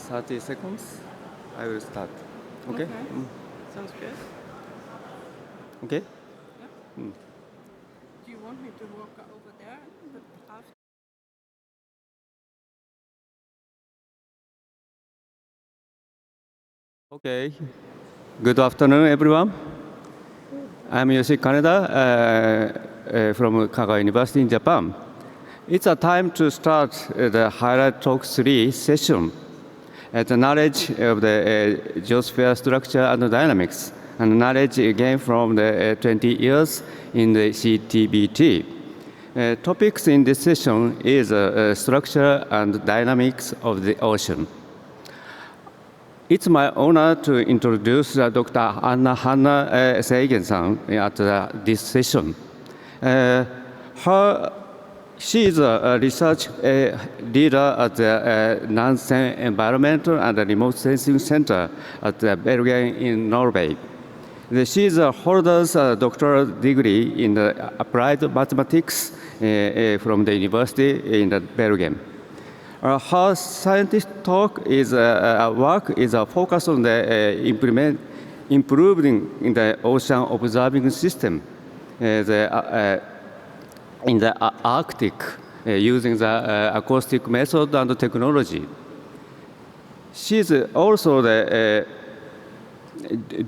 30 seconds. I will start. Okay? Okay. Sounds good. Okay? Yeah. Do you want me to walk over there? Okay. Good afternoon, everyone. I'm Yoshi Kaneda from Kagawa University in Japan. It's a time to start the Highlight Talk 3 session. The knowledge of the geosphere structure and dynamics, and knowledge gained from the 20 years in the CTBT. Topics in this session is structure and dynamics of the ocean. It's my honor to introduce Dr. Anna Hanna Seigen-san at this session. She is a research leader at the Nansen Environmental and Remote Sensing Center at Bergen in Norway. She is a holder's doctoral degree in applied mathematics from the university in Bergen. Her scientific work is focused on the improving in the ocean observing system in the Arctic using the acoustic method and technology. She is also the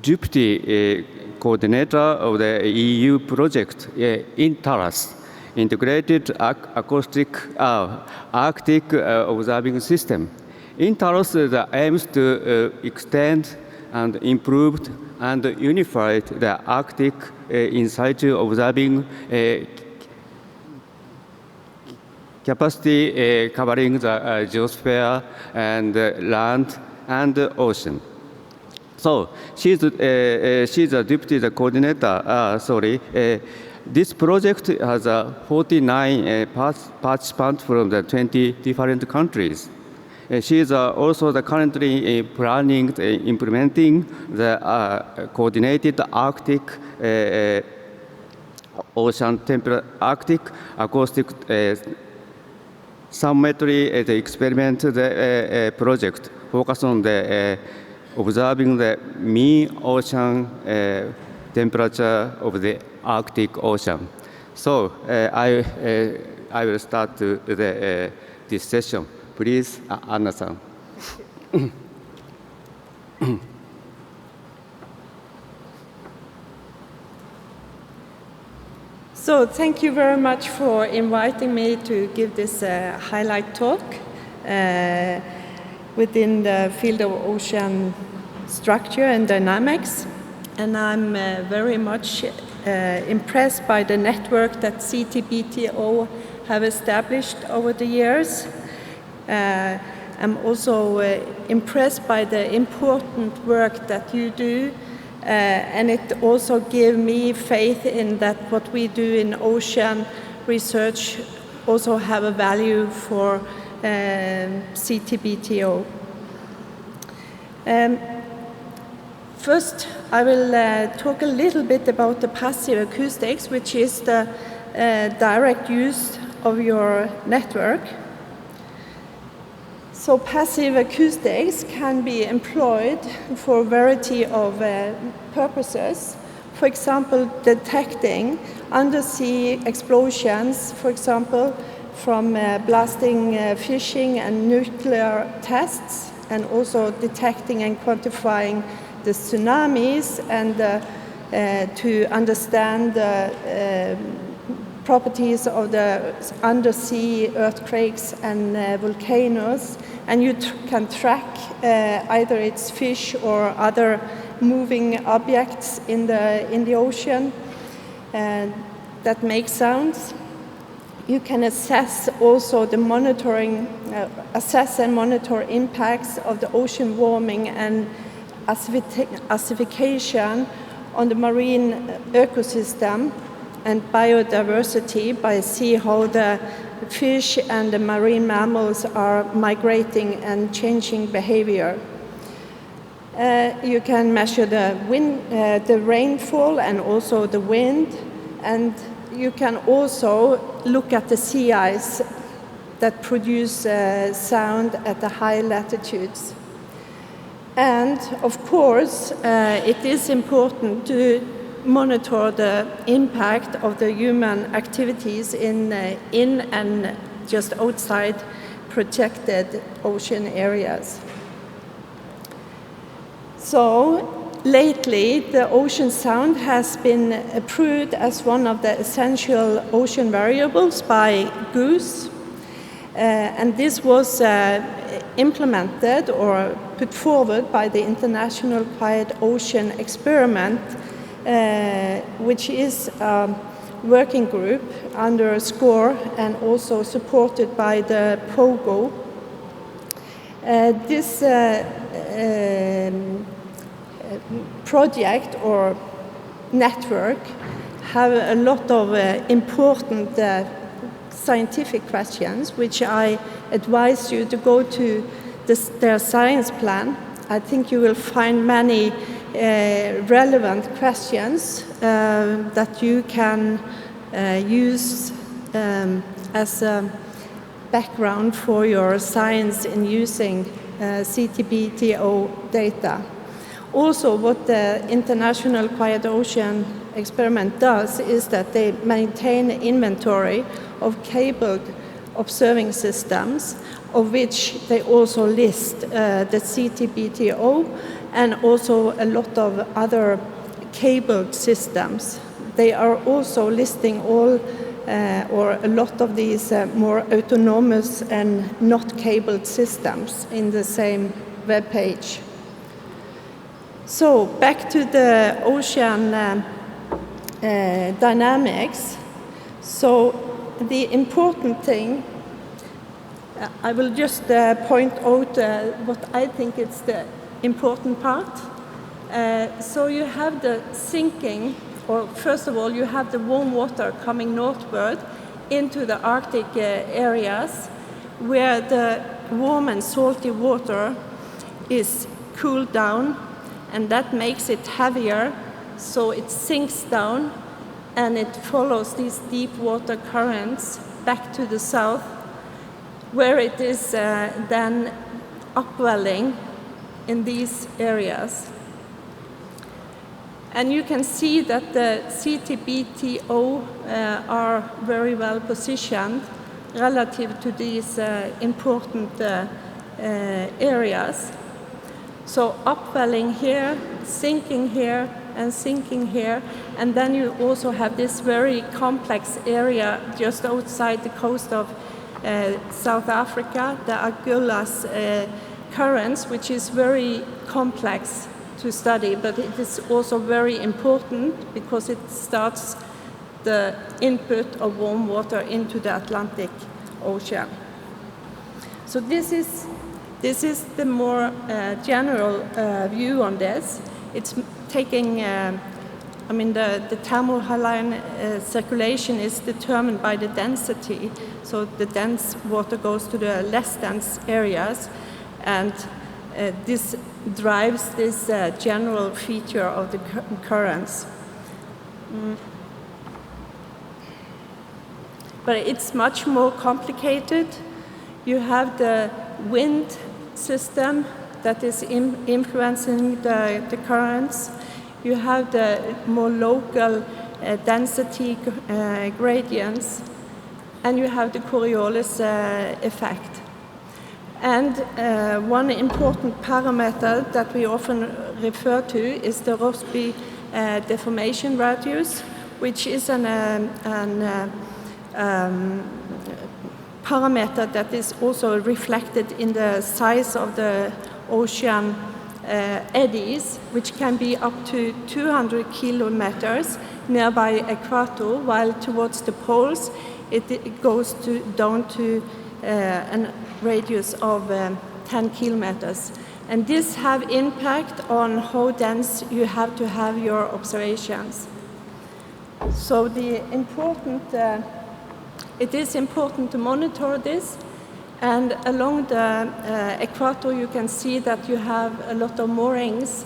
deputy coordinator of the EU project INTARAS, Integrated Acoustic Arctic Observing System. INTARAS aims to extend and improve and unify the Arctic in situ observing capacity covering the geosphere and land and ocean. So she's a deputy coordinator. This project has 49 participants from the 20 different countries. She is also currently planning implementing the coordinated Arctic ocean Arctic acoustic summetry experiment project focused on the observing the mean ocean temperature of the Arctic Ocean. So I will start this session. Please, Anna-san. So thank you very much for inviting me to give this highlight talk within the field of ocean structure and dynamics. And I'm very much impressed by the network that CTBTO have established over the years. I'm also impressed by the important work that you do, and it also gives me faith in that what we do in ocean research also have a value for CTBTO. First, I will talk a little bit about the passive acoustics, which is the direct use of your network. So passive acoustics can be employed for a variety of purposes. For example, detecting undersea explosions, for example, from blasting, fishing and nuclear tests, and also detecting and quantifying the tsunamis, and to understand the properties of the undersea earthquakes and volcanoes. And you can track either it's fish or other moving objects in the ocean that make sounds. You can assess also the assess and monitor impacts of the ocean warming and acidification on the marine ecosystem and biodiversity by see how the fish and the marine mammals are migrating and changing behavior. You can measure the rainfall and also the wind, and you can also look at the sea ice that produce sound at the high latitudes. And of course, it is important to monitor the impact of the human activities in and just outside protected ocean areas. So lately, the ocean sound has been approved as one of the essential ocean variables by GOOS. And this was implemented or put forward by the International Quiet Ocean Experiment, which is a working group under SCORE and also supported by the POGO. This project or network have a lot of important scientific questions, which I advise you to go to their science plan. I think you will find many relevant questions that you can use as a background for your science in using CTBTO data. Also, what the International Quiet Ocean Experiment does is that they maintain inventory of cabled observing systems, of which they also list the CTBTO and also a lot of other cabled systems. They are also listing all or a lot of these more autonomous and not cabled systems in the same web page. So back to the ocean dynamics. So the important thing, I will just point out what I think is the important part. So you have the sinking, or first of all, you have the warm water coming northward into the Arctic areas, where the warm and salty water is cooled down, and that makes it heavier, so it sinks down, and it follows these deep water currents back to the south, where it is then upwelling in these areas. And you can see that the CTBTO are very well positioned relative to these important areas. So upwelling here, sinking here, and sinking here, and then you also have this very complex area just outside the coast of South Africa, the Agulhas currents, which is very complex to study, but it is also very important because it starts the input of warm water into the Atlantic Ocean. So this is the more general view on this. It's taking, I mean, the thermohaline circulation is determined by the density. So the dense water goes to the less dense areas, and this drives this general feature of the currents. But it's much more complicated. You have the wind system that is influencing the currents. You have the more local density gradients, and you have the Coriolis effect. And one important parameter that we often refer to is the Rossby deformation radius, which is an parameter that is also reflected in the size of the ocean eddies, which can be up to 200 kilometers nearby equator, while towards the poles it goes down to a radius of 10 kilometers. And this have impact on how dense you have to have your observations. So it is important to monitor this, and along the equator you can see that you have a lot of moorings,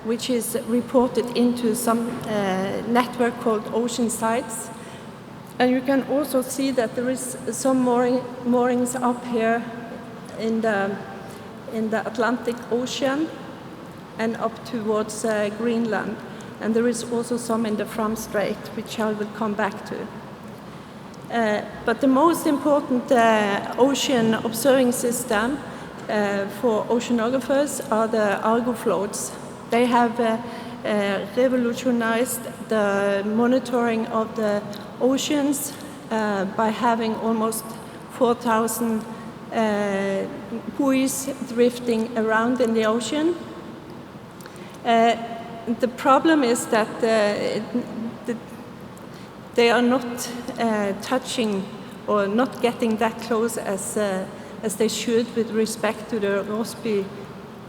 which is reported into some network called ocean sites. And you can also see that there is some moorings up here in the in the Atlantic Ocean and up towards Greenland. And there is also some in the Fram Strait, which I will come back to. But the most important ocean observing system for oceanographers are the Argo floats. They have revolutionized the monitoring of the oceans by having almost 4,000 buoys drifting around in the ocean. The problem is that they are not touching or not getting that close as they should with respect to the Rossby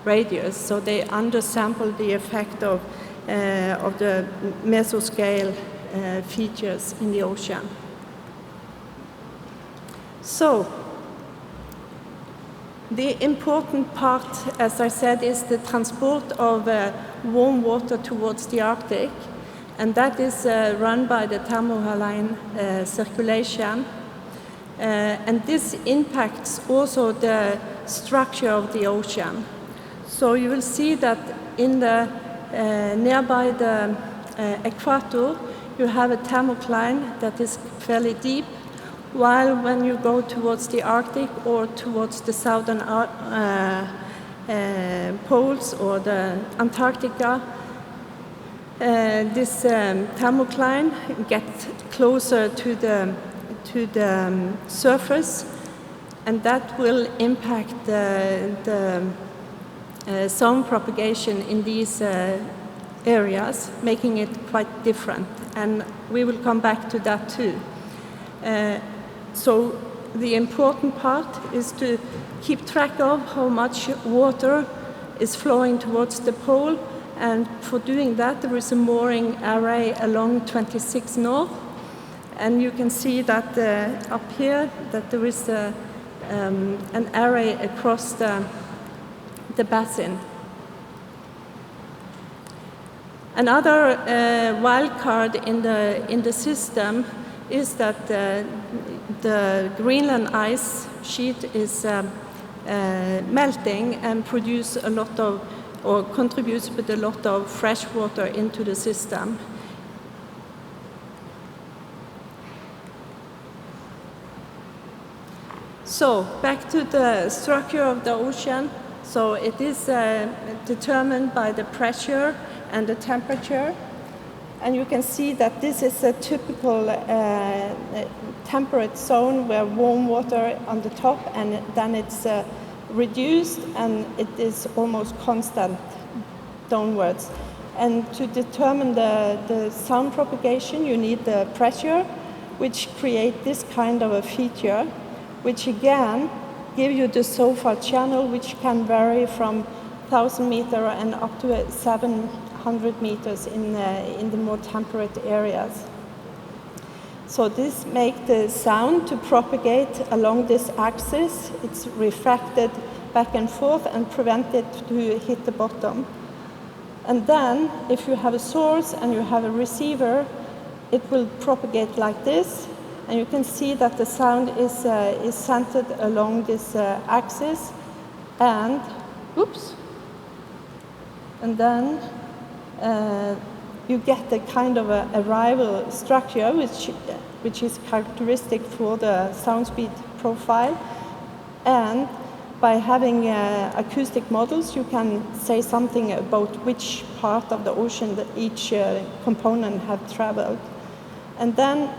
radius. So they undersample the effect of the mesoscale features in the ocean. So the important part, as I said, is the transport of warm water towards the Arctic, and that is run by the thermohaline circulation. And this impacts also the structure of the ocean. So you will see that in the nearby the equator, you have a thermocline that is fairly deep, while when you go towards the Arctic or towards the southern poles or the Antarctica, this thermocline gets closer to the surface, and that will impact the sound propagation in these areas, making it quite different. And we will come back to that too. So the important part is to keep track of how much water is flowing towards the pole, and for doing that there is a mooring array along 26 North, and you can see that up here that there is an array across the basin. Another wild card in the system is that the Greenland ice sheet is melting and produce a lot of, or contributes with a lot of fresh water into the system. So back to the structure of the ocean. So it is determined by the pressure and the temperature. And you can see that this is a typical temperate zone where warm water on the top, and then it's reduced and it is almost constant downwards. And to determine the sound propagation, you need the pressure, which create this kind of a feature, which again give you the SOFA channel, which can vary from 1,000 meter and up to 700 meters in the more temperate areas. So this makes the sound to propagate along this axis. It's refracted back and forth and prevent it to hit the bottom. And then, if you have a source and you have a receiver, it will propagate like this. And you can see that the sound is centered along this axis. And, oops, and then you get a kind of a arrival structure, which is characteristic for the sound speed profile. And by having acoustic models, you can say something about which part of the ocean that each component have traveled. And then,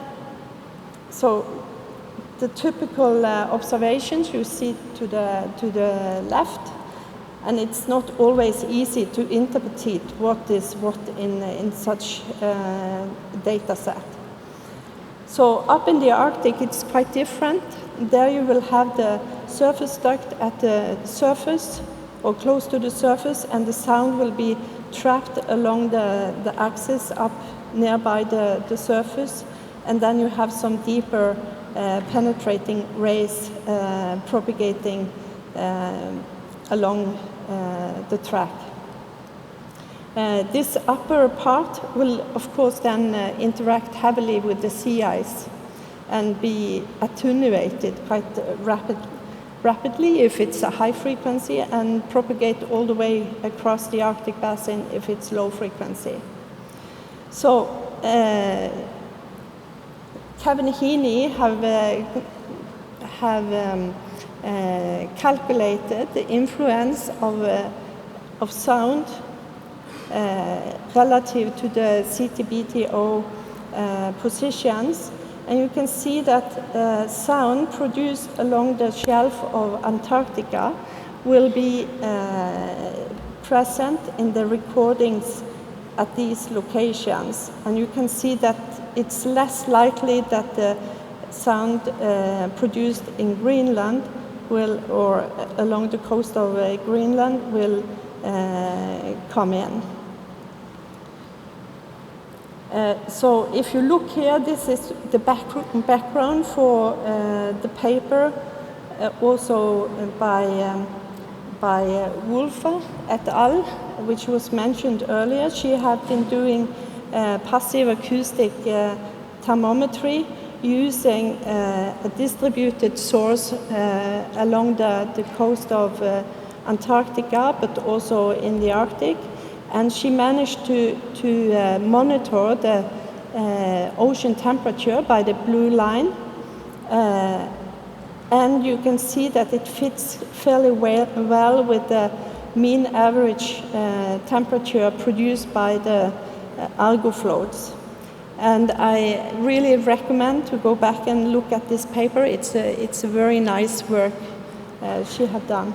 so the typical observations you see to the left, and it's not always easy to interpret what is what in such data set. So up in the Arctic, it's quite different. There you will have the surface duct at the surface or close to the surface, and the sound will be trapped along the axis up nearby the surface, and then you have some deeper penetrating rays propagating along the track. This upper part will, of course, then interact heavily with the sea ice and be attenuated quite rapidly if it's a high frequency and propagate all the way across the Arctic basin if it's low frequency. So Kevin Heaney have calculated the influence of sound relative to the CTBTO positions. And you can see that sound produced along the shelf of Antarctica will be present in the recordings at these locations. And you can see that it's less likely that the sound produced in Greenland or along the coast of Greenland will come in. So if you look here, this is the background for the paper, also by Wolfe et al., which was mentioned earlier. She had been doing passive acoustic thermometry using a distributed source along the coast of Antarctica, but also in the Arctic. And she managed to monitor the ocean temperature by the blue line. And you can see that it fits fairly well with the mean average temperature produced by the algal floats. And I really recommend to go back and look at this paper. It's a very nice work she had done.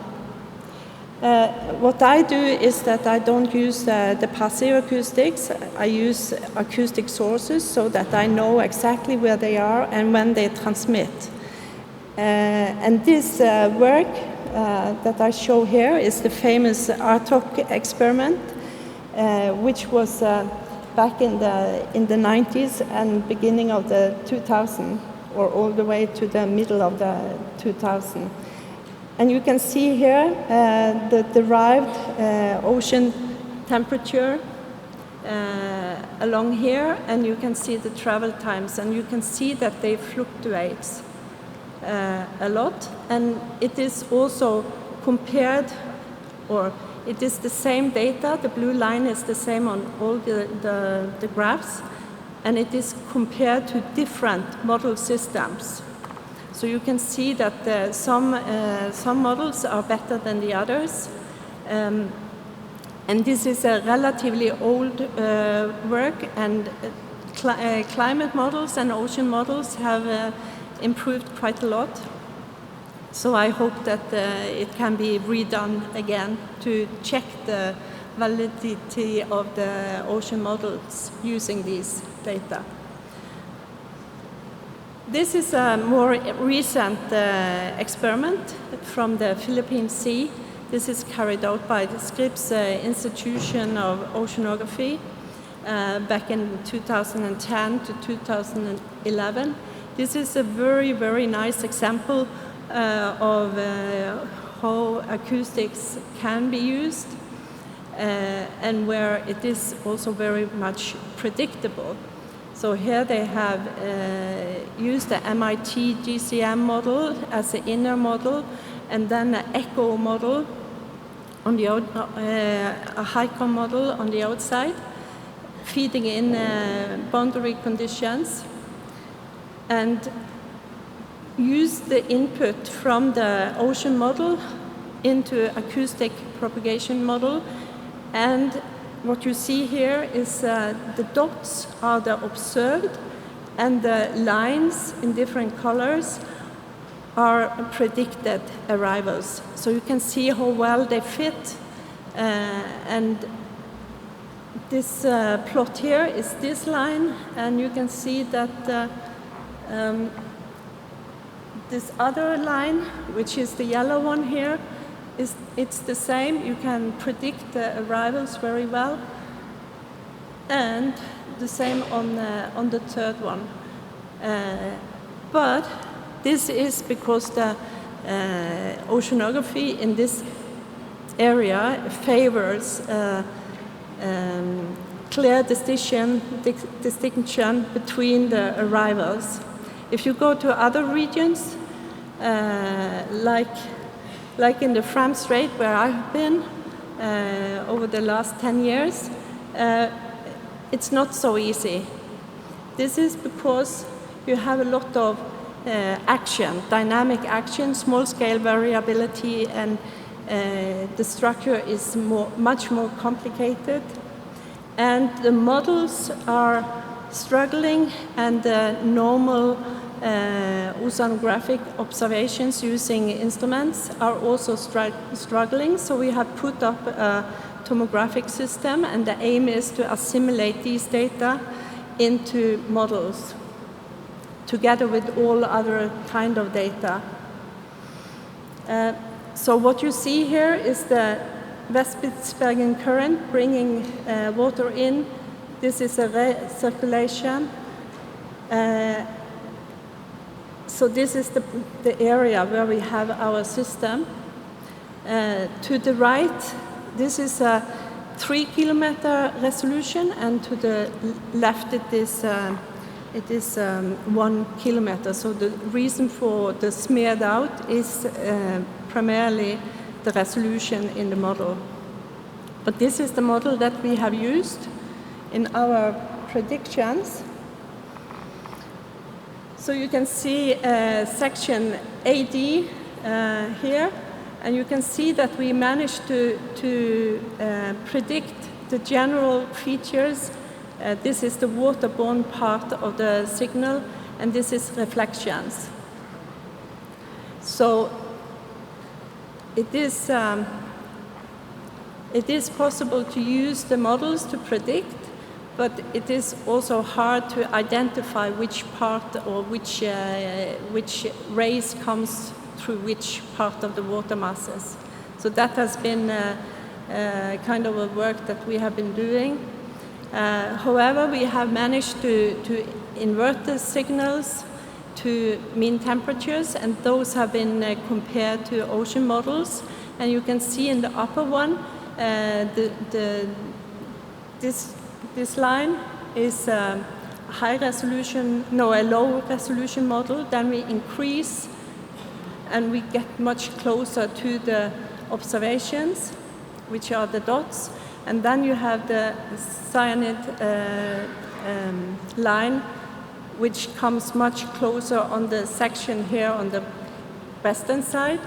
What I do is that I don't use the passive acoustics. I use acoustic sources so that I know exactly where they are and when they transmit. And this work that I show here is the famous RTOC experiment, which was back in the 90s and beginning of the 2000s, or all the way to the middle of the 2000s. And you can see here the derived ocean temperature along here, and you can see the travel times, and you can see that they fluctuate a lot. And it is also compared, or it is the same data, the blue line is the same on all the graphs, and it is compared to different model systems. So you can see that some models are better than the others. And this is a relatively old work, and climate models and ocean models have improved quite a lot. So I hope that it can be redone again to check the validity of the ocean models using these data. This is a more recent experiment from the Philippine Sea. This is carried out by the Scripps Institution of Oceanography back in 2010 to 2011. This is a very, very nice example of how acoustics can be used and where it is also very much predictable. So here they have used the MIT GCM model as the inner model, and then an echo model on the a HICOM model on the outside, feeding in boundary conditions, and use the input from the ocean model into acoustic propagation model. And what you see here is the dots are the observed, and the lines in different colors are predicted arrivals. So you can see how well they fit. And this plot here is this line, and you can see that this other line, which is the yellow one here, it's the same. You can predict the arrivals very well, and the same on the third one. But this is because the oceanography in this area favors clear distinction between the arrivals. If you go to other regions, like like in the Fram Strait where I've been over the last 10 years, it's not so easy. This is because you have a lot of action, dynamic action, small-scale variability, and the structure is much more complicated. And the models are struggling, and the normal oceanographic observations using instruments are also struggling. So we have put up a tomographic system, and the aim is to assimilate these data into models together with all other kind of data. So what you see here is the West-Spitsbergen current bringing water in. This is a recirculation. So this is the area where we have our system. To the right, this is a 3-kilometer resolution, and to the left it is 1 kilometer. So the reason for the smeared out is primarily the resolution in the model. But this is the model that we have used in our predictions. So you can see section AD here, and you can see that we managed to predict the general features. This is the waterborne part of the signal, and this is reflections. So it is possible to use the models to predict, but it is also hard to identify which part or which rays comes through which part of the water masses. So that has been kind of a work that we have been doing. However, we have managed to invert the signals to mean temperatures, and those have been compared to ocean models. And you can see in the upper one, this line is a low resolution model. Then we increase, and we get much closer to the observations, which are the dots. And then you have the cyanide line, which comes much closer on the section here on the western side.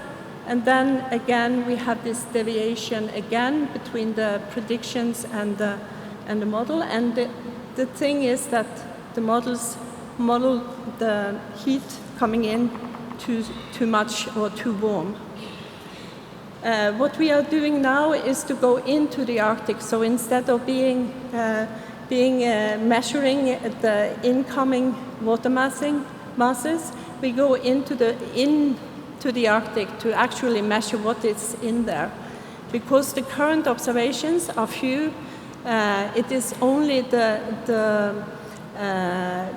And then again, we have this deviation again between the predictions and the model. And the thing is that the models model the heat coming in too much or too warm. What we are doing now is to go into the Arctic. So instead of measuring the incoming water masses, we go into the Arctic to actually measure what is in there. Because the current observations are few, it is only the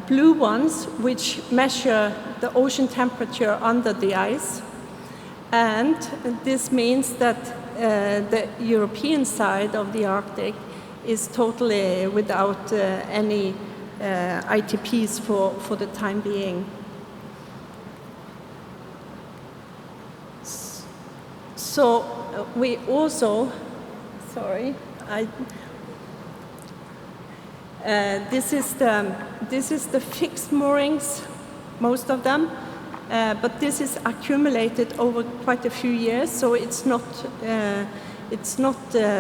blue ones which measure the ocean temperature under the ice. And this means that the European side of the Arctic is totally without any ITPs for the time being. So we also, this is the fixed moorings, most of them. But this is accumulated over quite a few years, so it's not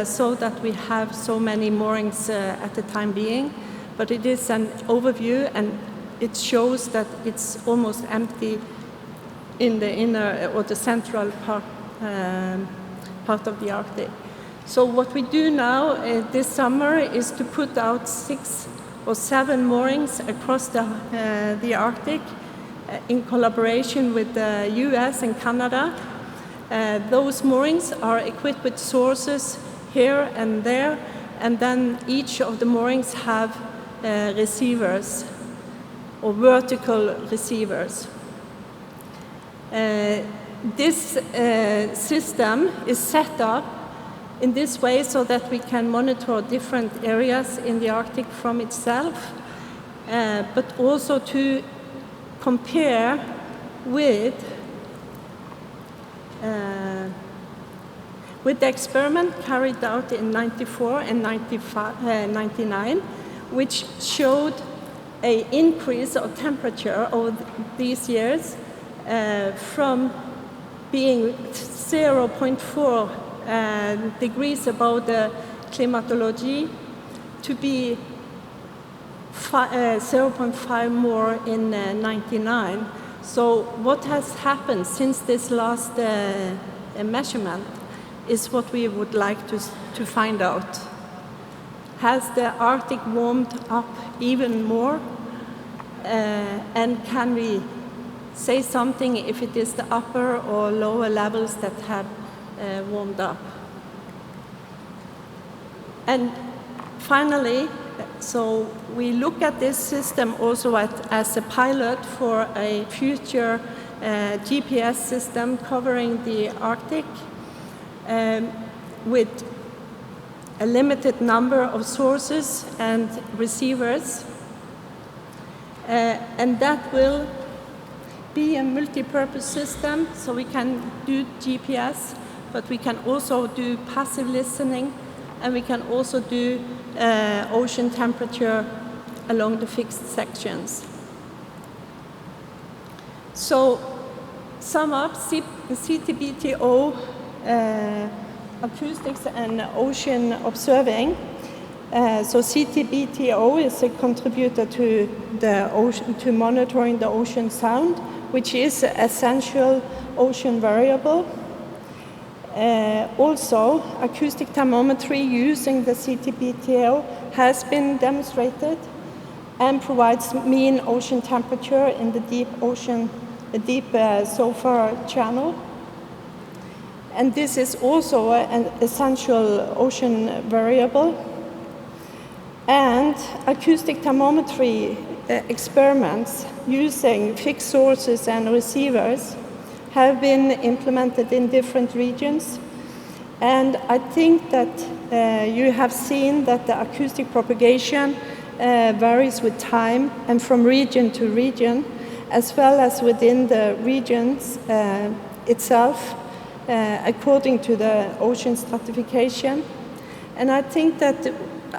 so that we have so many moorings at the time being, but it is an overview, and it shows that it's almost empty in the inner or the central part of the Arctic. So what we do now this summer is to put out 6 or 7 moorings across the Arctic, in collaboration with the US and Canada. Those moorings are equipped with sources here and there, and then each of the moorings have receivers or vertical receivers. This system is set up in this way so that we can monitor different areas in the Arctic from itself, but also to compare with with the experiment carried out in 94 and 99, which showed an increase of temperature over these years from being 0.4 degrees above the climatology to be 0.5 more in 99. So what has happened since this last measurement is what we would like to find out. Has the Arctic warmed up even more? And can we say something if it is the upper or lower levels that have warmed up? And finally, so we look at this system also as a pilot for a future GPS system covering the Arctic with a limited number of sources and receivers. And that will be a multi-purpose system, so we can do GPS, but we can also do passive listening, and we can also do ocean temperature along the fixed sections. So, sum up, CTBTO acoustics and ocean observing. So CTBTO is a contributor to the ocean, to monitoring the ocean sound, which is an essential ocean variable. Also, acoustic thermometry using the CTBTO has been demonstrated and provides mean ocean temperature in the deep ocean, the deep sulfur channel. And this is also an essential ocean variable. And acoustic thermometry experiments using fixed sources and receivers have been implemented in different regions. And I think that you have seen that the acoustic propagation varies with time and from region to region, as well as within the regions itself, according to the ocean stratification. And I think that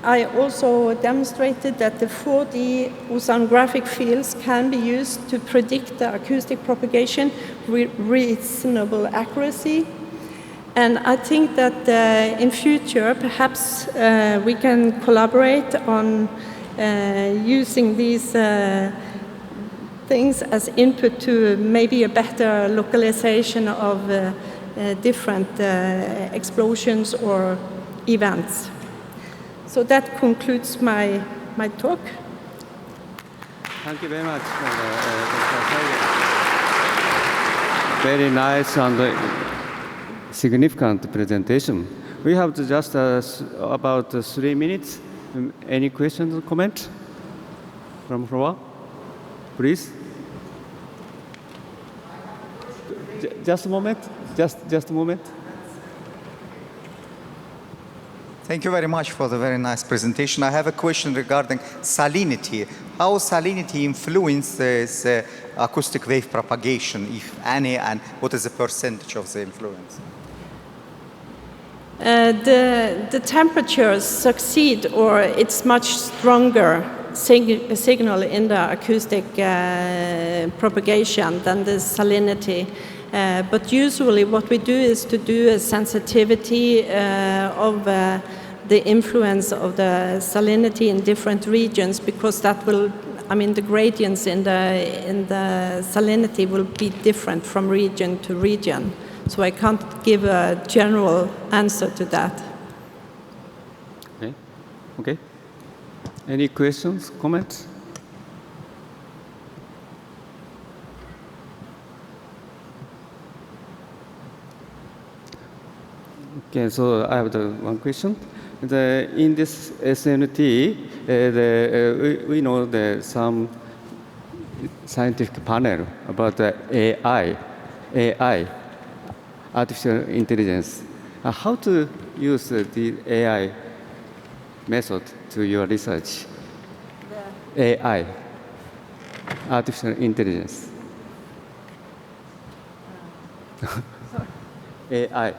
I also demonstrated that the 4D oceanographic fields can be used to predict the acoustic propagation with reasonable accuracy. And I think that in future, perhaps we can collaborate on using these things as input to maybe a better localization of different explosions or events. So that concludes my talk. Thank you very much, Dr. Saige. Very nice and significant presentation. We have just about 3 minutes. Any questions or comments from floor? Please. Just a moment. Just a moment. Thank you very much for the very nice presentation. I have a question regarding salinity. How salinity influences acoustic wave propagation, if any, and what is the percentage of the influence? The temperatures succeed, or it's much stronger signal in the acoustic propagation than the salinity. But usually what we do is to do a sensitivity of the influence of the salinity in different regions, because that will, I mean, the gradients in the salinity will be different from region to region. So I can't give a general answer to that. Okay. Okay. Any questions, comments? Okay, so I have one question. In this SnT, we know that some scientific panel about the AI, artificial intelligence. How to use the AI method to your research? AI, artificial intelligence. AI.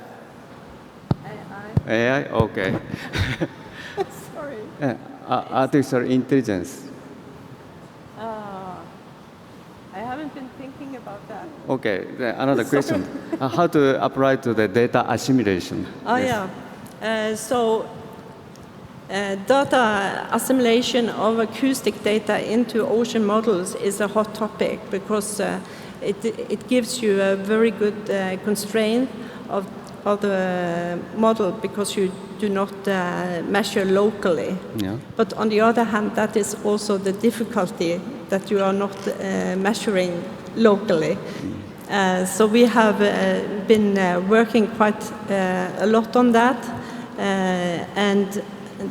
AI? Okay. Sorry. Artificial intelligence. I haven't been thinking about that. Okay, another question. How to apply to the data assimilation? Oh, Yes. yeah. Data assimilation of acoustic data into ocean models is a hot topic because it gives you a very good constraint of the model because you do not measure locally. Yeah. But on the other hand, that is also the difficulty that you are not measuring locally. So we have been working quite a lot on that, and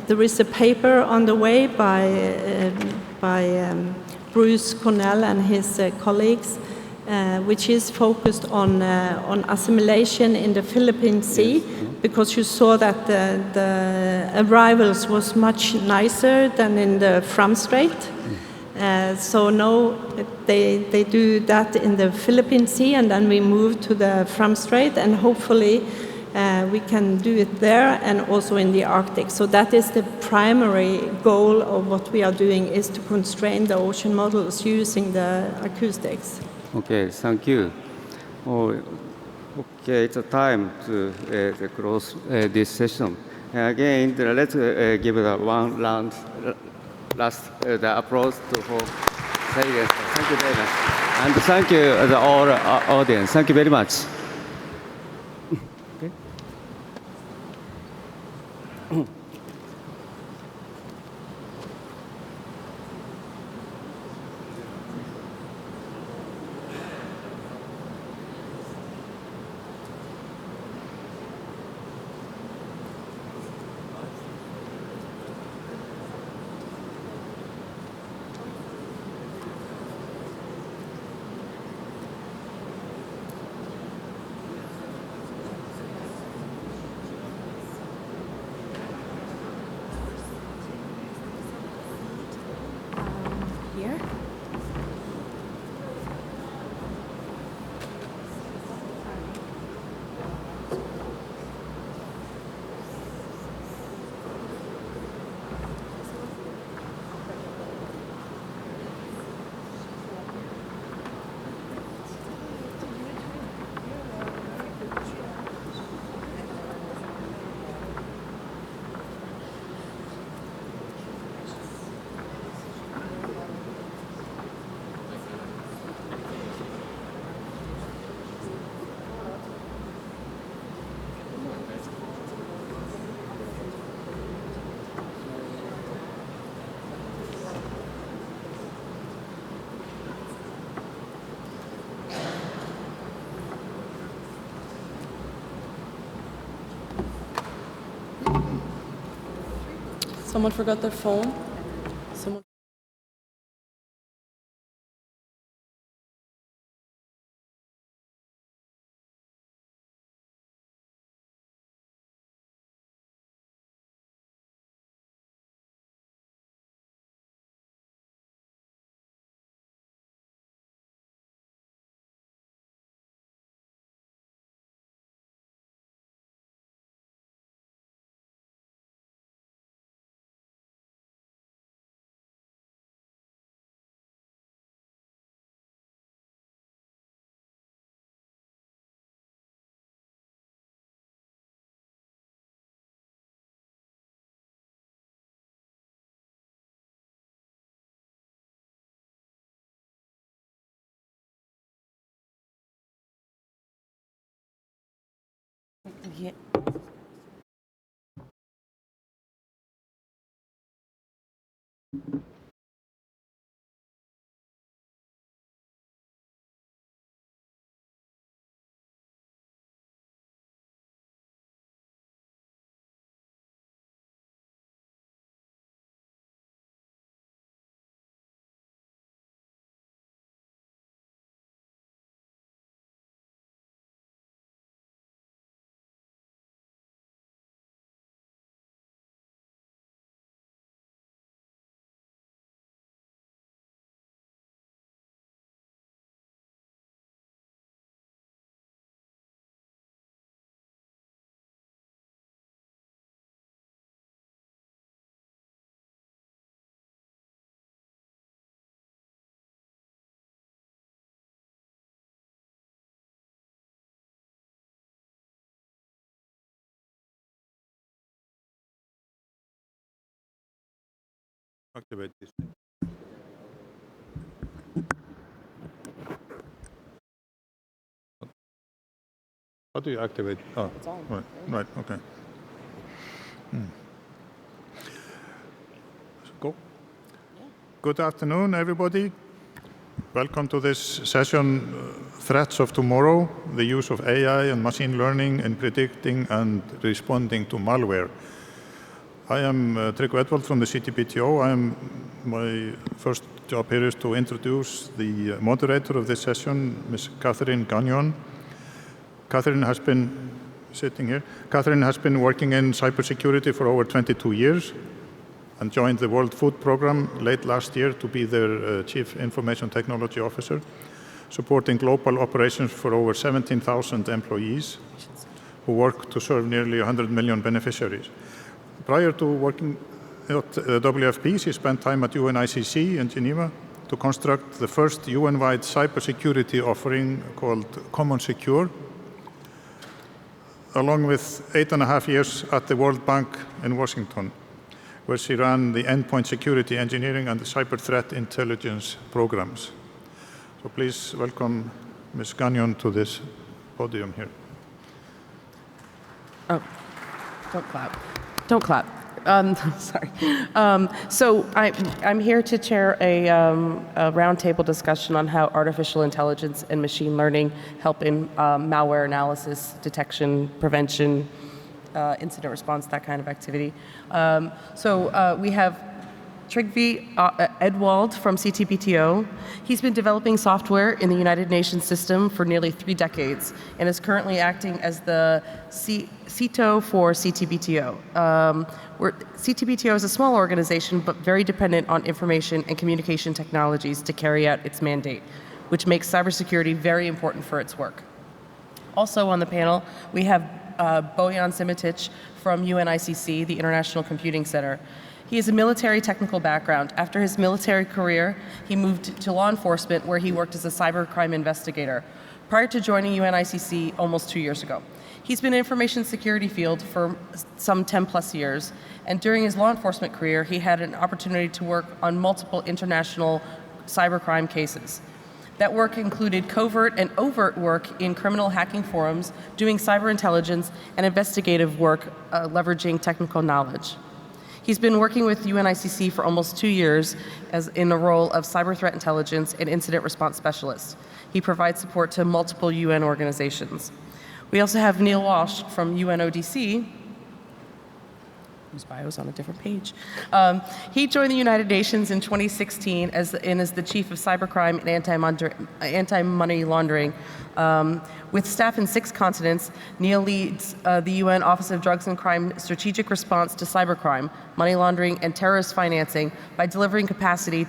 there is a paper on the way by Bruce Cornell and his colleagues, which is focused on assimilation in the Philippine Sea, because you saw that the arrivals was much nicer than in the Fram Strait. So now they do that in the Philippine Sea, and then we move to the Fram Strait, and hopefully we can do it there and also in the Arctic. So that is the primary goal of what we are doing, is to constrain the ocean models using the acoustics. Okay, thank you. Oh, okay, it's a time to close this session. Again, let's give it a one round, last the applause for saying it. Thank you very much. And thank you, the all audience. Thank you very much. Okay. Someone forgot their phone. Someone activate this. How do you activate? Oh, It's on. right, okay. Go. Good afternoon, everybody. Welcome to this session, Threats of Tomorrow, the use of AI and machine learning in predicting and responding to malware. I am Tryggvi Edvald from the CTBTO. My first job here is to introduce the moderator of this session, Ms. Catherine Gagnon. Catherine has been sitting here. Catherine has been working in cybersecurity for over 22 years and joined the World Food Programme late last year to be their Chief Information Technology Officer, supporting global operations for over 17,000 employees who work to serve nearly 100 million beneficiaries. Prior to working at WFP, she spent time at UNICC in Geneva to construct the first UN-wide cybersecurity offering called Common Secure, along with 8.5 years at the World Bank in Washington, where she ran the endpoint security engineering and the cyber threat intelligence programs. So please welcome Ms. Gagnon to this podium here. Oh, don't clap. Don't clap. Sorry. So I'm here to chair a roundtable discussion on how artificial intelligence and machine learning help in malware analysis, detection, prevention, incident response, that kind of activity. We have Tryggvi Edvald from CTBTO. He's been developing software in the United Nations system for nearly 3 decades and is currently acting as the CTO for CTBTO. CTBTO is a small organization, but very dependent on information and communication technologies to carry out its mandate, which makes cybersecurity very important for its work. Also on the panel, we have Bojan Simitic from UNICC, the International Computing Center. He has a military technical background. After his military career, he moved to law enforcement, where he worked as a cybercrime investigator, prior to joining UNICC almost 2 years ago. He's been in information security field for some 10+ years, and during his law enforcement career, he had an opportunity to work on multiple international cybercrime cases. That work included covert and overt work in criminal hacking forums, doing cyber intelligence and investigative work leveraging technical knowledge. He's been working with UNICC for almost 2 years as in the role of cyber threat intelligence and incident response specialist. He provides support to multiple UN organizations. We also have Neil Walsh from UNODC, whose bio is on a different page. He joined the United Nations in 2016 as the chief of cybercrime and anti-money laundering. With staff in 6 continents, Neil leads the UN Office of Drugs and Crime strategic response to cybercrime, money laundering, and terrorist financing by delivering capacity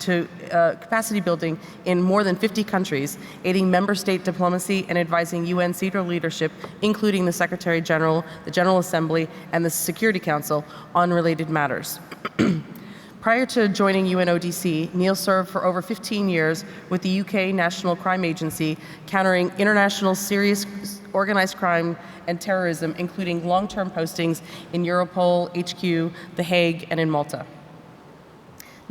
building in more than 50 countries, aiding member state diplomacy and advising UN senior leadership, including the Secretary General, the General Assembly, and the Security Council, on related matters. Prior to joining UNODC, Neil served for over 15 years with the UK National Crime Agency, countering international serious organized crime and terrorism, including long-term postings in Europol, HQ, The Hague, and in Malta.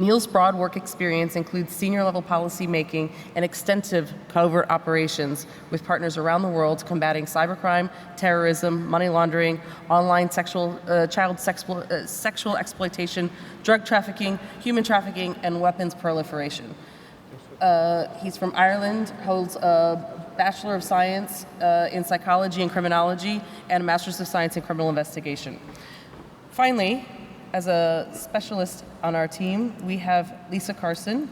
Neil's broad work experience includes senior-level policy making and extensive covert operations with partners around the world combating cybercrime, terrorism, money laundering, online child sexual exploitation, drug trafficking, human trafficking, and weapons proliferation. He's from Ireland, holds a Bachelor of Science in Psychology and Criminology, and a Master's of Science in Criminal Investigation. Finally, as a specialist on our team, we have Lisa Carson,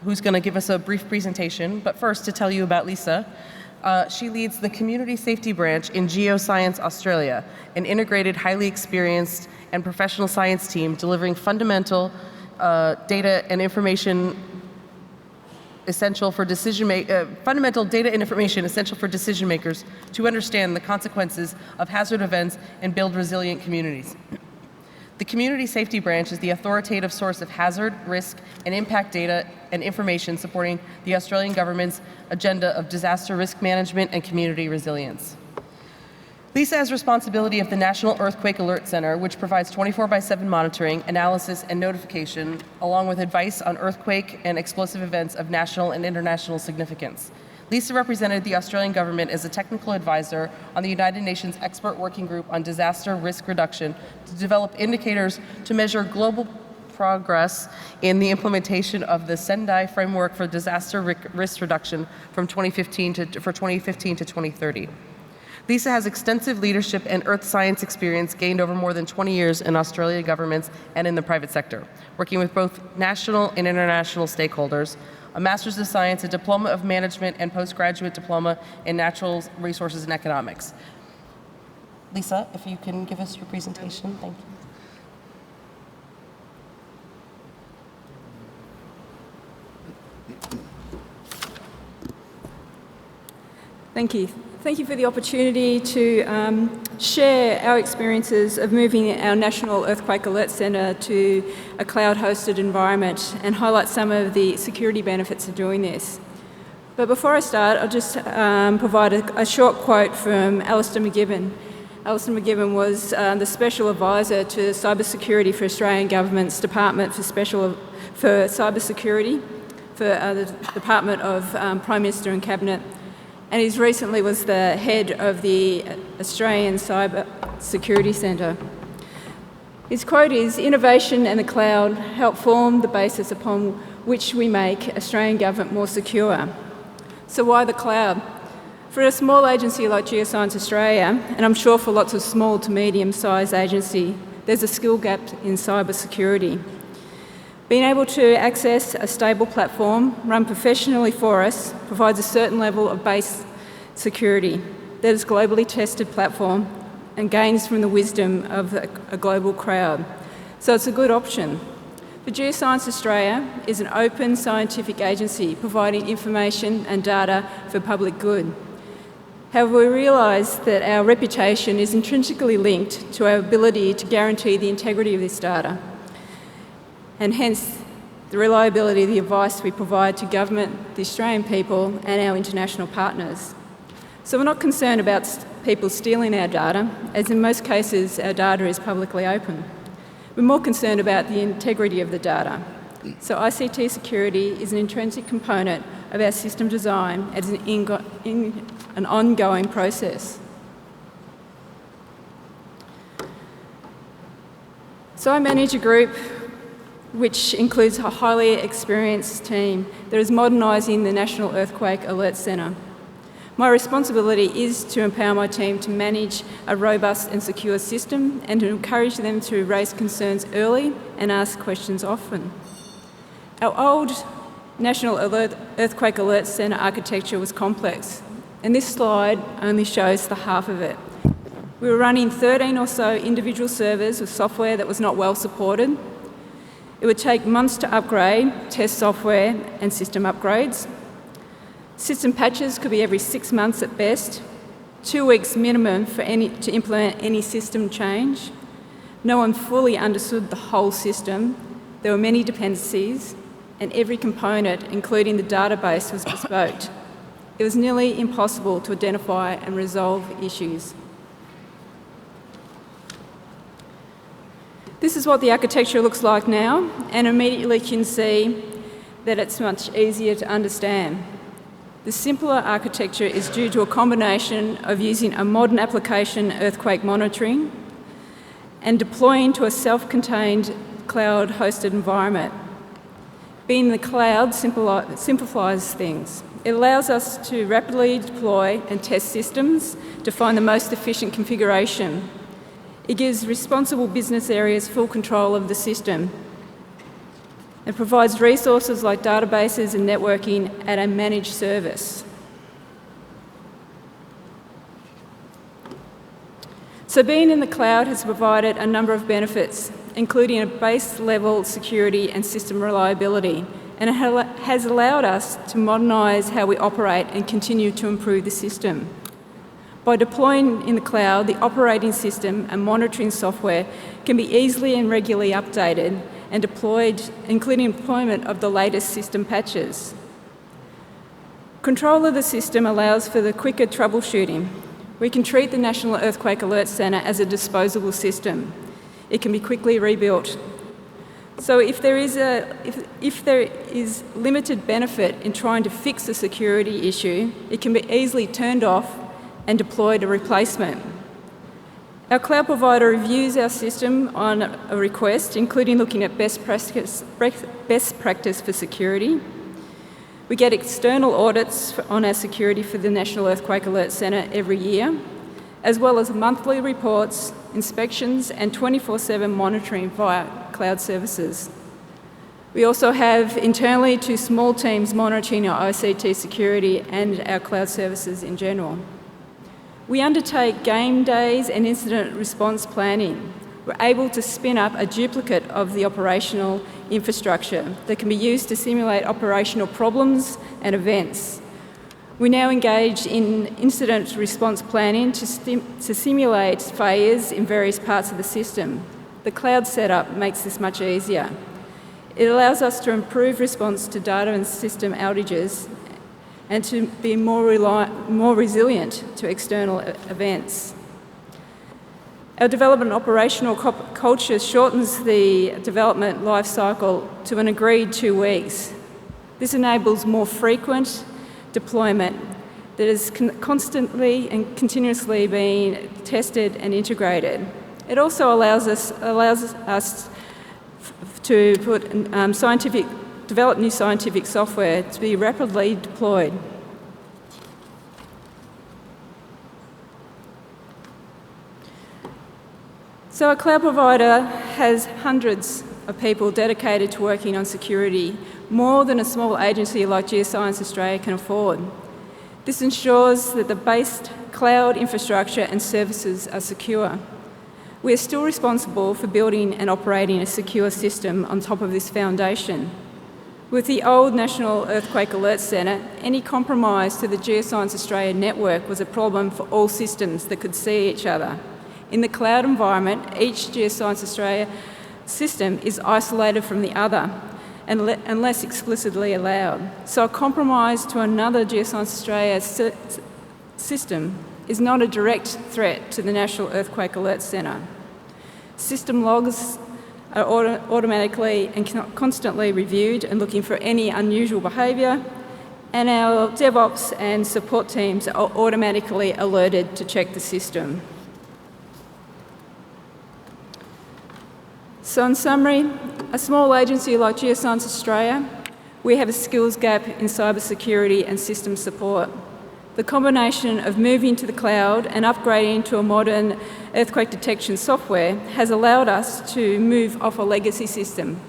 who's going to give us a brief presentation. But first, to tell you about Lisa, she leads the Community Safety Branch in Geoscience Australia, an integrated, highly experienced and professional science team delivering fundamental data and information essential for fundamental data and information essential for decision makers to understand the consequences of hazard events and build resilient communities. The Community Safety Branch is the authoritative source of hazard, risk, and impact data and information supporting the Australian government's agenda of disaster risk management and community resilience. LISA has responsibility of the National Earthquake Alert Center, which provides 24/7 monitoring, analysis, and notification, along with advice on earthquake and explosive events of national and international significance. LISA represented the Australian government as a technical advisor on the United Nations Expert Working Group on Disaster Risk Reduction to develop indicators to measure global progress in the implementation of the SnT framework for disaster risk reduction from 2015 to 2030. LISA has extensive leadership and earth science experience gained over more than 20 years in Australian governments and in the private sector, working with both national and international stakeholders, a Master's of Science, a Diploma of Management, and postgraduate diploma in Natural Resources and Economics. Lisa, if you can give us your presentation, thank you. Thank you. Thank you for the opportunity to share our experiences of moving our National Earthquake Alert Centre to a cloud-hosted environment and highlight some of the security benefits of doing this. But before I start, I'll just provide a short quote from Alistair McGibbon. Alistair McGibbon was the Special Advisor to Cybersecurity for Australian Government's Department for Cybersecurity for the Department of Prime Minister and Cabinet. And he recently was the head of the Australian Cyber Security Centre. His quote is, "Innovation and the cloud help form the basis upon which we make Australian government more secure." So why the cloud? For a small agency like Geoscience Australia, and I'm sure for lots of small to medium-sized agencies, there's a skill gap in cyber security. Being able to access a stable platform run professionally for us provides a certain level of base security that is a globally tested platform and gains from the wisdom of a global crowd. So it's a good option. But Geoscience Australia is an open scientific agency providing information and data for public good. However, we realise that our reputation is intrinsically linked to our ability to guarantee the integrity of this data, and hence the reliability of the advice we provide to government, the Australian people, and our international partners. So we're not concerned about people stealing our data, as in most cases our data is publicly open. We're more concerned about the integrity of the data. So ICT security is an intrinsic component of our system design as an ongoing process. So I manage a group which includes a highly experienced team that is modernising the National Earthquake Alert Centre. My responsibility is to empower my team to manage a robust and secure system and to encourage them to raise concerns early and ask questions often. Our old National Earthquake Alert Centre architecture was complex, and this slide only shows the half of it. We were running 13 or so individual servers with software that was not well supported. It would take months to upgrade, test software and system upgrades. System patches could be every 6 months at best, 2 weeks minimum to implement any system change. No one fully understood the whole system. There were many dependencies, and every component, including the database, was bespoke. It was nearly impossible to identify and resolve issues. This is what the architecture looks like now, and immediately you can see that it's much easier to understand. The simpler architecture is due to a combination of using a modern application earthquake monitoring and deploying to a self-contained cloud-hosted environment. Being in the cloud simplifies things. It allows us to rapidly deploy and test systems to find the most efficient configuration. It gives responsible business areas full control of the system. It provides resources like databases and networking at a managed service. So being in the cloud has provided a number of benefits, including a base level security and system reliability, and it has allowed us to modernise how we operate and continue to improve the system. By deploying in the cloud, the operating system and monitoring software can be easily and regularly updated and deployed, including deployment of the latest system patches. Control of the system allows for the quicker troubleshooting. We can treat the National Earthquake Alert Centre as a disposable system. It can be quickly rebuilt. So if there is limited benefit in trying to fix a security issue, it can be easily turned off and deployed a replacement. Our cloud provider reviews our system on a request, including looking at best practice for security. We get external audits on our security for the National Earthquake Alert Centre every year, as well as monthly reports, inspections, and 24/7 monitoring via cloud services. We also have internally 2 small teams monitoring our ICT security and our cloud services in general. We undertake game days and incident response planning. We're able to spin up a duplicate of the operational infrastructure that can be used to simulate operational problems and events. We now engage in incident response planning to simulate failures in various parts of the system. The cloud setup makes this much easier. It allows us to improve response to data and system outages and to be more resilient to external events. Our development operational culture shortens the development life cycle to an agreed 2 weeks. This enables more frequent deployment that is constantly and continuously being tested and integrated. It also allows us to develop new scientific software to be rapidly deployed. So a cloud provider has hundreds of people dedicated to working on security, more than a small agency like Geoscience Australia can afford. This ensures that the base cloud infrastructure and services are secure. We are still responsible for building and operating a secure system on top of this foundation. With the old National Earthquake Alert Centre, any compromise to the Geoscience Australia network was a problem for all systems that could see each other. In the cloud environment, each Geoscience Australia system is isolated from the other unless explicitly allowed. So a compromise to another Geoscience Australia system is not a direct threat to the National Earthquake Alert Centre. System logs are automatically and constantly reviewed and looking for any unusual behaviour, and our DevOps and support teams are automatically alerted to check the system. So in summary, a small agency like Geoscience Australia, we have a skills gap in cybersecurity and system support. The combination of moving to the cloud and upgrading to a modern earthquake detection software has allowed us to move off a legacy system.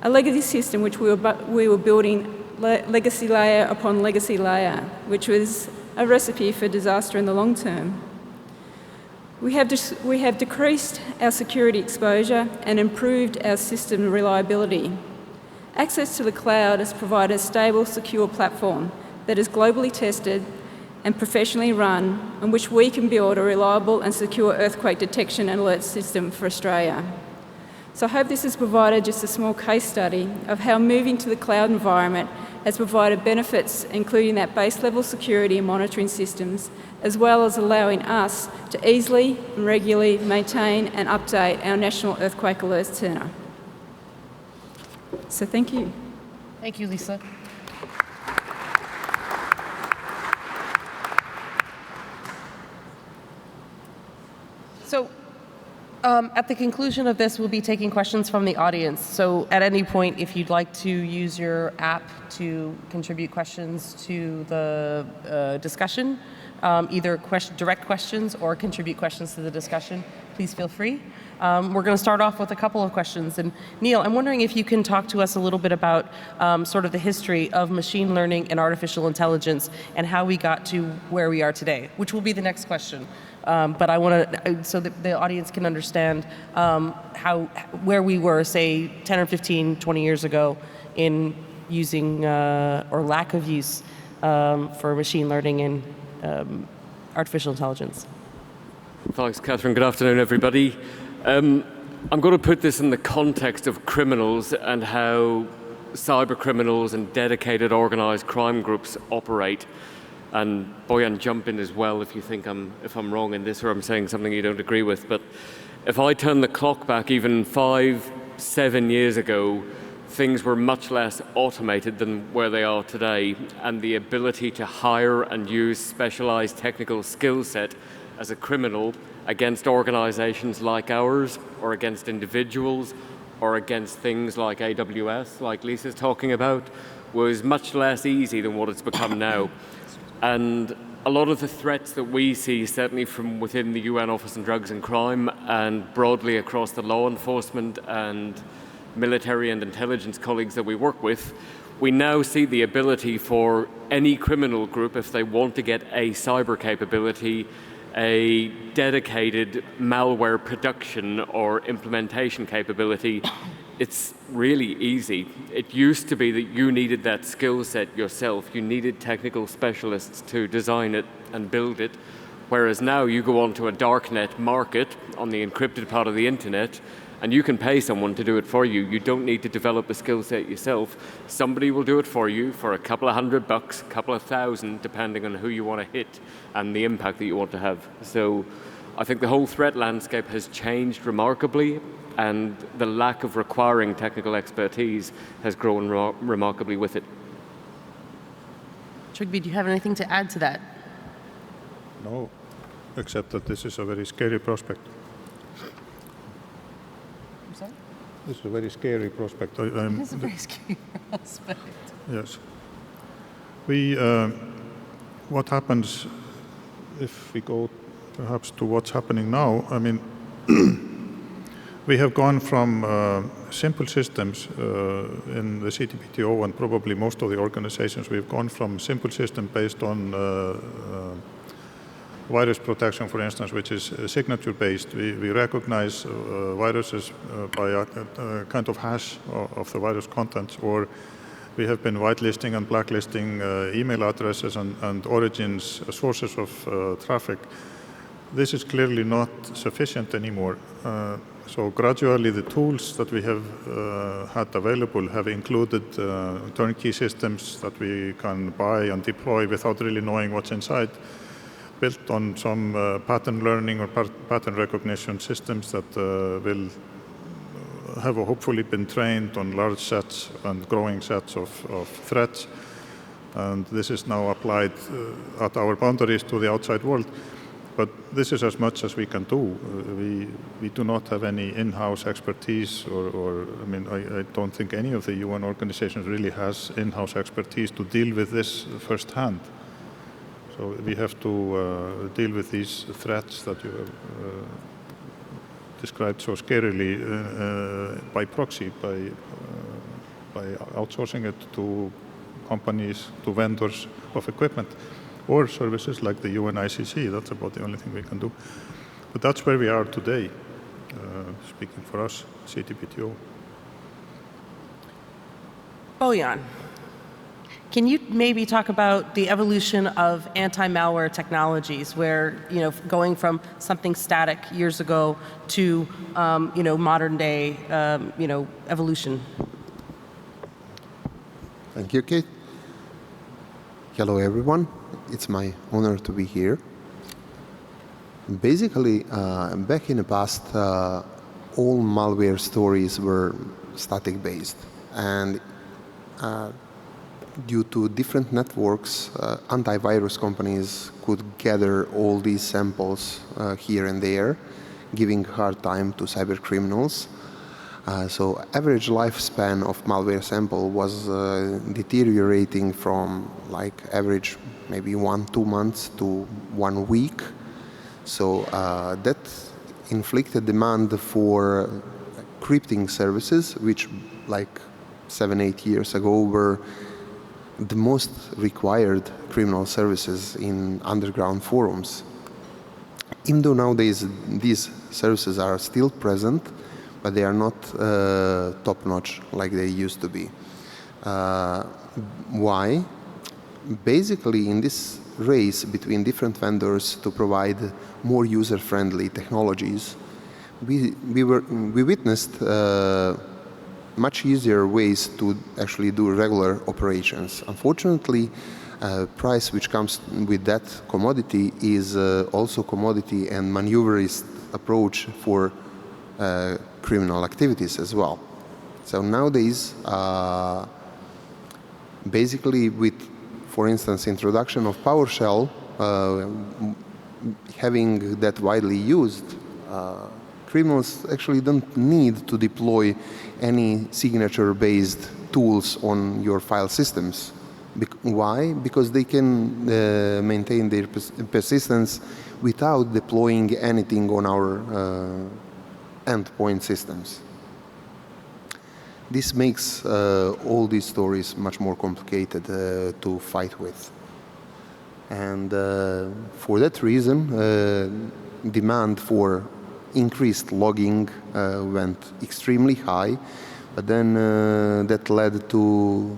A legacy system which we were building legacy layer upon legacy layer, which was a recipe for disaster in the long term. We have decreased our security exposure and improved our system reliability. Access to the cloud has provided a stable, secure platform that is globally tested and professionally run, on which we can build a reliable and secure earthquake detection and alert system for Australia. So I hope this has provided just a small case study of how moving to the cloud environment has provided benefits, including that base level security and monitoring systems, as well as allowing us to easily and regularly maintain and update our National Earthquake Alert Centre. So thank you. Thank you, Lisa. So at the conclusion of this, we'll be taking questions from the audience. So at any point, if you'd like to use your app to contribute questions to the discussion, either direct questions or contribute questions to the discussion, please feel free. We're going to start off with a couple of questions. And Neil, I'm wondering if you can talk to us a little bit about sort of the history of machine learning and artificial intelligence and how we got to where we are today, which will be the next question. But I want to, so that the audience can understand where we were, say, 10 or 15, 20 years ago in using or lack of use for machine learning and artificial intelligence. Thanks, Catherine. Good afternoon, everybody. I'm going to put this in the context of criminals and how cyber criminals and dedicated organized crime groups operate. And Bojan, jump in as well if you think if I'm wrong in this or I'm saying something you don't agree with. But if I turn the clock back even 5-7 years ago, things were much less automated than where they are today, and the ability to hire and use specialized technical skill set as a criminal against organizations like ours, or against individuals, or against things like AWS, like Lisa's talking about, was much less easy than what it's become now. And a lot of the threats that we see, certainly from within the UN Office on Drugs and Crime, and broadly across the law enforcement and military and intelligence colleagues that we work with, we now see the ability for any criminal group, if they want to get a cyber capability, a dedicated malware production or implementation capability, it's really easy. It used to be that you needed that skill set yourself. You needed technical specialists to design it and build it, whereas now you go onto a darknet market on the encrypted part of the internet, and you can pay someone to do it for you. You don't need to develop the skill set yourself. Somebody will do it for you for a couple of $100, a couple of thousand, depending on who you want to hit and the impact that you want to have. So I think the whole threat landscape has changed remarkably, and the lack of requiring technical expertise has grown remarkably with it. Trygve, do you have anything to add to that? No, except that this is a very scary prospect. This is a very scary prospect. It is a very scary prospect. Yes. What happens if we go perhaps to what's happening now? I mean, we have gone from simple systems in the CTBTO and probably most of the organizations, we've gone from simple system based on virus protection, for instance, which is signature-based. We recognize viruses by a kind of hash of the virus contents, or we have been whitelisting and blacklisting email addresses and origins, sources of traffic. This is clearly not sufficient anymore. So gradually the tools that we have had available have included turnkey systems that we can buy and deploy without really knowing what's inside, built on some pattern learning or pattern recognition systems that will have hopefully been trained on large sets and growing sets of threats. And this is now applied at our boundaries to the outside world. But this is as much as we can do. We do not have any in-house expertise, or I mean, I don't think any of the UN organizations really has in-house expertise to deal with this firsthand. So we have to deal with these threats that you have described so scarily by proxy, by outsourcing it to companies, to vendors of equipment, or services like the UNICC. That's about the only thing we can do. But that's where we are today, speaking for us, CTBTO. Bojan, can you maybe talk about the evolution of anti-malware technologies, where, you know, going from something static years ago to, you know, modern day, you know, evolution? Thank you, Kate. Hello, everyone. It's my honor to be here. Basically, back in the past, all malware stories were static-based, and due to different networks, antivirus companies could gather all these samples here and there, giving hard time to cyber criminals. So average lifespan of malware sample was deteriorating from like average maybe 1-2 months to 1 week. So that inflicted demand for crypting services, which like 7-8 years ago were the most required criminal services in underground forums. Even though nowadays these services are still present, but they are not top-notch like they used to be. Why? Basically, in this race between different vendors to provide more user-friendly technologies, we witnessed much easier ways to actually do regular operations. Unfortunately, price which comes with that commodity is also commodity and maneuverist approach for criminal activities as well. So nowadays, basically with, for instance, introduction of PowerShell, having that widely used, criminals actually don't need to deploy any signature-based tools on your file systems. Why? Because they can maintain their persistence without deploying anything on our endpoint systems. This makes all these stories much more complicated to fight with. And for that reason, demand for increased logging went extremely high, but then that led to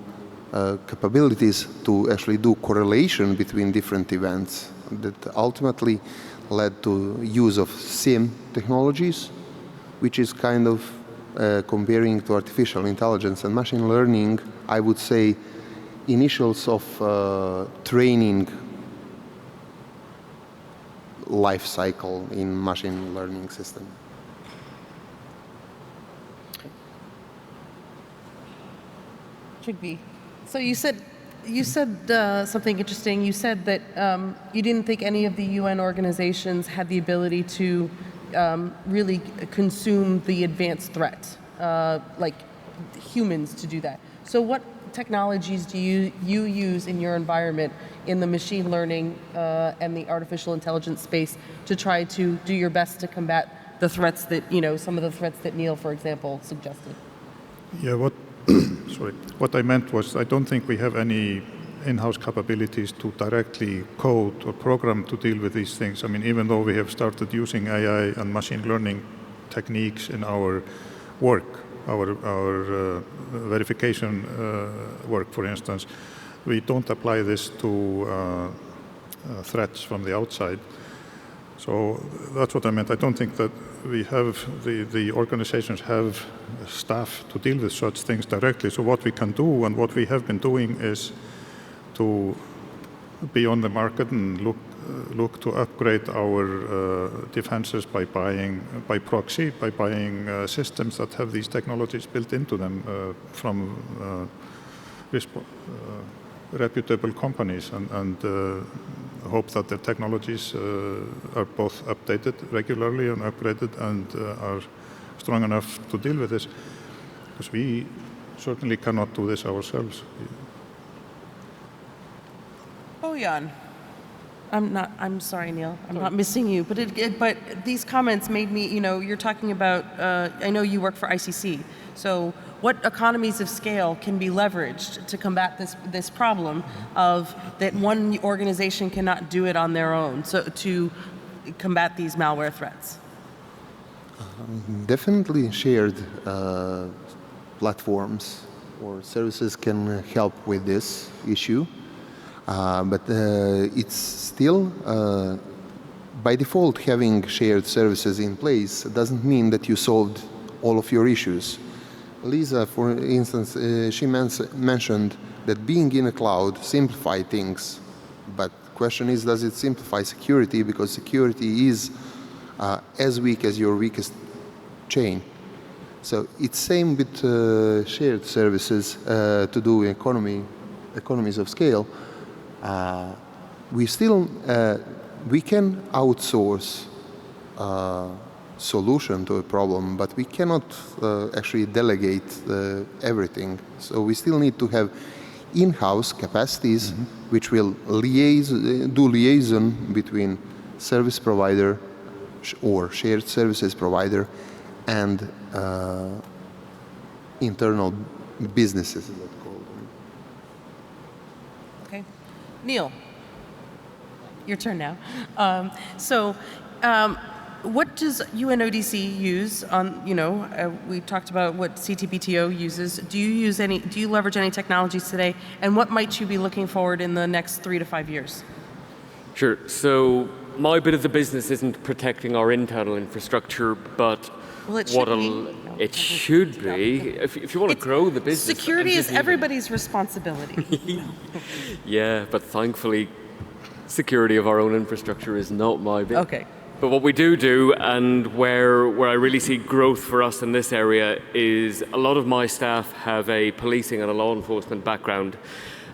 capabilities to actually do correlation between different events that ultimately led to use of SIM technologies, which is kind of comparing to artificial intelligence and machine learning, I would say initials of training life cycle in machine learning system. Should be. So you said something interesting. You said that you didn't think any of the UN organizations had the ability to really consume the advanced threat, like humans to do that. So what technologies do you use in your environment in the machine learning and the artificial intelligence space to try to do your best to combat the threats that, some of the threats that Neil, for example, suggested? Yeah, what I meant was I don't think we have any in-house capabilities to directly code or program to deal with these things. I mean, even though we have started using AI and machine learning techniques in our work, our verification work, for instance, we don't apply this to threats from the outside. So that's what I meant. I don't think that we have, the organizations have staff to deal with such things directly. So what we can do and what we have been doing is to be on the market and look to upgrade our defenses by buying, by proxy, by buying systems that have these technologies built into them from reputable companies, and hope that the technologies are both updated regularly and upgraded and are strong enough to deal with this, because we certainly cannot do this ourselves. Oh, Jan. I'm sorry, Neil. I'm not missing you, but but these comments made me, you're talking about, I know you work for ICC, so what economies of scale can be leveraged to combat this problem of that one organization cannot do it on their own, so to combat these malware threats? Definitely shared platforms or services can help with this issue. But it's still, by default, having shared services in place doesn't mean that you solved all of your issues. Lisa, for instance, she mentioned that being in a cloud simplifies things. But the question is, does it simplify security? Because security is as weak as your weakest chain. So it's same with shared services to do economies of scale. We can outsource solution to a problem, but we cannot actually delegate everything. So we still need to have in-house capacities which will do liaison between service provider or shared services provider and internal businesses. Okay. Neil, your turn now. What does UNODC use on, we talked about what CTBTO uses. Do you leverage any technologies today? And what might you be looking forward in the next 3 to 5 years? Sure. So my bit of the business isn't protecting our internal infrastructure, but Well, it should be. it should be. If you want to grow the business. Security is everybody's responsibility. Yeah, but thankfully, security of our own infrastructure is not my bit. Okay. But what we do, and where I really see growth for us in this area, is a lot of my staff have a policing and a law enforcement background.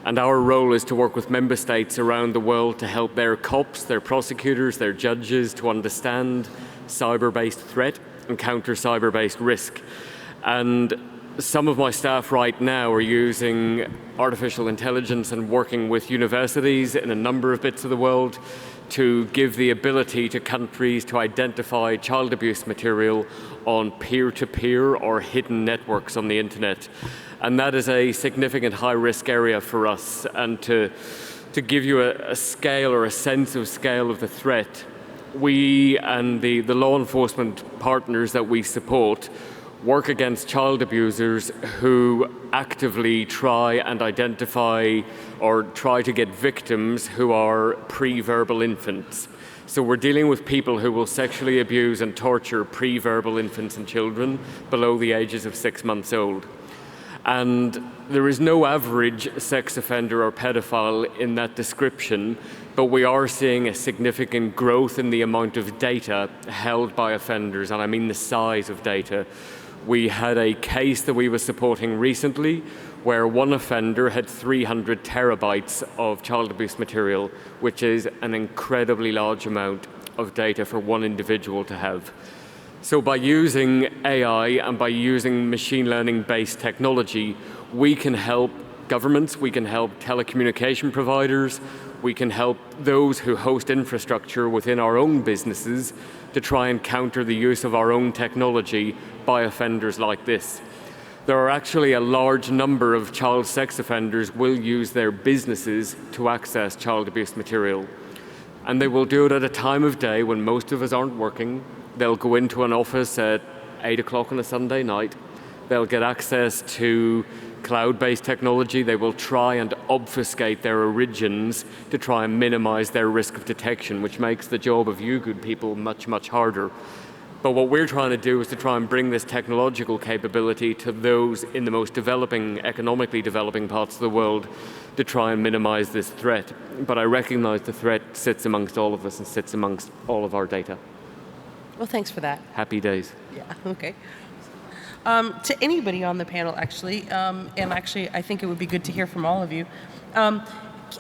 And our role is to work with member states around the world to help their cops, their prosecutors, their judges to understand cyber-based threat and counter cyber-based risk. And some of my staff right now are using artificial intelligence and working with universities in a number of bits of the world to give the ability to countries to identify child abuse material on peer-to-peer or hidden networks on the internet. And that is a significant high-risk area for us. And to give you a scale or a sense of scale of the threat, we and the law enforcement partners that we support work against child abusers who actively try and identify or try to get victims who are pre-verbal infants. So we're dealing with people who will sexually abuse and torture pre-verbal infants and children below the ages of 6 months old. And there is no average sex offender or pedophile in that description, but we are seeing a significant growth in the amount of data held by offenders, and I mean the size of data. We had a case that we were supporting recently where one offender had 300 terabytes of child abuse material, which is an incredibly large amount of data for one individual to have. So by using AI and by using machine learning-based technology, we can help governments, we can help telecommunication providers, we can help those who host infrastructure within our own businesses to try and counter the use of our own technology by offenders like this. There are actually a large number of child sex offenders will use their businesses to access child abuse material. And they will do it at a time of day when most of us aren't working. They'll go into an office at 8 o'clock on a Sunday night. They'll get access to cloud-based technology. They will try and obfuscate their origins to try and minimize their risk of detection, which makes the job of you good people much, much harder. But what we're trying to do is to try and bring this technological capability to those in the most developing, economically developing parts of the world to try and minimize this threat. But I recognize the threat sits amongst all of us and sits amongst all of our data. Well, thanks for that. Happy days. Yeah, okay. To anybody on the panel, actually, and actually I think it would be good to hear from all of you,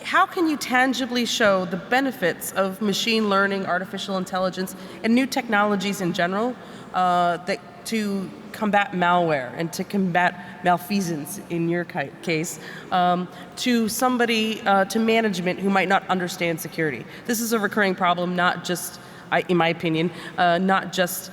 how can you tangibly show the benefits of machine learning, artificial intelligence, and new technologies in general to combat malware and to combat malfeasance, in your case, to somebody, to management who might not understand security? This is a recurring problem, not just, in my opinion, not just,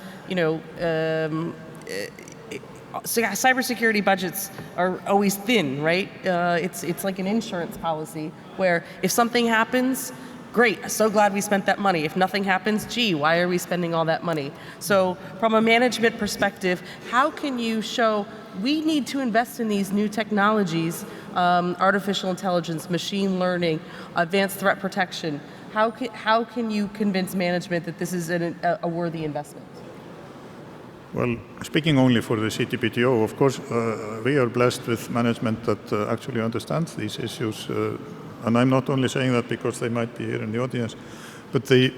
cybersecurity budgets are always thin, right? It's like an insurance policy where if something happens, great, so glad we spent that money. If nothing happens, gee, why are we spending all that money? So from a management perspective, how can you show we need to invest in these new technologies, artificial intelligence, machine learning, advanced threat protection? How can you convince management that this is a worthy investment? Well, speaking only for the CTBTO, of course, we are blessed with management that actually understands these issues. And I'm not only saying that because they might be here in the audience, but this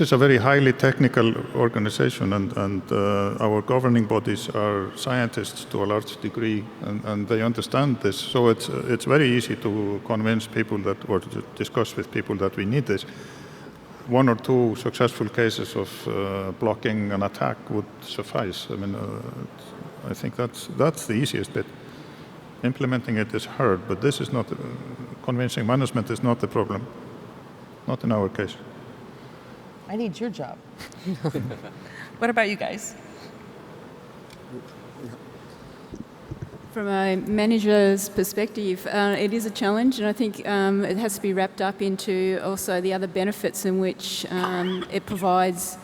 is a very highly technical organization, and our governing bodies are scientists to a large degree, and they understand this. So it's very easy to convince people that, or to discuss with people that we need this. 1 or 2 successful cases of blocking an attack would suffice. I mean, I think that's the easiest bit. Implementing it is hard, but this is not, convincing management is not the problem. Not in our case. I need your job. What about you guys? From a manager's perspective, it is a challenge, and I think it has to be wrapped up into also the other benefits in which it provides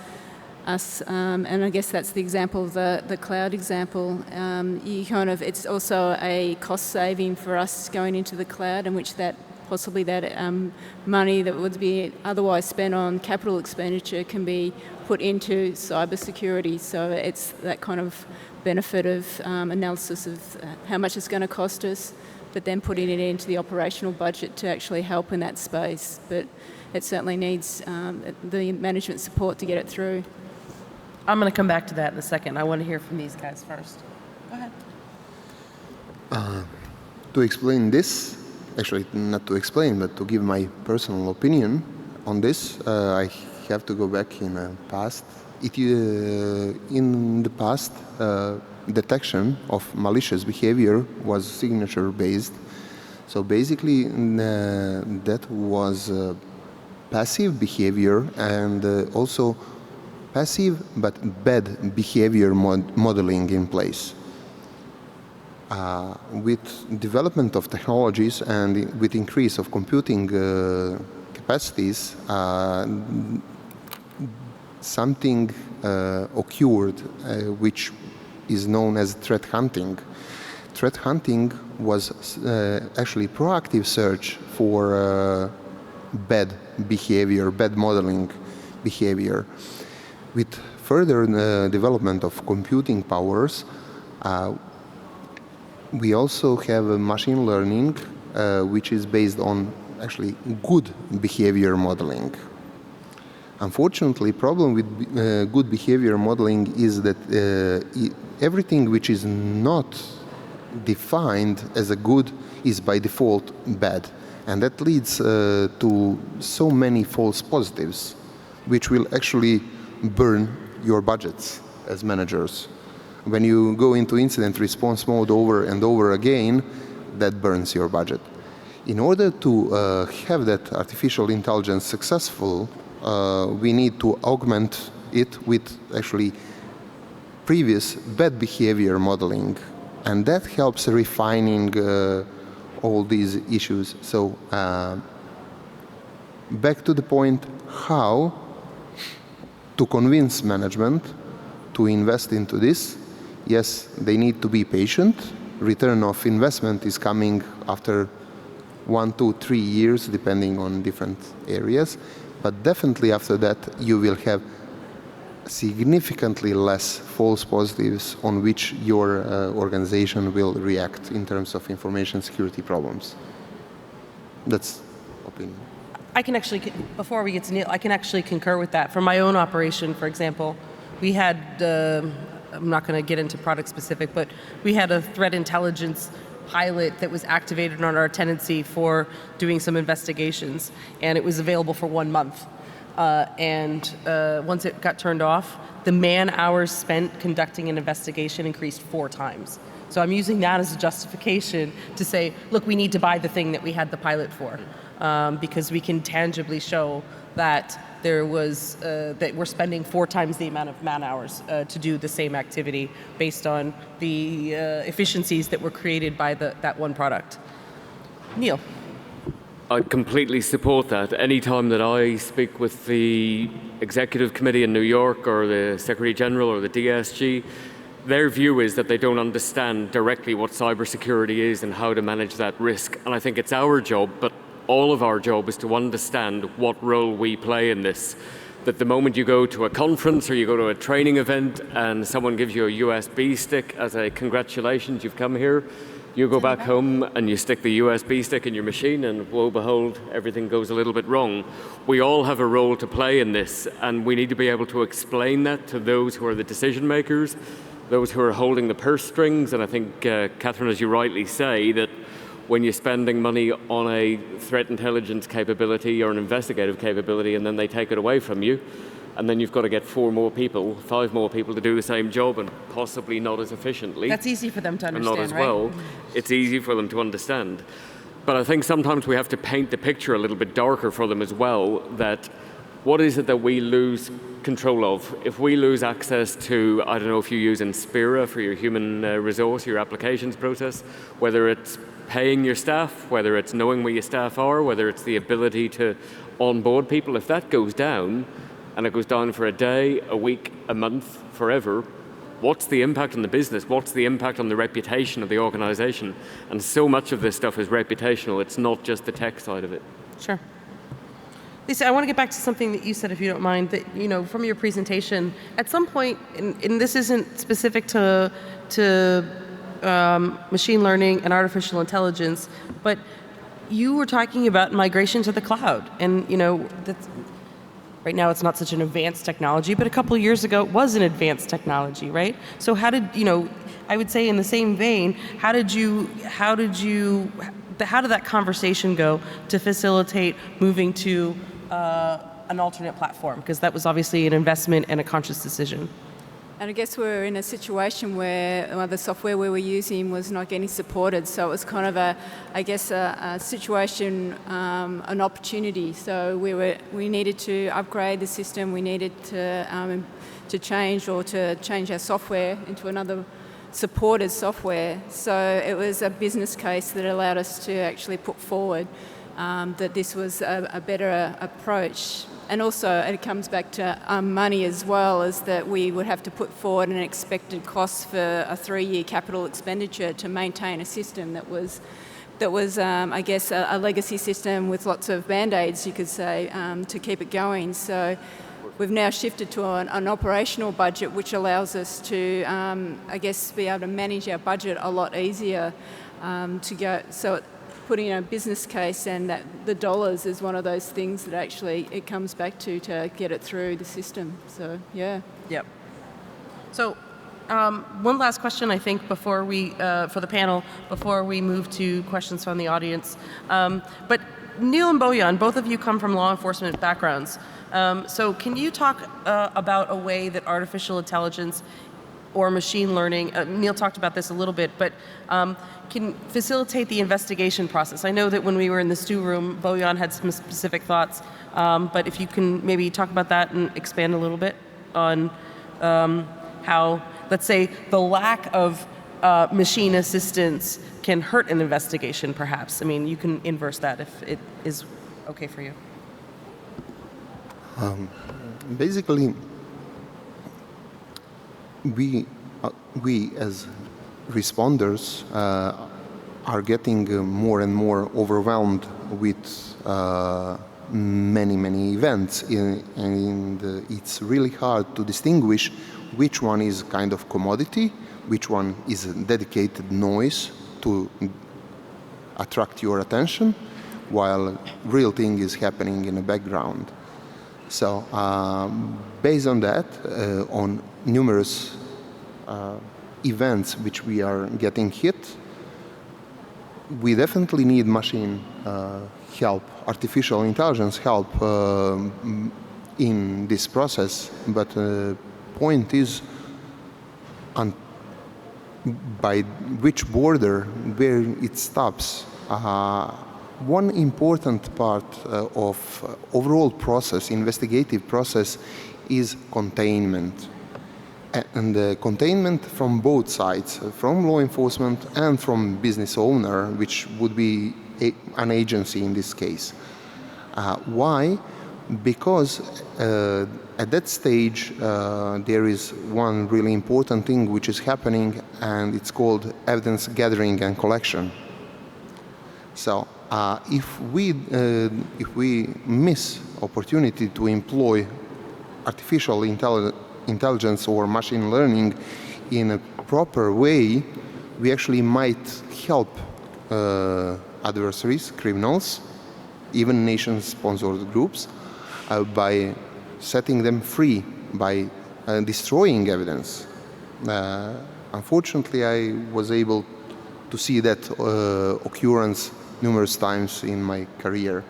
us, and I guess that's the example of the cloud example. It's also a cost saving for us going into the cloud, in which that possibly that money that would be otherwise spent on capital expenditure can be put into cybersecurity. So it's that kind of benefit of analysis of how much it's going to cost us, but then putting it into the operational budget to actually help in that space. But it certainly needs the management support to get it through. I'm going to come back to that in a second. I want to hear from these guys first. Go ahead. To explain this, actually not to explain, but to give my personal opinion on this, I have to go back in the past. In the past, detection of malicious behavior was signature-based. So basically, that was passive behavior and also passive but bad behavior modeling in place. With development of technologies and with increase of computing capacities, something occurred which is known as threat hunting. Threat hunting was actually proactive search for bad behavior, bad modeling behavior. With further development of computing powers, we also have a machine learning which is based on actually good behavior modeling. Unfortunately, problem with good behavior modeling is that everything which is not defined as a good is by default bad. And that leads to so many false positives, which will actually burn your budgets as managers. When you go into incident response mode over and over again, that burns your budget. In order to have that artificial intelligence successful, we need to augment it with actually previous bad behavior modeling. And that helps refining all these issues. So back to the point, how to convince management to invest into this. Yes, they need to be patient. Return of investment is coming after 1, 2, 3 years, depending on different areas. But definitely after that, you will have significantly less false positives on which your organization will react in terms of information security problems. That's opinion. I can actually, before we get to Neil, I can actually concur with that. For my own operation, for example, we had, I'm not going to get into product specific, but we had a threat intelligence pilot that was activated on our tenancy for doing some investigations, and it was available for 1 month. Once it got turned off, the man hours spent conducting an investigation increased 4 times. So I'm using that as a justification to say, look, we need to buy the thing that we had the pilot for, because we can tangibly show that there was that we're spending 4 times the amount of man hours to do the same activity based on the efficiencies that were created by that one product. Neil. I completely support that. Anytime that I speak with the executive committee in New York or the Secretary General or the DSG, their view is that they don't understand directly what cybersecurity is and how to manage that risk. And I think it's our job, but all of our job is to understand what role we play in this. That the moment you go to a conference or you go to a training event and someone gives you a USB stick as a congratulations, you've come here, you go back home and you stick the USB stick in your machine and woe behold, everything goes a little bit wrong. We all have a role to play in this, and we need to be able to explain that to those who are the decision makers, those who are holding the purse strings. And I think, Catherine, as you rightly say, that when you're spending money on a threat intelligence capability or an investigative capability and then they take it away from you, and then you've got to get 4 more people, 5 more people to do the same job and possibly not as efficiently. That's easy for them to understand, and not as right? well. It's easy for them to understand. But I think sometimes we have to paint the picture a little bit darker for them as well, that what is it that we lose control of? If we lose access to, I don't know if you use Inspira for your human resource, your applications process, whether it's paying your staff, whether it's knowing where your staff are, whether it's the ability to onboard people, if that goes down, and it goes down for a day, a week, a month, forever, what's the impact on the business? What's the impact on the reputation of the organization? And so much of this stuff is reputational. It's not just the tech side of it. Sure. Lisa, I want to get back to something that you said, if you don't mind, that, you know, from your presentation, at some point, and this isn't specific to machine learning and artificial intelligence, but you were talking about migration to the cloud. And, you know, right now it's not such an advanced technology, but a couple of years ago it was an advanced technology, right? So how did, you know, I would say in the same vein, how did that conversation go to facilitate moving to an alternate platform? Because that was obviously an investment and a conscious decision. And I guess we're in a situation where the software we were using was not getting supported, so it was kind of a situation, an opportunity. So we needed to upgrade the system. We needed to change our software into another supported software. So it was a business case that allowed us to actually put forward that this was a better approach. And also it comes back to money as well, is that we would have to put forward an expected cost for a 3-year capital expenditure to maintain a system that was I guess, a legacy system with lots of band-aids, you could say, to keep it going. So we've now shifted to an operational budget, which allows us to, I guess, be able to manage our budget a lot easier to go. So putting a business case and that the dollars is one of those things that actually it comes back to get it through the system. So, yeah. Yep. So one last question, I think, before we, for the panel, before we move to questions from the audience. But Neil and Bojan, both of you come from law enforcement backgrounds. So can you talk about a way that artificial intelligence or machine learning, Neil talked about this a little bit, but can facilitate the investigation process? I know that when we were in the stew room, Bojan had some specific thoughts, but if you can maybe talk about that and expand a little bit on how, let's say, the lack of machine assistance can hurt an investigation, perhaps. I mean, you can inverse that if it is okay for you. Basically, we as responders are getting more and more overwhelmed with many events, and it's really hard to distinguish which one is kind of commodity, which one is a dedicated noise to attract your attention, while real thing is happening in the background. So based on that, on numerous events which we are getting hit, we definitely need machine help, artificial intelligence help in this process. But the point is by which border, where it stops. One important part of overall process, investigative process, is containment. And the containment from both sides, from law enforcement and from business owner, which would be an agency in this case. Why? Because at that stage there is one really important thing which is happening, and it's called evidence gathering and collection. So if we miss opportunity to employ artificial intelligence or machine learning in a proper way, we actually might help adversaries, criminals, even nation-sponsored groups, by setting them free, by destroying evidence. Unfortunately, I was able to see that occurrence numerous times in my career.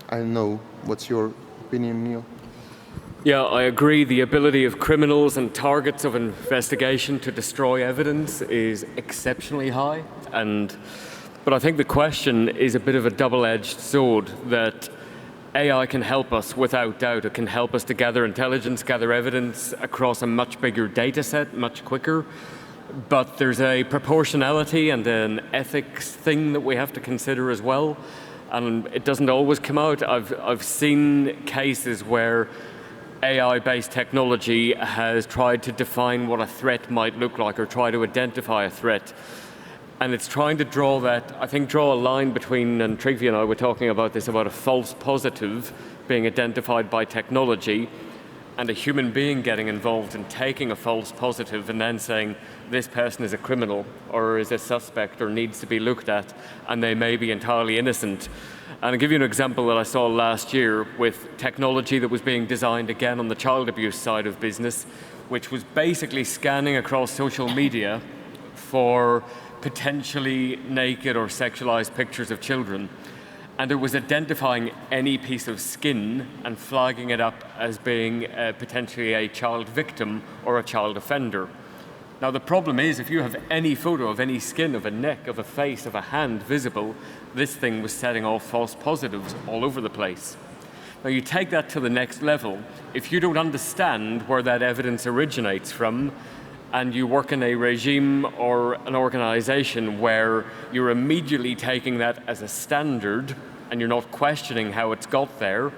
I don't know, what's your opinion, Neil? Yeah, I agree. The ability of criminals and targets of investigation to destroy evidence is exceptionally high. But I think the question is a bit of a double-edged sword, that AI can help us without doubt. It can help us to gather intelligence, gather evidence across a much bigger data set, much quicker. But there's a proportionality and an ethics thing that we have to consider as well. And it doesn't always come out. I've seen cases where AI-based technology has tried to define what a threat might look like or try to identify a threat. And it's trying to draw a line between, and Trygve and I were talking about this, about a false positive being identified by technology and a human being getting involved in taking a false positive and then saying this person is a criminal or is a suspect or needs to be looked at, and they may be entirely innocent. And I'll give you an example that I saw last year with technology that was being designed again on the child abuse side of business, which was basically scanning across social media for potentially naked or sexualized pictures of children. And it was identifying any piece of skin and flagging it up as being potentially a child victim or a child offender. Now the problem is, if you have any photo of any skin, of a neck, of a face, of a hand visible, this thing was setting off false positives all over the place. Now you take that to the next level. If you don't understand where that evidence originates from, and you work in a regime or an organization where you're immediately taking that as a standard and you're not questioning how it's got there,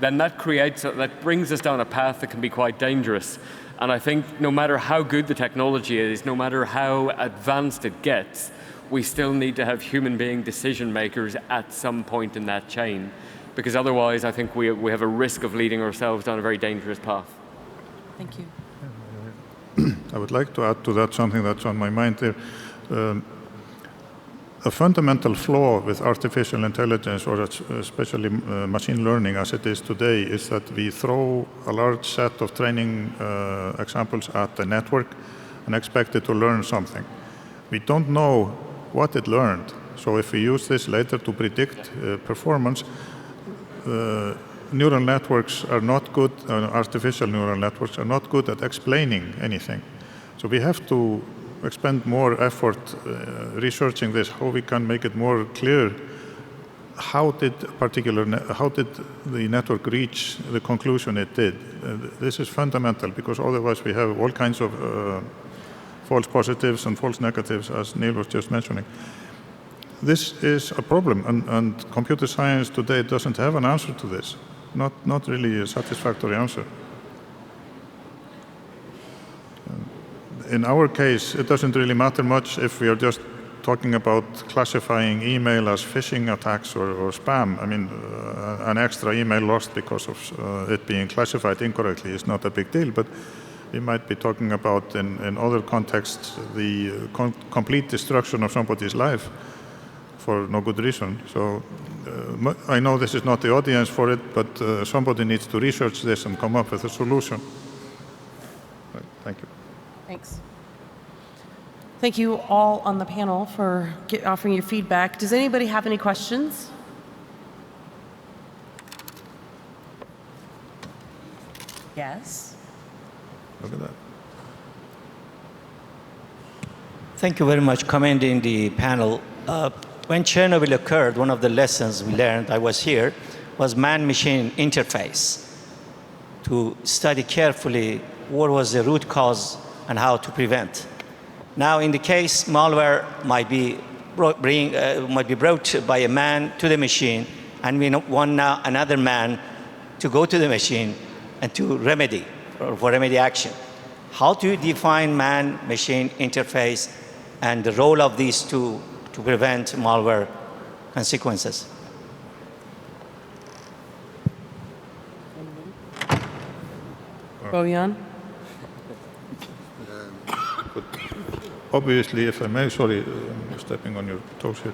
then that brings us down a path that can be quite dangerous. And I think no matter how good the technology is, no matter how advanced it gets, we still need to have human being decision makers at some point in that chain. Because otherwise, I think we have a risk of leading ourselves down a very dangerous path. Thank you. I would like to add to that something that's on my mind there. A fundamental flaw with artificial intelligence, or especially machine learning as it is today, is that we throw a large set of training examples at the network and expect it to learn something. We don't know what it learned. So if we use this later to predict performance, neural networks are not good, artificial neural networks are not good at explaining anything. So we have to expend more effort researching this, how we can make it more clear how did the network reach the conclusion it did. This is fundamental, because otherwise we have all kinds of false positives and false negatives, as Neil was just mentioning. This is a problem, and computer science today doesn't have an answer to this. Not really a satisfactory answer. In our case, it doesn't really matter much if we are just talking about classifying email as phishing attacks or spam. I mean, an extra email lost because of it being classified incorrectly is not a big deal, but we might be talking about, in other contexts, the complete destruction of somebody's life for no good reason. So I know this is not the audience for it, but somebody needs to research this and come up with a solution. Right. Thank you. Thanks. Thank you all on the panel for offering your feedback. Does anybody have any questions? Yes. Look at that. Thank you very much. Commending the panel. When Chernobyl occurred, one of the lessons we learned, I was here, was man-machine interface, to study carefully what was the root cause and how to prevent. Now, in the case, malware might be brought by a man to the machine, and we want now another man to go to the machine and to remedy, or for remedy action. How do you define man-machine interface and the role of these two to prevent malware consequences? Bojan? Obviously, if I may, sorry, I'm stepping on your toes here.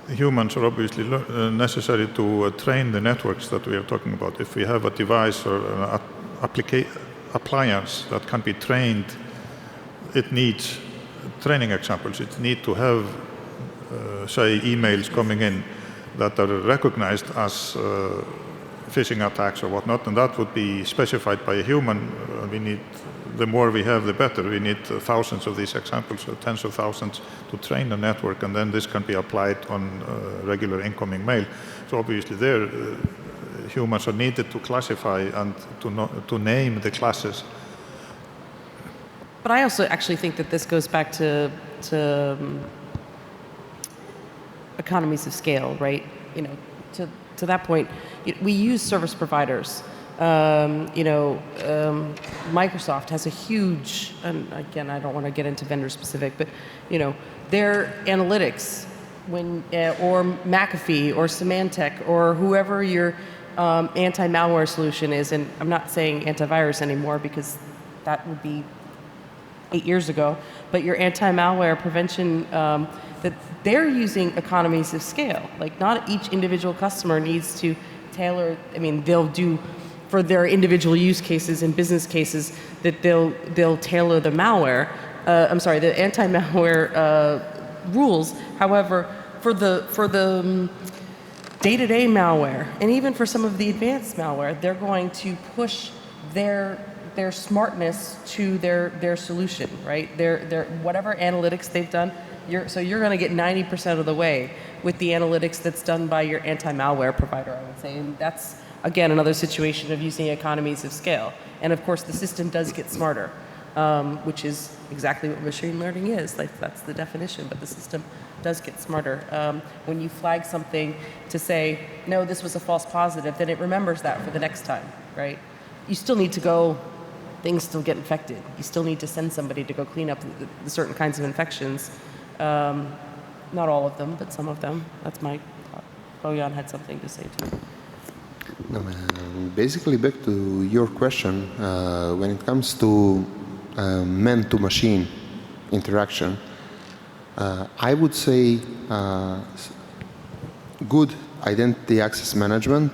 Humans are obviously necessary to train the networks that we are talking about. If we have a device or an appliance that can be trained, it needs training examples. It needs to have, say, emails coming in that are recognized as phishing attacks or whatnot, and that would be specified by a human. We need, the more we have, the better. We need thousands of these examples, or tens of thousands, to train a network, and then this can be applied on regular incoming mail. So obviously there, humans are needed to classify and to name the classes. But I also actually think that this goes back to economies of scale, right? You know, to that point, we use service providers Microsoft has a huge, and again, I don't want to get into vendor specific, but their analytics, or McAfee or Symantec or whoever your anti-malware solution is, and I'm not saying antivirus anymore because that would be 8 years ago, but your anti-malware prevention, that they're using economies of scale. Like, not each individual customer needs to tailor, they'll do for their individual use cases and business cases that they'll tailor the malware, the anti-malware rules. However, for the day-to-day malware, and even for some of the advanced malware, they're going to push their smartness to their solution, right? Their whatever analytics they've done, you're going to get 90% of the way with the analytics that's done by your anti-malware provider, I would say. And that's, again, another situation of using economies of scale. And of course, the system does get smarter, which is exactly what machine learning is. Like, that's the definition, but the system does get smarter. When you flag something to say, no, this was a false positive, then it remembers that for the next time, right? You still need to go, things still get infected. You still need to send somebody to go clean up the certain kinds of infections. Not all of them, but some of them. That's my thought. Bojan had something to say too. No, basically, back to your question, when it comes to man-to-machine interaction, I would say good identity access management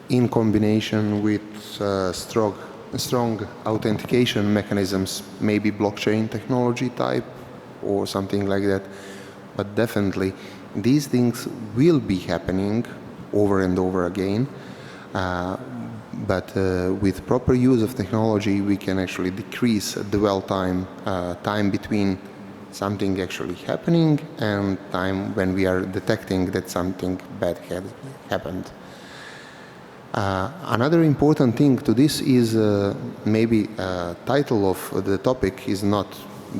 in combination with strong authentication mechanisms, maybe blockchain technology type or something like that. But definitely, these things will be happening over and over again. But with proper use of technology, we can actually decrease dwell time, time between something actually happening and time when we are detecting that something bad had happened. Another important thing to this is maybe title of the topic is not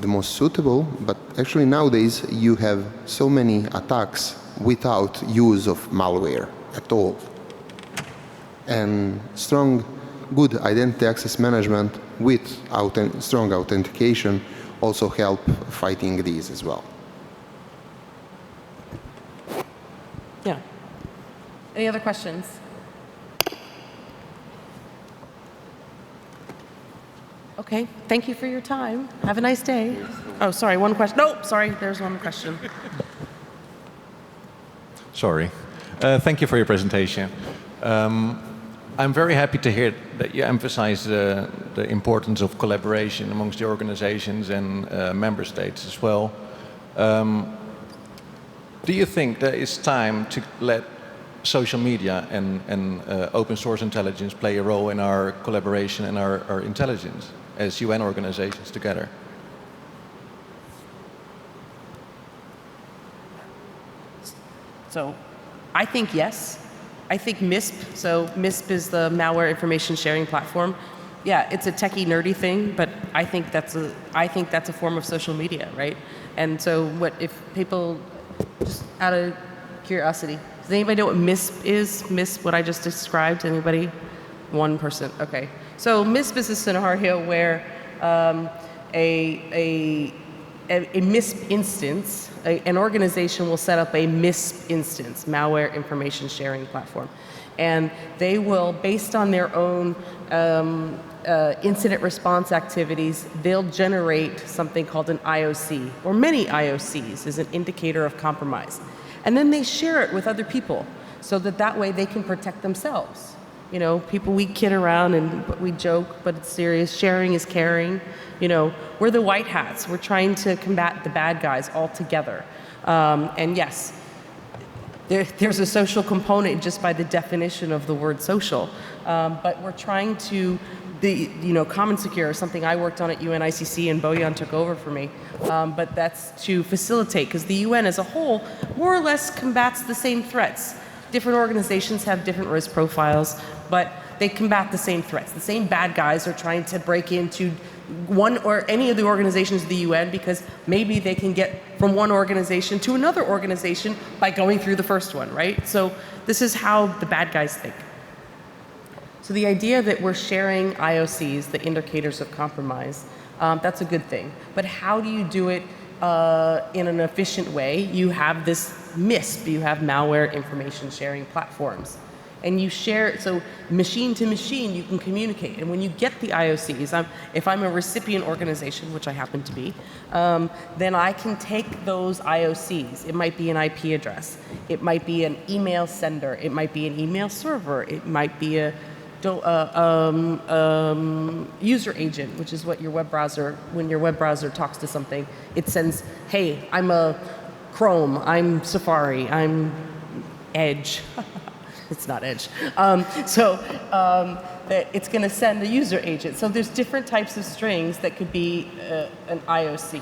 the most suitable, but actually nowadays you have so many attacks without use of malware at all. And good identity access management with strong authentication also help fighting these as well. Yeah. Any other questions? Okay, thank you for your time. Have a nice day. Oh, sorry, one question. Nope, sorry, there's one question. Sorry. Thank you for your presentation. I'm very happy to hear that you emphasize the importance of collaboration amongst the organizations and member states as well. Do you think there is time to let social media and open source intelligence play a role in our collaboration and our intelligence as UN organizations together? So I think yes. I think MISP, so MISP is the Malware Information Sharing Platform. Yeah, it's a techie, nerdy thing, but I think that's a form of social media, right? And so what if people, just out of curiosity, does anybody know what MISP is? MISP, what I just described? Anybody? One person, okay. So MISP is a scenario where a MISP instance, an organization will set up a MISP instance, Malware Information Sharing Platform. And they will, based on their own incident response activities, they'll generate something called an IOC, or many IOCs as an indicator of compromise. And then they share it with other people so that way they can protect themselves. You know, people, we kid around and we joke, but it's serious. Sharing is caring. You know, we're the white hats. We're trying to combat the bad guys all together. And yes, there's a social component just by the definition of the word social. But we're trying to, Common Secure is something I worked on at UNICC and Bojan took over for me. But that's to facilitate, because the UN as a whole more or less combats the same threats. Different organizations have different risk profiles, but they combat the same threats. The same bad guys are trying to break into one or any of the organizations of the UN because maybe they can get from one organization to another organization by going through the first one, right? So this is how the bad guys think. So the idea that we're sharing IOCs, the indicators of compromise, that's a good thing. But how do you do it in an efficient way? You have this MISP, you have malware information sharing platforms. And you share, so machine to machine, you can communicate. And when you get the IOCs, if I'm a recipient organization, which I happen to be, then I can take those IOCs. It might be an IP address. It might be an email sender. It might be an email server. It might be a user agent, which is what your web browser, when your web browser talks to something, it sends, hey, I'm a Chrome, I'm Safari, I'm Edge. It's not Edge. It's going to send a user agent. So there's different types of strings that could be an IOC.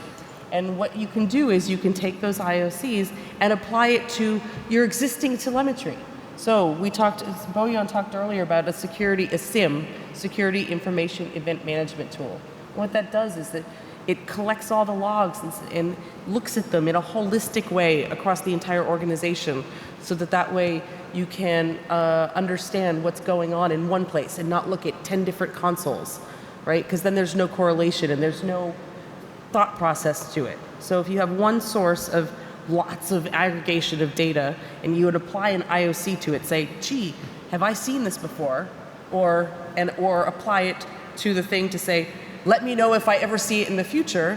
And what you can do is you can take those IOCs and apply it to your existing telemetry. So we talked, Bojan talked earlier about a SIM, Security Information Event Management tool. What that does is that it collects all the logs and looks at them in a holistic way across the entire organization, so that way you can understand what's going on in one place and not look at 10 different consoles, right? Because then there's no correlation and there's no thought process to it. So if you have one source of lots of aggregation of data and you would apply an IOC to it, say, gee, have I seen this before? Or apply it to the thing to say, let me know if I ever see it in the future.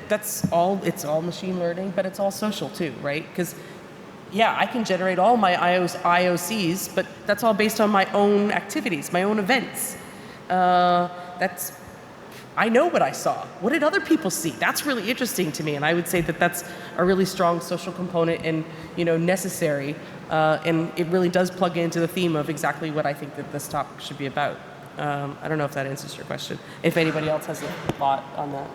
That's all, it's all machine learning, but it's all social too, right? Because yeah, I can generate all my IOCs, but that's all based on my own activities, my own events. I know what I saw. What did other people see? That's really interesting to me, and I would say that that's a really strong social component and necessary, and it really does plug into the theme of exactly what I think that this talk should be about. I don't know if that answers your question. If anybody else has a thought on that.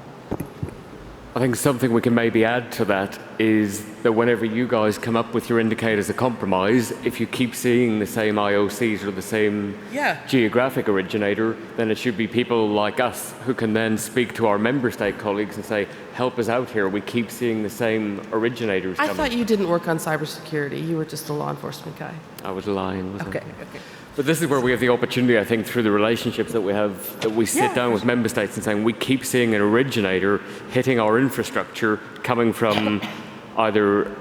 I think something we can maybe add to that is that whenever you guys come up with your indicators of compromise, if you keep seeing the same IOCs or the same geographic originator, then it should be people like us who can then speak to our member state colleagues and say, help us out here, we keep seeing the same originators coming. I thought you didn't work on cybersecurity, you were just a law enforcement guy. I was lying, wasn't I? Okay. But this is where we have the opportunity, I think, through the relationships that we have, that we sit down with member states and saying we keep seeing an originator hitting our infrastructure coming from either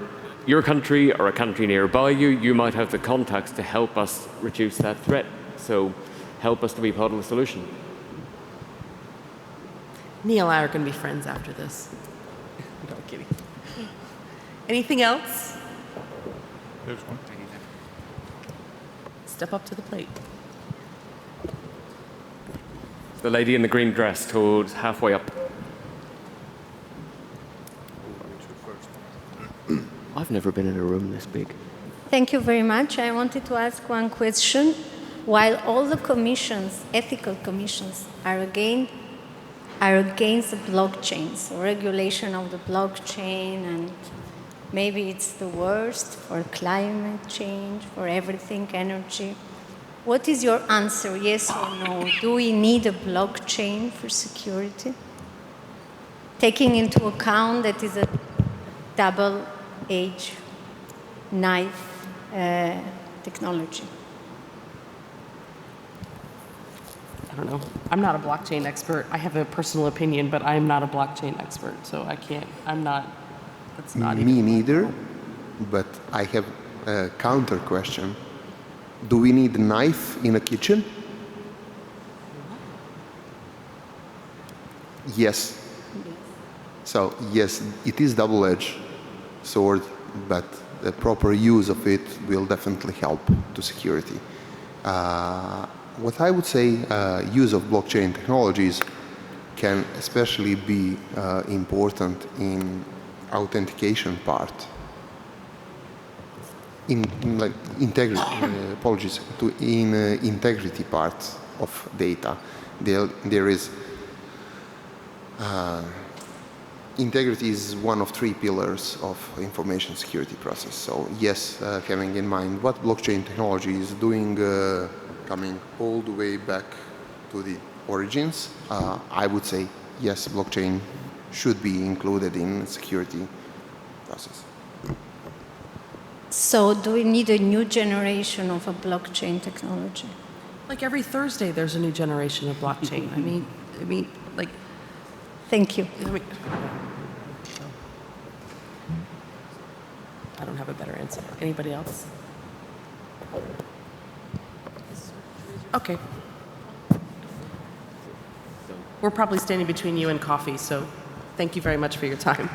your country or a country nearby you. You might have the contacts to help us reduce that threat. So help us to be part of the solution. Neil and I are going to be friends after this. No, I'm kidding. Anything else? There's one. Step up to the plate. The lady in the green dress towards halfway up. I've never been in a room this big. Thank you very much. I wanted to ask one question. While all the commissions, ethical commissions, are against the blockchain, so regulation of the blockchain, and maybe it's the worst for climate change, for everything, energy. What is your answer, yes or no? Do we need a blockchain for security? Taking into account that is a double-edged knife technology. I don't know. I'm not a blockchain expert. I have a personal opinion, but I'm not a blockchain expert, so I can't, that's not Me neither, but I have a counter question. Do we need a knife in a kitchen? Yes. So yes, it is double-edged sword, but the proper use of it will definitely help to security. What I would say, use of blockchain technologies can especially be important in authentication part. In integrity part of data, there is integrity is one of 3 pillars of information security process. So yes, having in mind what blockchain technology is doing, coming all the way back to the origins, I would say yes, blockchain should be included in security process. So do we need a new generation of a blockchain technology? Like every Thursday, there's a new generation of blockchain. I mean, like. Thank you. I don't have a better answer. Anybody else? Okay. We're probably standing between you and coffee, so thank you very much for your time.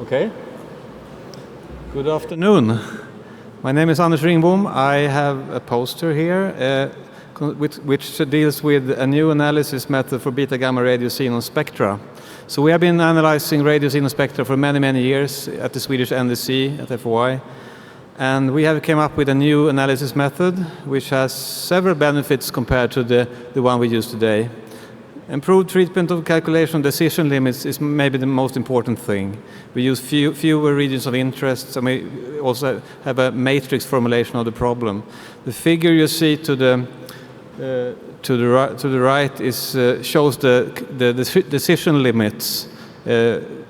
Okay. Good afternoon. My name is Anders Ringbom. I have a poster here which deals with a new analysis method for beta-gamma radio xenon spectra. So we have been analyzing radio xenon spectra for many, many years at the Swedish NDC, at FOI. And we have come up with a new analysis method which has several benefits compared to the one we use today. Improved treatment of calculation of decision limits is maybe the most important thing. We use fewer regions of interest, and we also have a matrix formulation of the problem. The figure you see to the right is shows the decision limits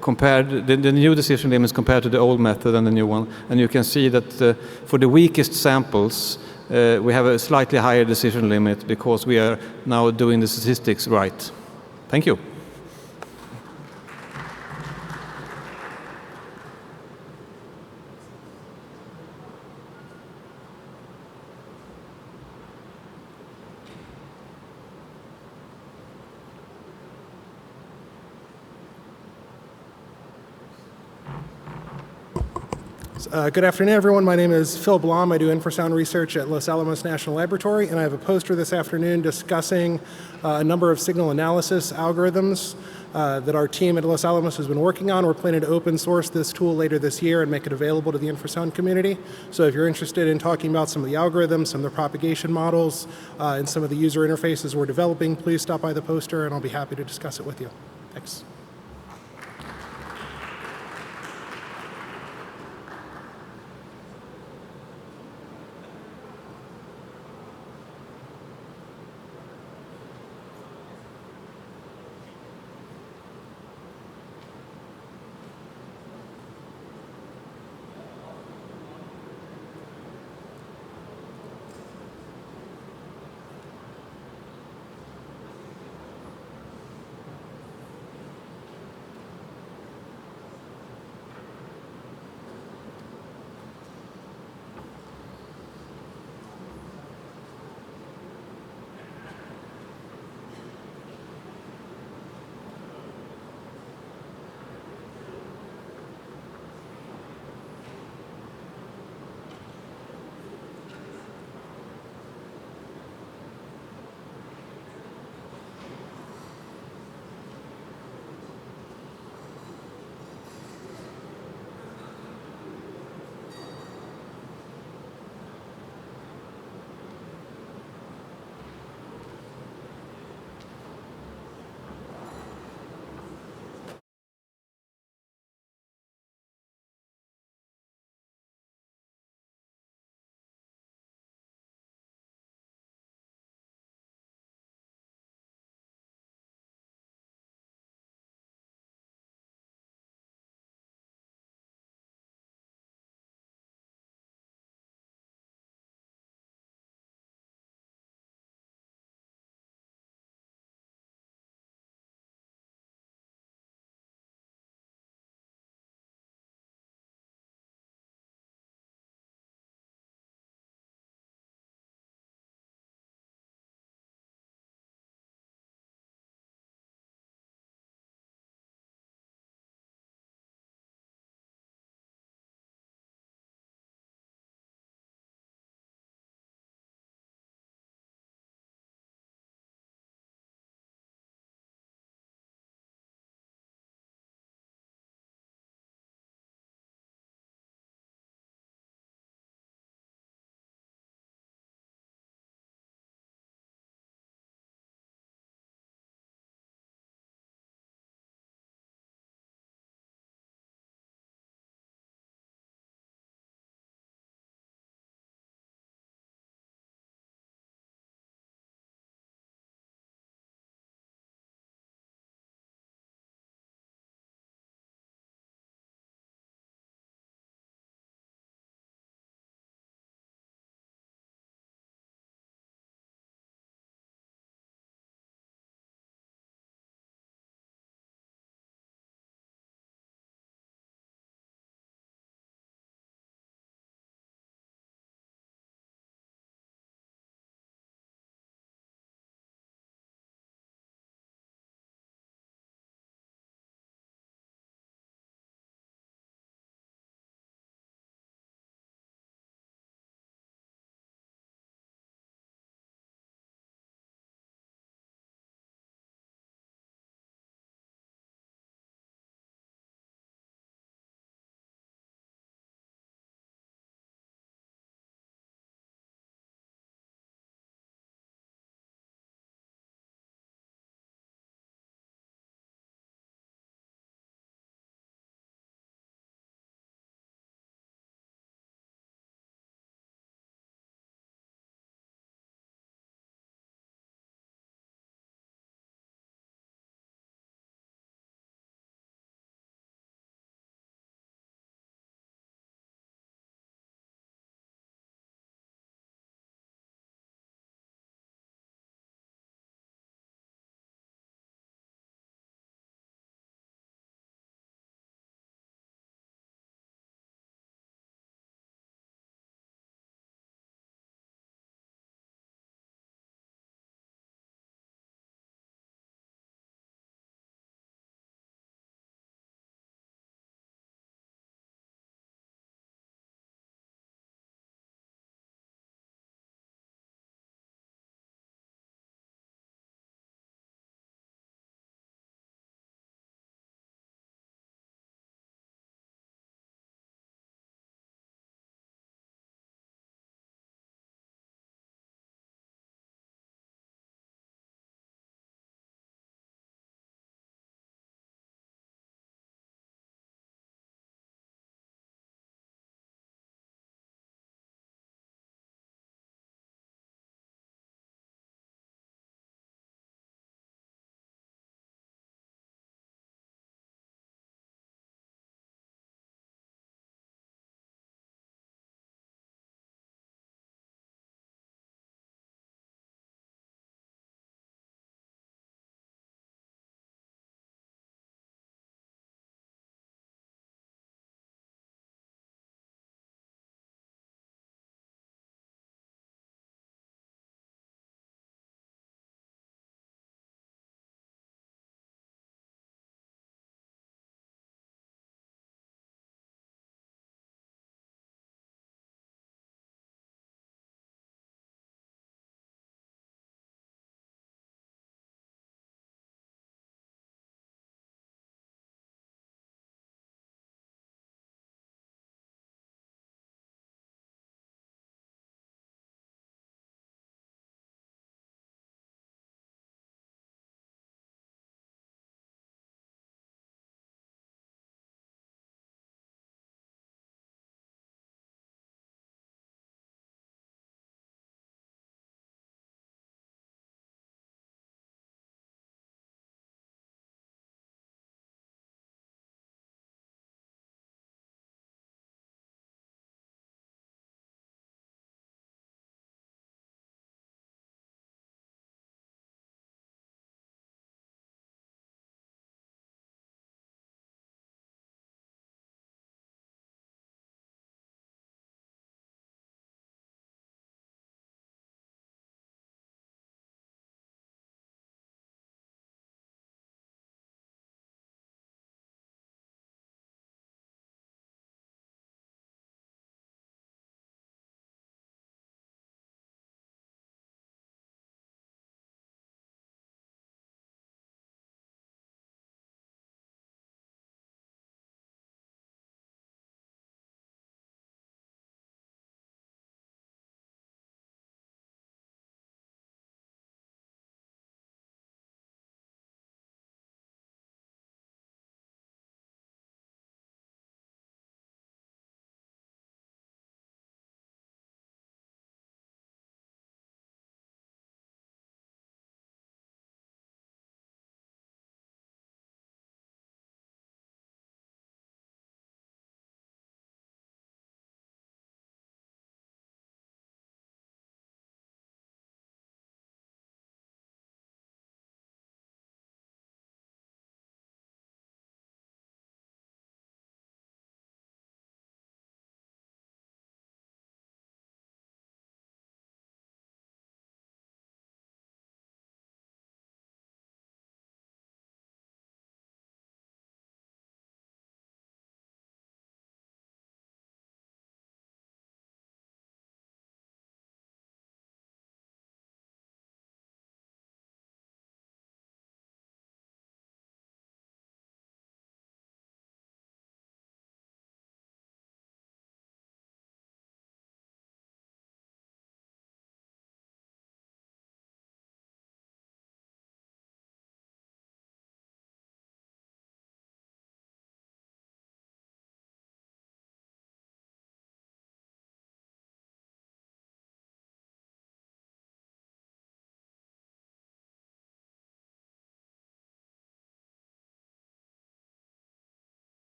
compared the new decision limits compared to the old method and the new one, and you can see that for the weakest samples. We have a slightly higher decision limit because we are now doing the statistics right. Thank you. Good afternoon, everyone. My name is Phil Blom. I do infrasound research at Los Alamos National Laboratory, and I have a poster this afternoon discussing a number of signal analysis algorithms that our team at Los Alamos has been working on. We're planning to open source this tool later this year and make it available to the infrasound community. So if you're interested in talking about some of the algorithms, some of the propagation models, and some of the user interfaces we're developing, please stop by the poster and I'll be happy to discuss it with you. Thanks.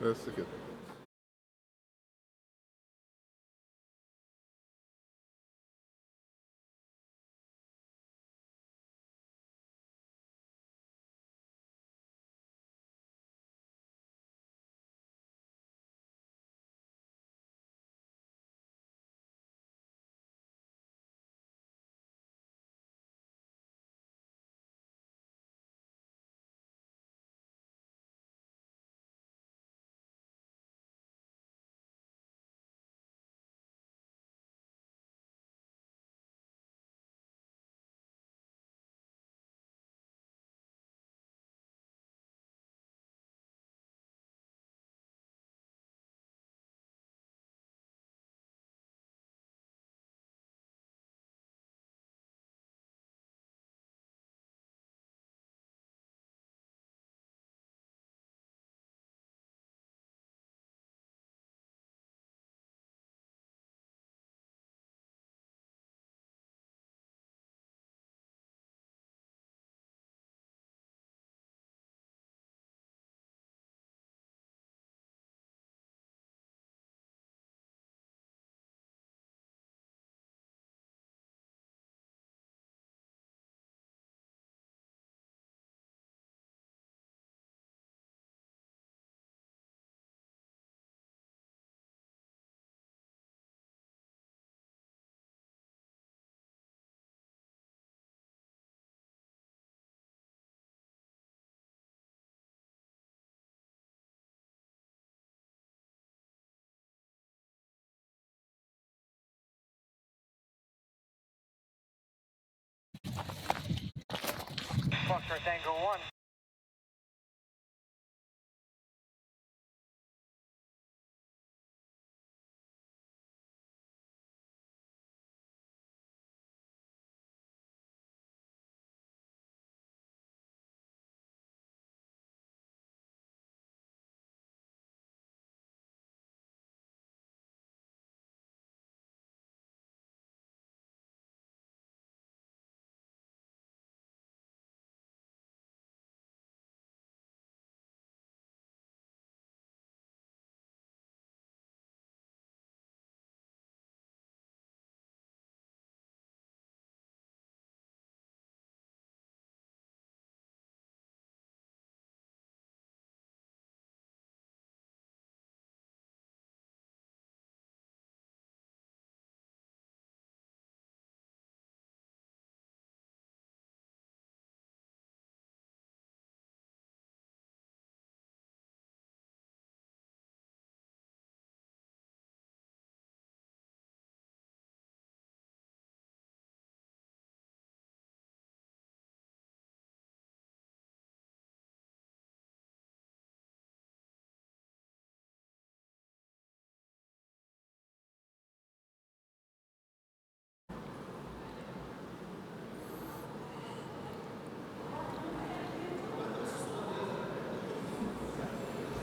That's good. Foxtrot Tango 1.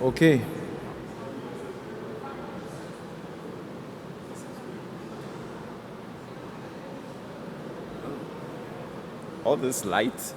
Okay. All this light.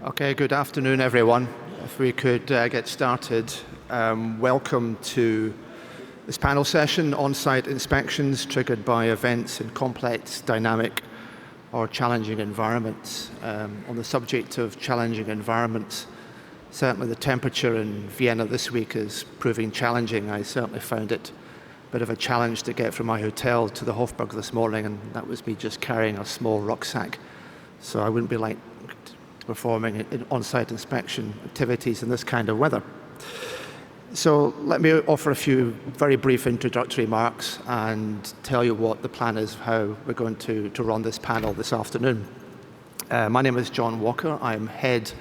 Okay, good afternoon, everyone. If we could get started, welcome to this panel session, on-site inspections triggered by events in complex, dynamic, or challenging environments. On the subject of challenging environments, certainly the temperature in Vienna this week is proving challenging. I certainly found it a bit of a challenge to get from my hotel to the Hofburg this morning, and that was me just carrying a small rucksack. So I wouldn't be like performing on-site inspection activities in this kind of weather. So let me offer a few very brief introductory remarks and tell you what the plan is, how we're going to run this panel this afternoon. My name is John Walker. I'm head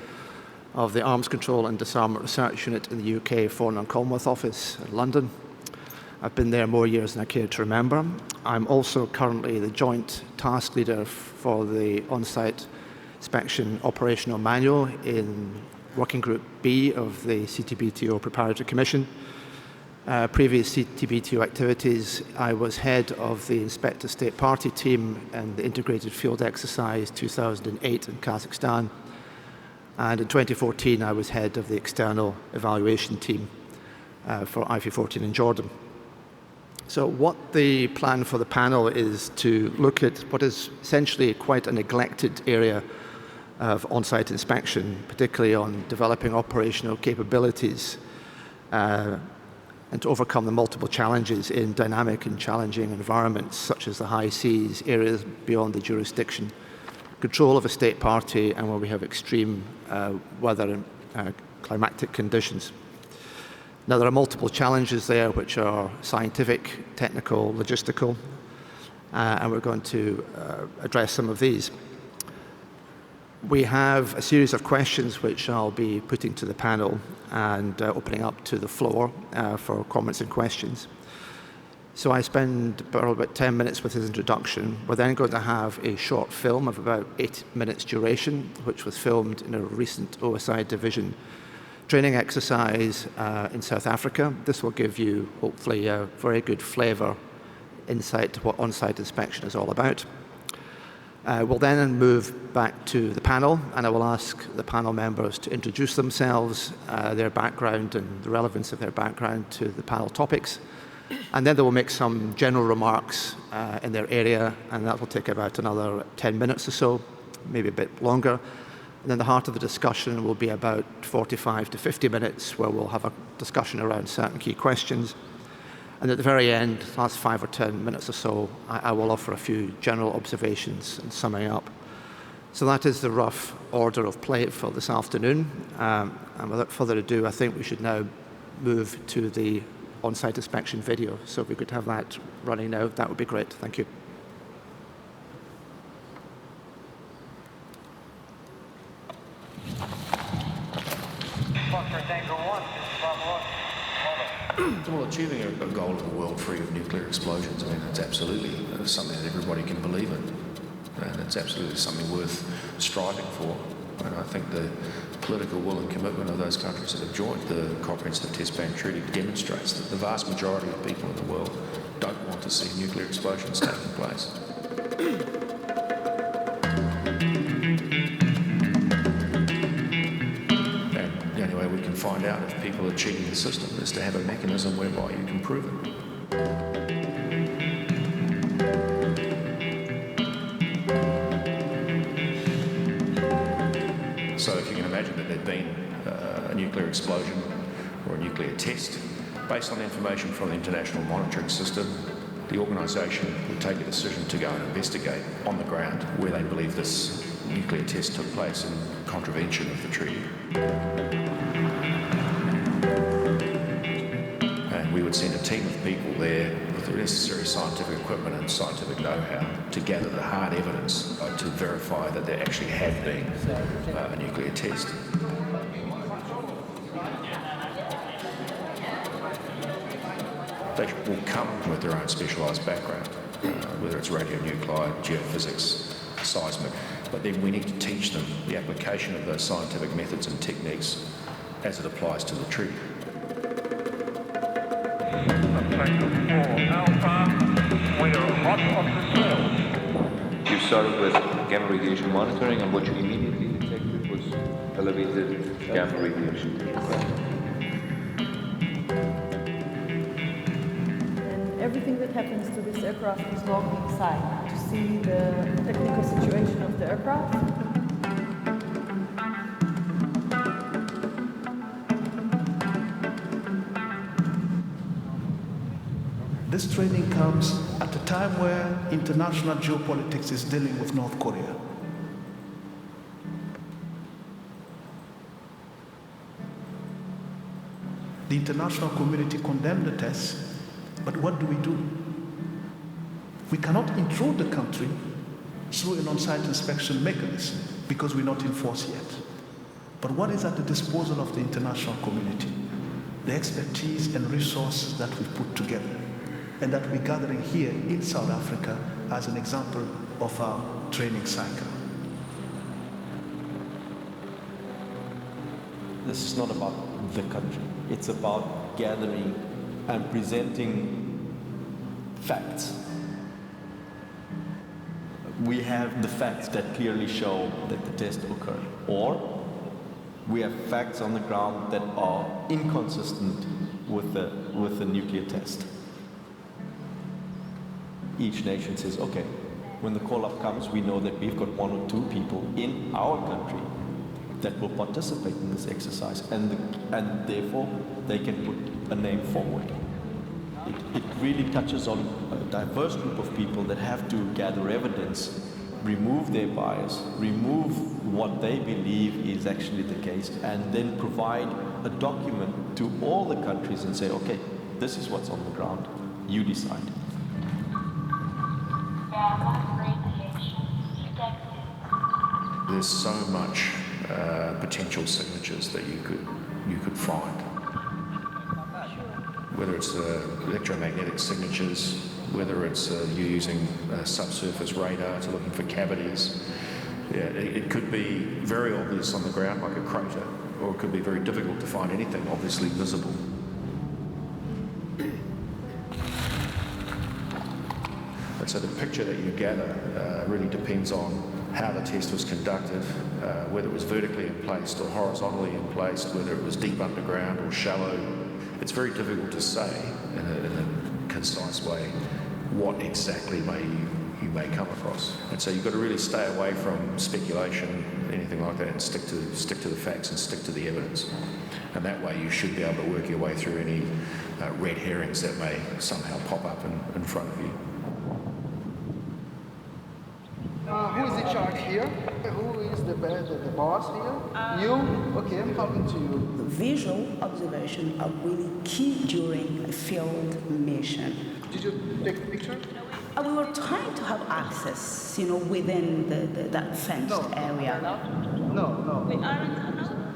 of the Arms Control and Disarmament Research Unit in the UK Foreign and Commonwealth Office in London. I've been there more years than I care to remember. I'm also currently the Joint Task Leader for the on-site inspection operational manual in Working Group B of the CTBTO Preparatory Commission. Previous CTBTO activities, I was head of the Inspector State Party team and the Integrated Field Exercise 2008 in Kazakhstan. And in 2014, I was head of the External Evaluation team for IP14 in Jordan. So what the plan for the panel is to look at what is essentially quite a neglected area of on-site inspection, particularly on developing operational capabilities and to overcome the multiple challenges in dynamic and challenging environments such as the high seas, areas beyond the jurisdiction, control of a state party, and where we have extreme weather and climatic conditions. Now, there are multiple challenges there which are scientific, technical, logistical, and we're going to address some of these. We have a series of questions which I'll be putting to the panel and opening up to the floor for comments and questions. So I spend about 10 minutes with his introduction. We're then going to have a short film of about 8 minutes duration, which was filmed in a recent OSI division training exercise in South Africa. This will give you, hopefully, a very good flavor, insight to what on-site inspection is all about. We'll then move back to the panel, and I will ask the panel members to introduce themselves, their background and the relevance of their background to the panel topics. And then they will make some general remarks in their area, and that will take about another 10 minutes or so, maybe a bit longer. And then the heart of the discussion will be about 45 to 50 minutes, where we'll have a discussion around certain key questions. And at the very end, last 5 or 10 minutes or so, I will offer a few general observations and summing up. So that is the rough order of play for this afternoon. And without further ado, I think we should now move to the on-site inspection video. So if we could have that running now, that would be great. Thank you. Well, achieving a goal of a world free of nuclear explosions, I mean, it's absolutely something that everybody can believe in. And it's absolutely something worth striving for. And I think the political will and commitment of those countries that have joined the Comprehensive Test Ban Treaty demonstrates that the vast majority of people in the world don't want to see nuclear explosions taking place. Find out if people are cheating the system is to have a mechanism whereby you can prove it. So if you can imagine that there'd been a nuclear explosion or a nuclear test, based on information from the International Monitoring System, the organisation would take a decision to go and investigate on the ground where they believe this nuclear test took place in contravention of the treaty. We would send a team of people there with the necessary scientific equipment and scientific know-how to gather the hard evidence to verify that there actually had been a nuclear test. They will come with their own specialised background, whether it's radionuclide, geophysics, seismic, but then we need to teach them the application of those scientific methods and techniques as it applies to the treaty. You started with gamma radiation monitoring, and what you immediately detected was elevated gamma radiation. And everything that happens to this aircraft is logged inside to see the technical situation of the aircraft. This training comes at a time where international geopolitics is dealing with North Korea. The international community condemned the tests, but what do? We cannot intrude the country through an on-site inspection mechanism because we're not in force yet. But what is at the disposal of the international community? The expertise and resources that we've put together and that we're gathering here in South Africa as an example of our training cycle. This is not about the country. It's about gathering and presenting facts. We have the facts that clearly show that the test occurred, or we have facts on the ground that are inconsistent with the nuclear test. Each nation says, okay, when the call-up comes, we know that we've got 1 or 2 people in our country that will participate in this exercise, and therefore they can put a name forward. It really touches on a diverse group of people that have to gather evidence, remove their bias, remove what they believe is actually the case, and then provide a document to all the countries and say, okay, this is what's on the ground, you decide. There's so much potential signatures that you could find. Whether it's electromagnetic signatures, whether it's you using subsurface radar to looking for cavities. Yeah, it could be very obvious on the ground, like a crater, or it could be very difficult to find anything obviously visible. And so the picture that you gather really depends on how the test was conducted, whether it was vertically placed or horizontally placed, whether it was deep underground or shallow. It's very difficult to say in a concise way what exactly you may come across. And so you've got to really stay away from speculation, anything like that, and stick to the facts and stick to the evidence. And that way you should be able to work your way through any red herrings that may somehow pop up in front of you. Who is in charge here? Who is the boss here? You? Okay, I'm talking to you. Visual observation are really key during a field mission. Did you take a picture? We were trying to have access, within that fenced area. No. We aren't allowed?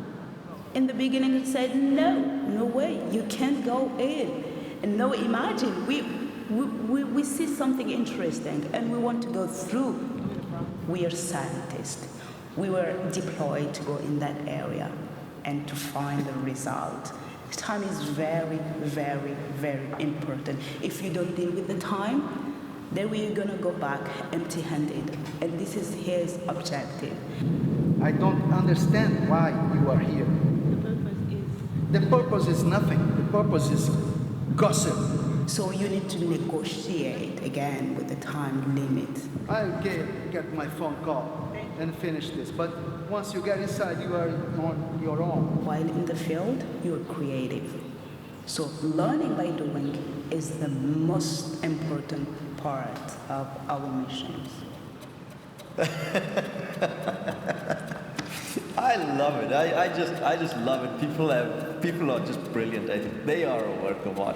In the beginning, it said, no way, you can't go in. And now imagine, we see something interesting and we want to go through. We are scientists. We were deployed to go in that area and to find the result. Time is very, very, very important. If you don't deal with the time, then we're going to go back empty-handed. And this is his objective. I don't understand why you are here. The purpose is nothing. The purpose is gossip. So you need to negotiate again with the time limit. I'll get my phone call and finish this. But once you get inside, you are on your own. While in the field, you're creative. So learning by doing is the most important part of our missions. I love it. I just love it. People are just brilliant. I think they are a work of art.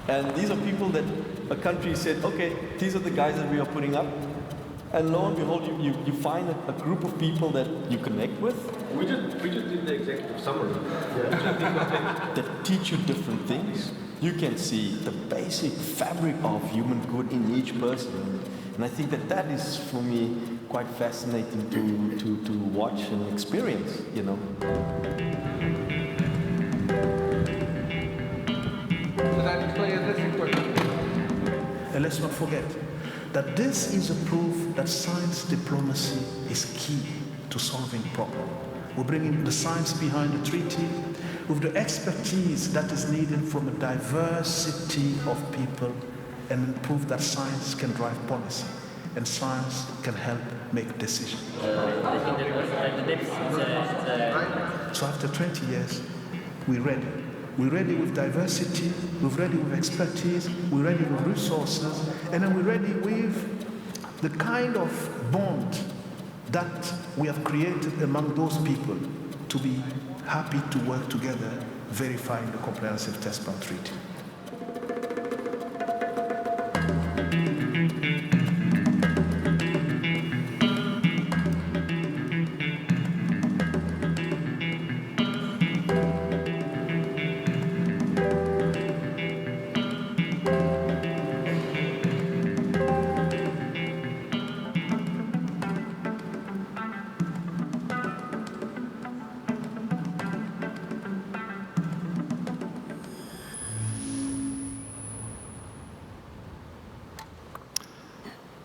And these are people that a country said, okay, these are the guys that we are putting up. And lo and behold, you find a group of people that you connect with. We just did the executive summary. That teach you different things. You can see the basic fabric of human good in each person. And I think that is, for me, quite fascinating to watch and experience, And let's not forget that this is a proof that science diplomacy is key to to solving problems. We're bringing the science behind the treaty with the expertise that is needed from a diversity of people, and prove that science can drive policy and science can help make decisions. So after 20 years, we're ready. We're ready with diversity, we're ready with expertise, we're ready with resources, and then we're ready with the kind of bond that we have created among those people to be happy to work together, verifying the comprehensive test ban treaty.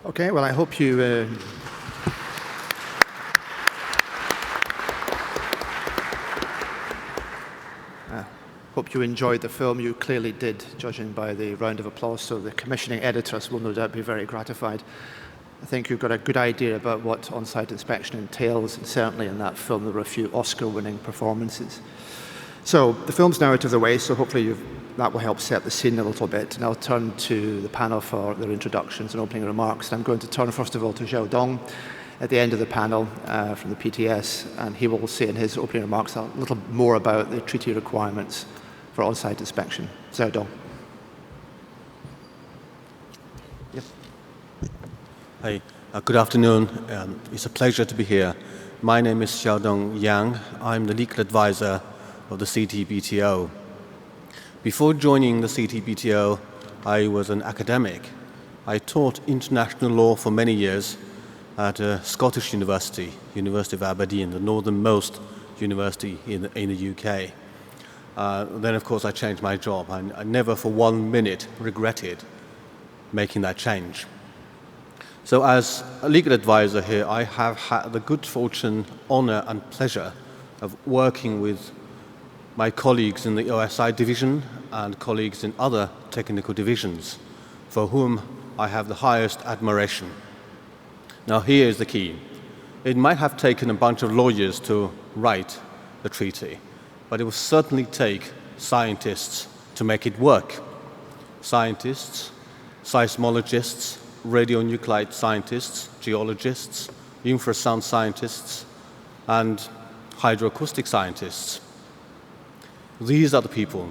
Okay, well, I hope you hope you enjoyed the film. You clearly did, judging by the round of applause, so the commissioning editors will no doubt be very gratified. I think you've got a good idea about what on-site inspection entails, and certainly in that film there were a few Oscar-winning performances. So the film's now out of the way, so hopefully that will help set the scene a little bit. And I'll turn to the panel for their introductions and opening remarks. And I'm going to turn first of all to Xiao Dong at the end of the panel from the PTS, and he will say in his opening remarks a little more about the treaty requirements for on-site inspection. Xiao Dong. Yep. Hi, good afternoon. It's a pleasure to be here. My name is Xiaodong Yang. I'm the legal advisor of the CTBTO. Before joining the CTBTO, I was an academic. I taught international law for many years at a Scottish university, University of Aberdeen, the northernmost university in the UK. Then, of course, I changed my job. I never for 1 minute regretted making that change. So as a legal advisor here, I have had the good fortune, honor, and pleasure of working with my colleagues in the OSI division and colleagues in other technical divisions, for whom I have the highest admiration. Now, here is the key. It might have taken a bunch of lawyers to write the treaty, but it will certainly take scientists to make it work. Scientists, seismologists, radionuclide scientists, geologists, infrasound scientists, and hydroacoustic scientists. These are the people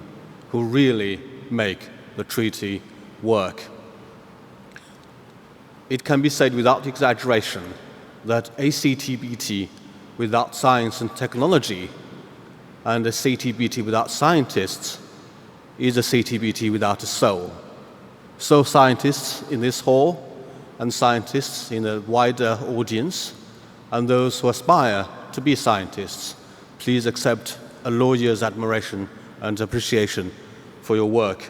who really make the treaty work. It can be said without exaggeration that a CTBT without science and technology and a CTBT without scientists is a CTBT without a soul. So scientists in this hall and scientists in a wider audience and those who aspire to be scientists, please accept a lawyer's admiration and appreciation for your work.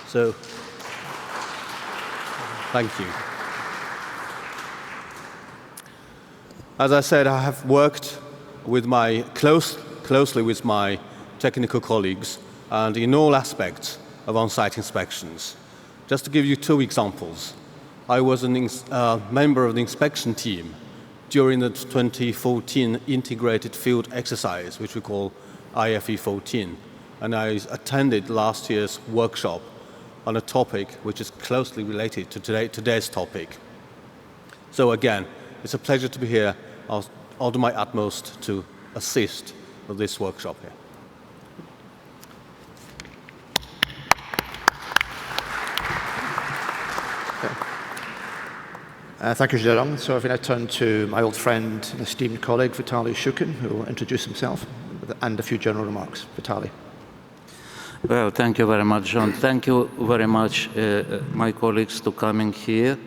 So, thank you. As I said, I have worked with closely with my technical colleagues and in all aspects of on-site inspections. Just to give you 2 examples, I was a member of the inspection team during the 2014 integrated field exercise, which we call IFE 14, and I attended last year's workshop on a topic which is closely related to today's topic. So again, it's a pleasure to be here. I'll do my utmost to assist with this workshop here. Thank you, Zherong. So if I now turn to my old friend and esteemed colleague, Vitaly Shukin, who will introduce himself and a few general remarks. Vitaly. Well, thank you very much, John. Thank you very much, my colleagues, for coming here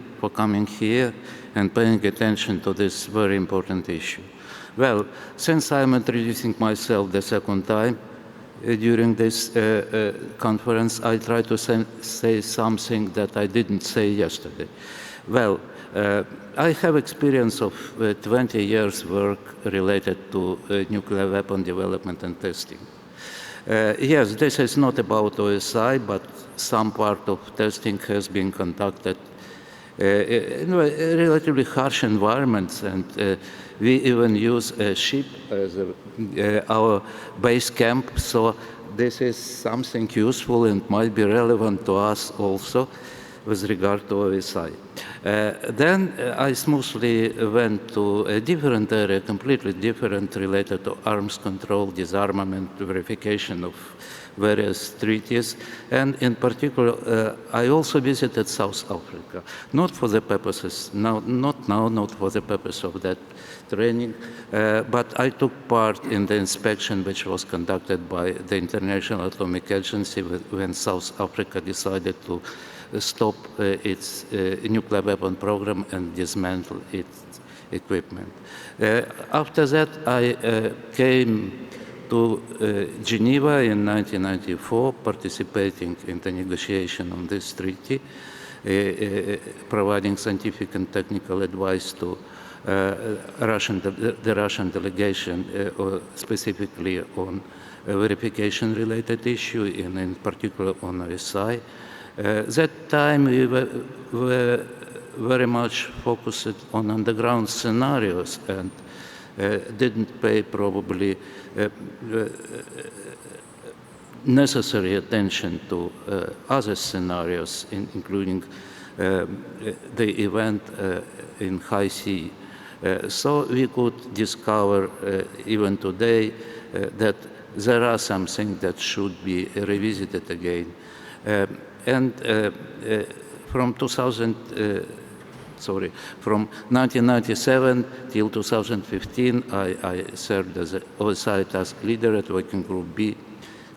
and paying attention to this very important issue. Well, since I'm introducing myself the second time during this conference, I try to say something that I didn't say yesterday. Well, I have experience of 20 years work related to nuclear weapon development and testing. Yes, this is not about OSI, but some part of testing has been conducted in relatively harsh environments, and we even use a ship as our base camp, so this is something useful and might be relevant to us also with regard to OSI. Then I smoothly went to a different area, completely different, related to arms control, disarmament, verification of various treaties, and in particular, I also visited South Africa, not for the purposes, not for the purpose of that training, but I took part in the inspection which was conducted by the International Atomic Agency when South Africa decided to stop its nuclear weapon program and dismantle its equipment. After that, I came to Geneva in 1994, participating in the negotiation on this treaty, providing scientific and technical advice to the Russian delegation, specifically on a verification-related issue, and in particular on OSI. That time we were very much focused on underground scenarios and didn't pay probably necessary attention to other scenarios, including the event in high sea. So we could discover even today that there are some things that should be revisited again. From 1997 till 2015, I served as an OSI task leader at Working Group B,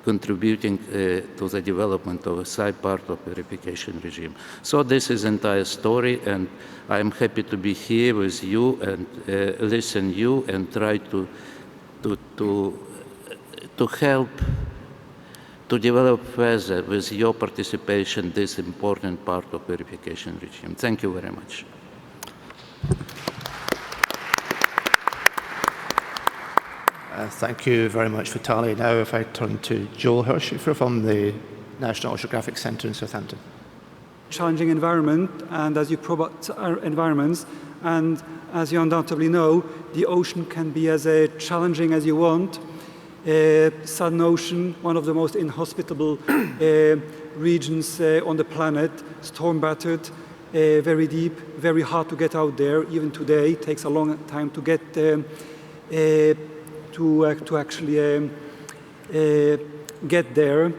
contributing to the development of OSI part of verification regime. So this is the entire story, and I'm happy to be here with you and listen you and try to help to develop further with your participation this important part of verification regime. Thank you very much. Thank you very much, Vitaly. Now if I turn to Joel Hirschifer from the National Oceanographic Centre in Southampton. Challenging environment, and as you environments, and as you undoubtedly know, the ocean can be as challenging as you want. Southern Ocean, one of the most inhospitable regions on the planet, storm-battered, very deep, very hard to get out there. Even today, it takes a long time to get to actually get there,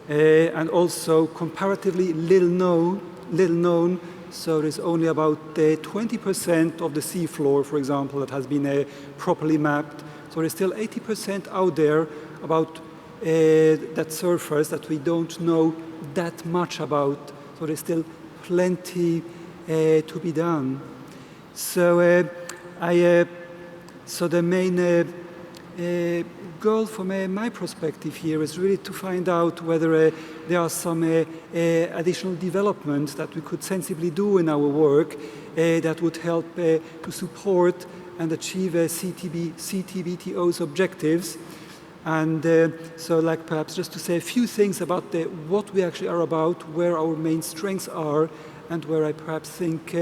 and also comparatively little known. So there's only about 20% of the seafloor, for example, that has been properly mapped. So there's still 80% out there about that surface that we don't know that much about. So there's still plenty to be done. So so the main goal from my perspective here is really to find out whether there are some additional developments that we could sensibly do in our work that would help to support and achieve CTBTO's objectives. And so like perhaps just to say a few things about what we actually are about, where our main strengths are, and where I perhaps think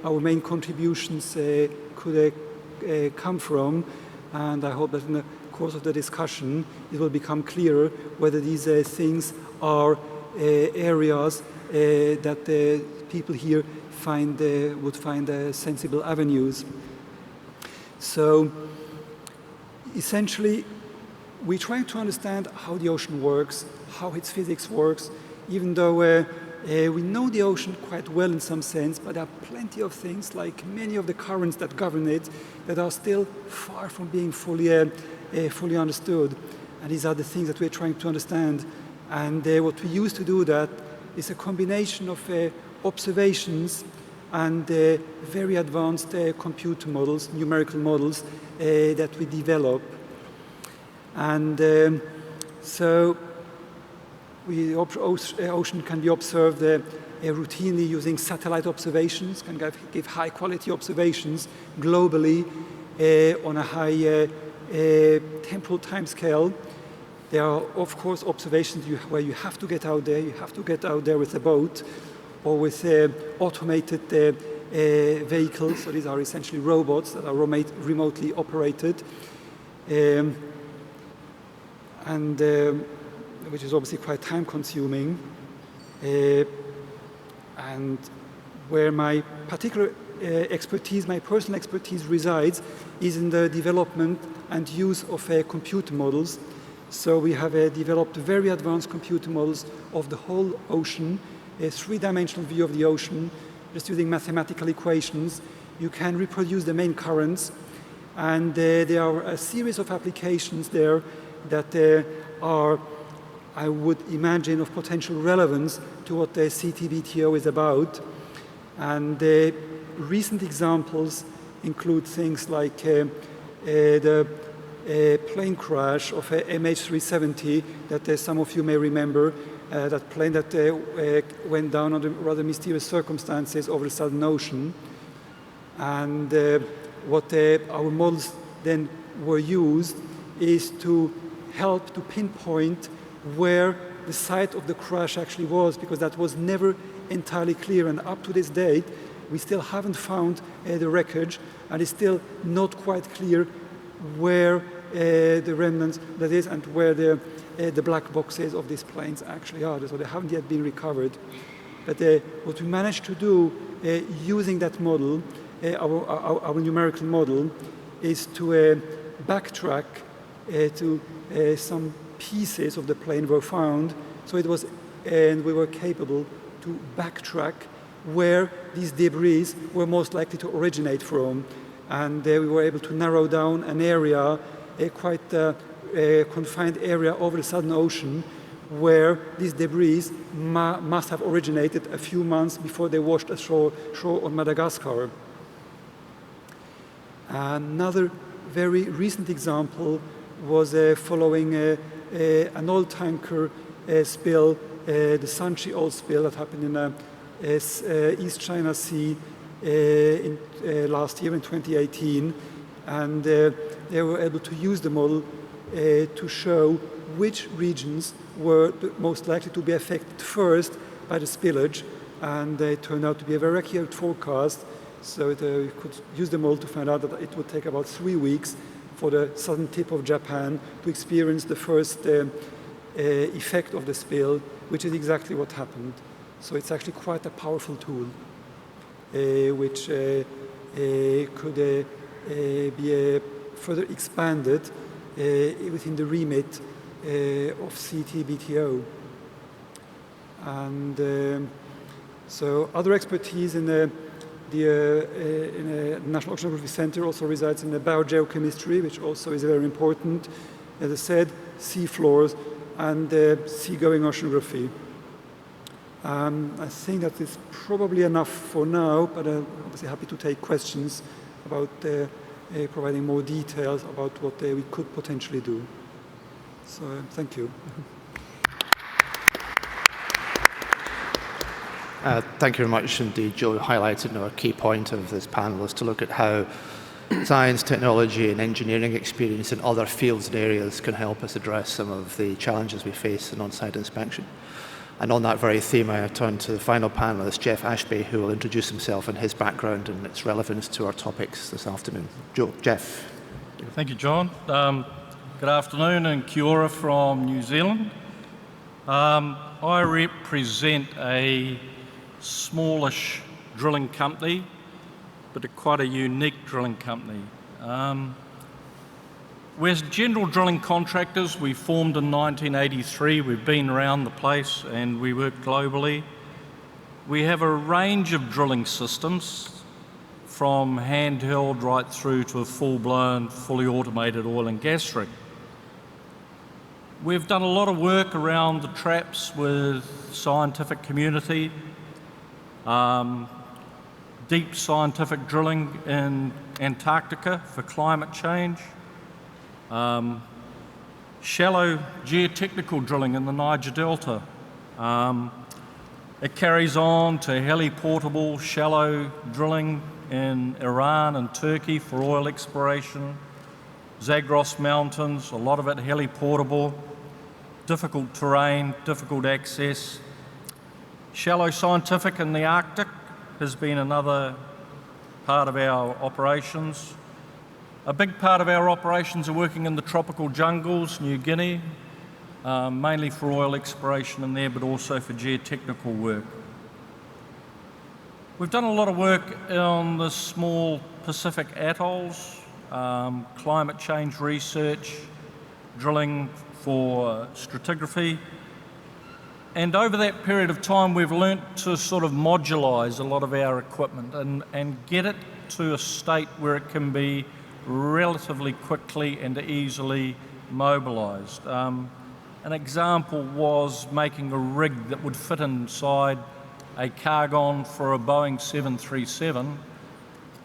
our main contributions could come from. And I hope that in the course of the discussion, it will become clearer whether these things are areas that people here would find sensible avenues. So essentially, we try to understand how the ocean works, how its physics works, even though we know the ocean quite well in some sense, but there are plenty of things, like many of the currents that govern it, that are still far from being fully understood. And these are the things that we're trying to understand. And what we use to do that is a combination of observations and very advanced computer models, numerical models that we develop. And so the ocean can be observed routinely using satellite observations, can give high-quality observations globally on a high temporal timescale. There are, of course, observations where you have to get out there. You have to get out there with a boat or with automated vehicles. So these are essentially robots that are remotely operated, and which is obviously quite time-consuming. And where my particular expertise, my personal expertise resides, is in the development and use of computer models. So we have developed very advanced computer models of the whole ocean, a three-dimensional view of the ocean, just using mathematical equations. You can reproduce the main currents, and there are a series of applications there that are, I would imagine, of potential relevance to what the CTBTO is about. And recent examples include things like the plane crash of MH370 that some of you may remember, that plane that went down under rather mysterious circumstances over the Southern Ocean. And what our models then were used is to help to pinpoint where the site of the crash actually was, because that was never entirely clear, and up to this date we still haven't found the wreckage, and it's still not quite clear where the remnants, that is, and where the black boxes of these planes actually are. So they haven't yet been recovered. But what we managed to do using that model, our numerical model, is to backtrack to some pieces of the plane were found. So it was, and we were capable to backtrack where these debris were most likely to originate from. And we were able to narrow down an area, a quite confined area over the Southern Ocean, where these debris must have originated a few months before they washed ashore on Madagascar. Another very recent example was following an oil tanker spill, the Sanchi oil spill that happened in East China Sea last year in 2018. And they were able to use the model to show which regions were most likely to be affected first by the spillage. And it turned out to be a very accurate forecast. So we could use the model to find out that it would take about 3 weeks for the southern tip of Japan to experience the first effect of the spill, which is exactly what happened. So it's actually quite a powerful tool, which could be further expanded within the remit of CTBTO. And so other expertise in the National Oceanography Center also resides in the biogeochemistry, which also is very important. As I said, sea floors and seagoing oceanography. I think that is probably enough for now, but I'm obviously happy to take questions about providing more details about what we could potentially do. So thank you. Thank you very much indeed, Joe. Highlighted our key point of this panel is to look at how science, technology and engineering experience in other fields and areas can help us address some of the challenges we face in on-site inspection. And on that very theme, I turn to the final panelist, Jeff Ashby, who will introduce himself and his background and its relevance to our topics this afternoon. Jeff. Thank you, John. Good afternoon and kia ora from New Zealand. I represent a smallish drilling company, but quite a unique drilling company. We're general drilling contractors. We formed in 1983. We've been around the place and we work globally. We have a range of drilling systems, from handheld right through to a full-blown, fully automated oil and gas rig. We've done a lot of work around the traps with scientific community, deep scientific drilling in Antarctica for climate change, shallow geotechnical drilling in the Niger Delta, It carries on to heli-portable shallow drilling in Iran and Turkey for oil exploration, Zagros Mountains, a lot of it heli-portable, difficult terrain, difficult access. Shallow scientific in the Arctic has been another part of our operations. A big part of our operations are working in the tropical jungles, New Guinea, mainly for oil exploration in there, but also for geotechnical work. We've done a lot of work on the small Pacific atolls, climate change research, drilling for stratigraphy. And over that period of time, we've learnt to sort of modulise a lot of our equipment and get it to a state where it can be relatively quickly and easily mobilised. An example was making a rig that would fit inside a cargon for a Boeing 737,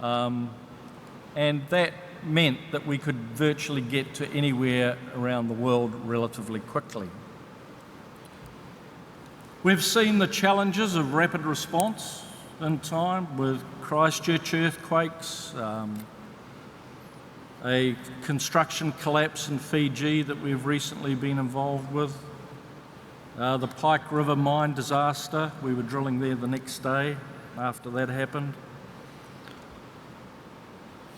and that meant that we could virtually get to anywhere around the world relatively quickly. We've seen the challenges of rapid response in time with Christchurch earthquakes, a construction collapse in Fiji that we've recently been involved with, the Pike River mine disaster. We were drilling there the next day after that happened.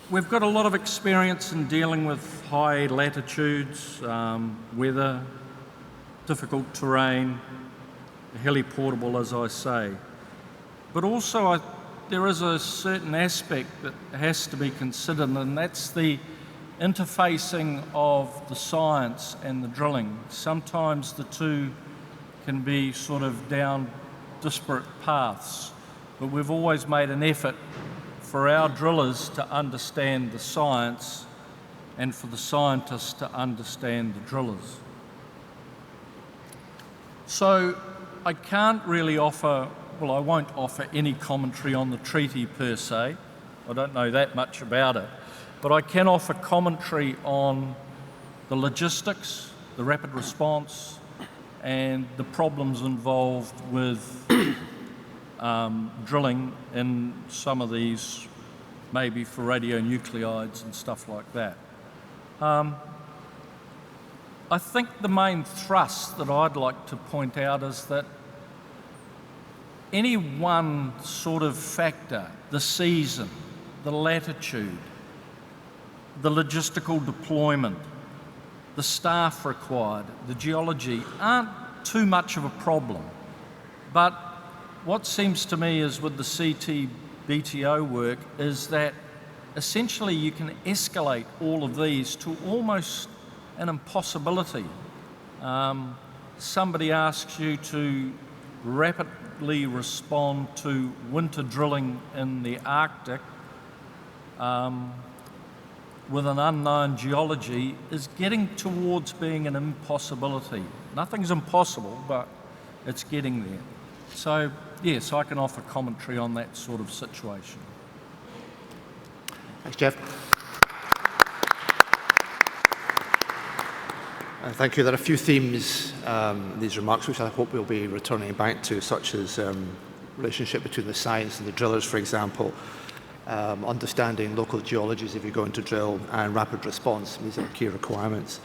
We've got a lot of experience in dealing with high latitudes, weather, difficult terrain, heli-portable, as I say. But also there is a certain aspect that has to be considered, and that's the interfacing of the science and the drilling. Sometimes the two can be sort of down disparate paths, but we've always made an effort for our drillers to understand the science and for the scientists to understand the drillers. So I can't really offer, well, I won't offer any commentary on the treaty per se. I don't know that much about it. But I can offer commentary on the logistics, the rapid response, and the problems involved with drilling in some of these, maybe for radionuclides and stuff like that. I think the main thrust that I'd like to point out is that any one sort of factor, the season, the latitude, the logistical deployment, the staff required, the geology, aren't too much of a problem. But what seems to me is with the CT-BTO work is that essentially you can escalate all of these to almost an impossibility. Somebody asks you to rapidly respond to winter drilling in the Arctic with an unknown geology is getting towards being an impossibility. Nothing's impossible, but it's getting there. So, yes, I can offer commentary on that sort of situation. Thanks, Jeff. Thank you. There are a few themes in these remarks which I hope we'll be returning back to, such as relationship between the science and the drillers, for example, understanding local geologies if you're going to drill, and rapid response. These are key requirements.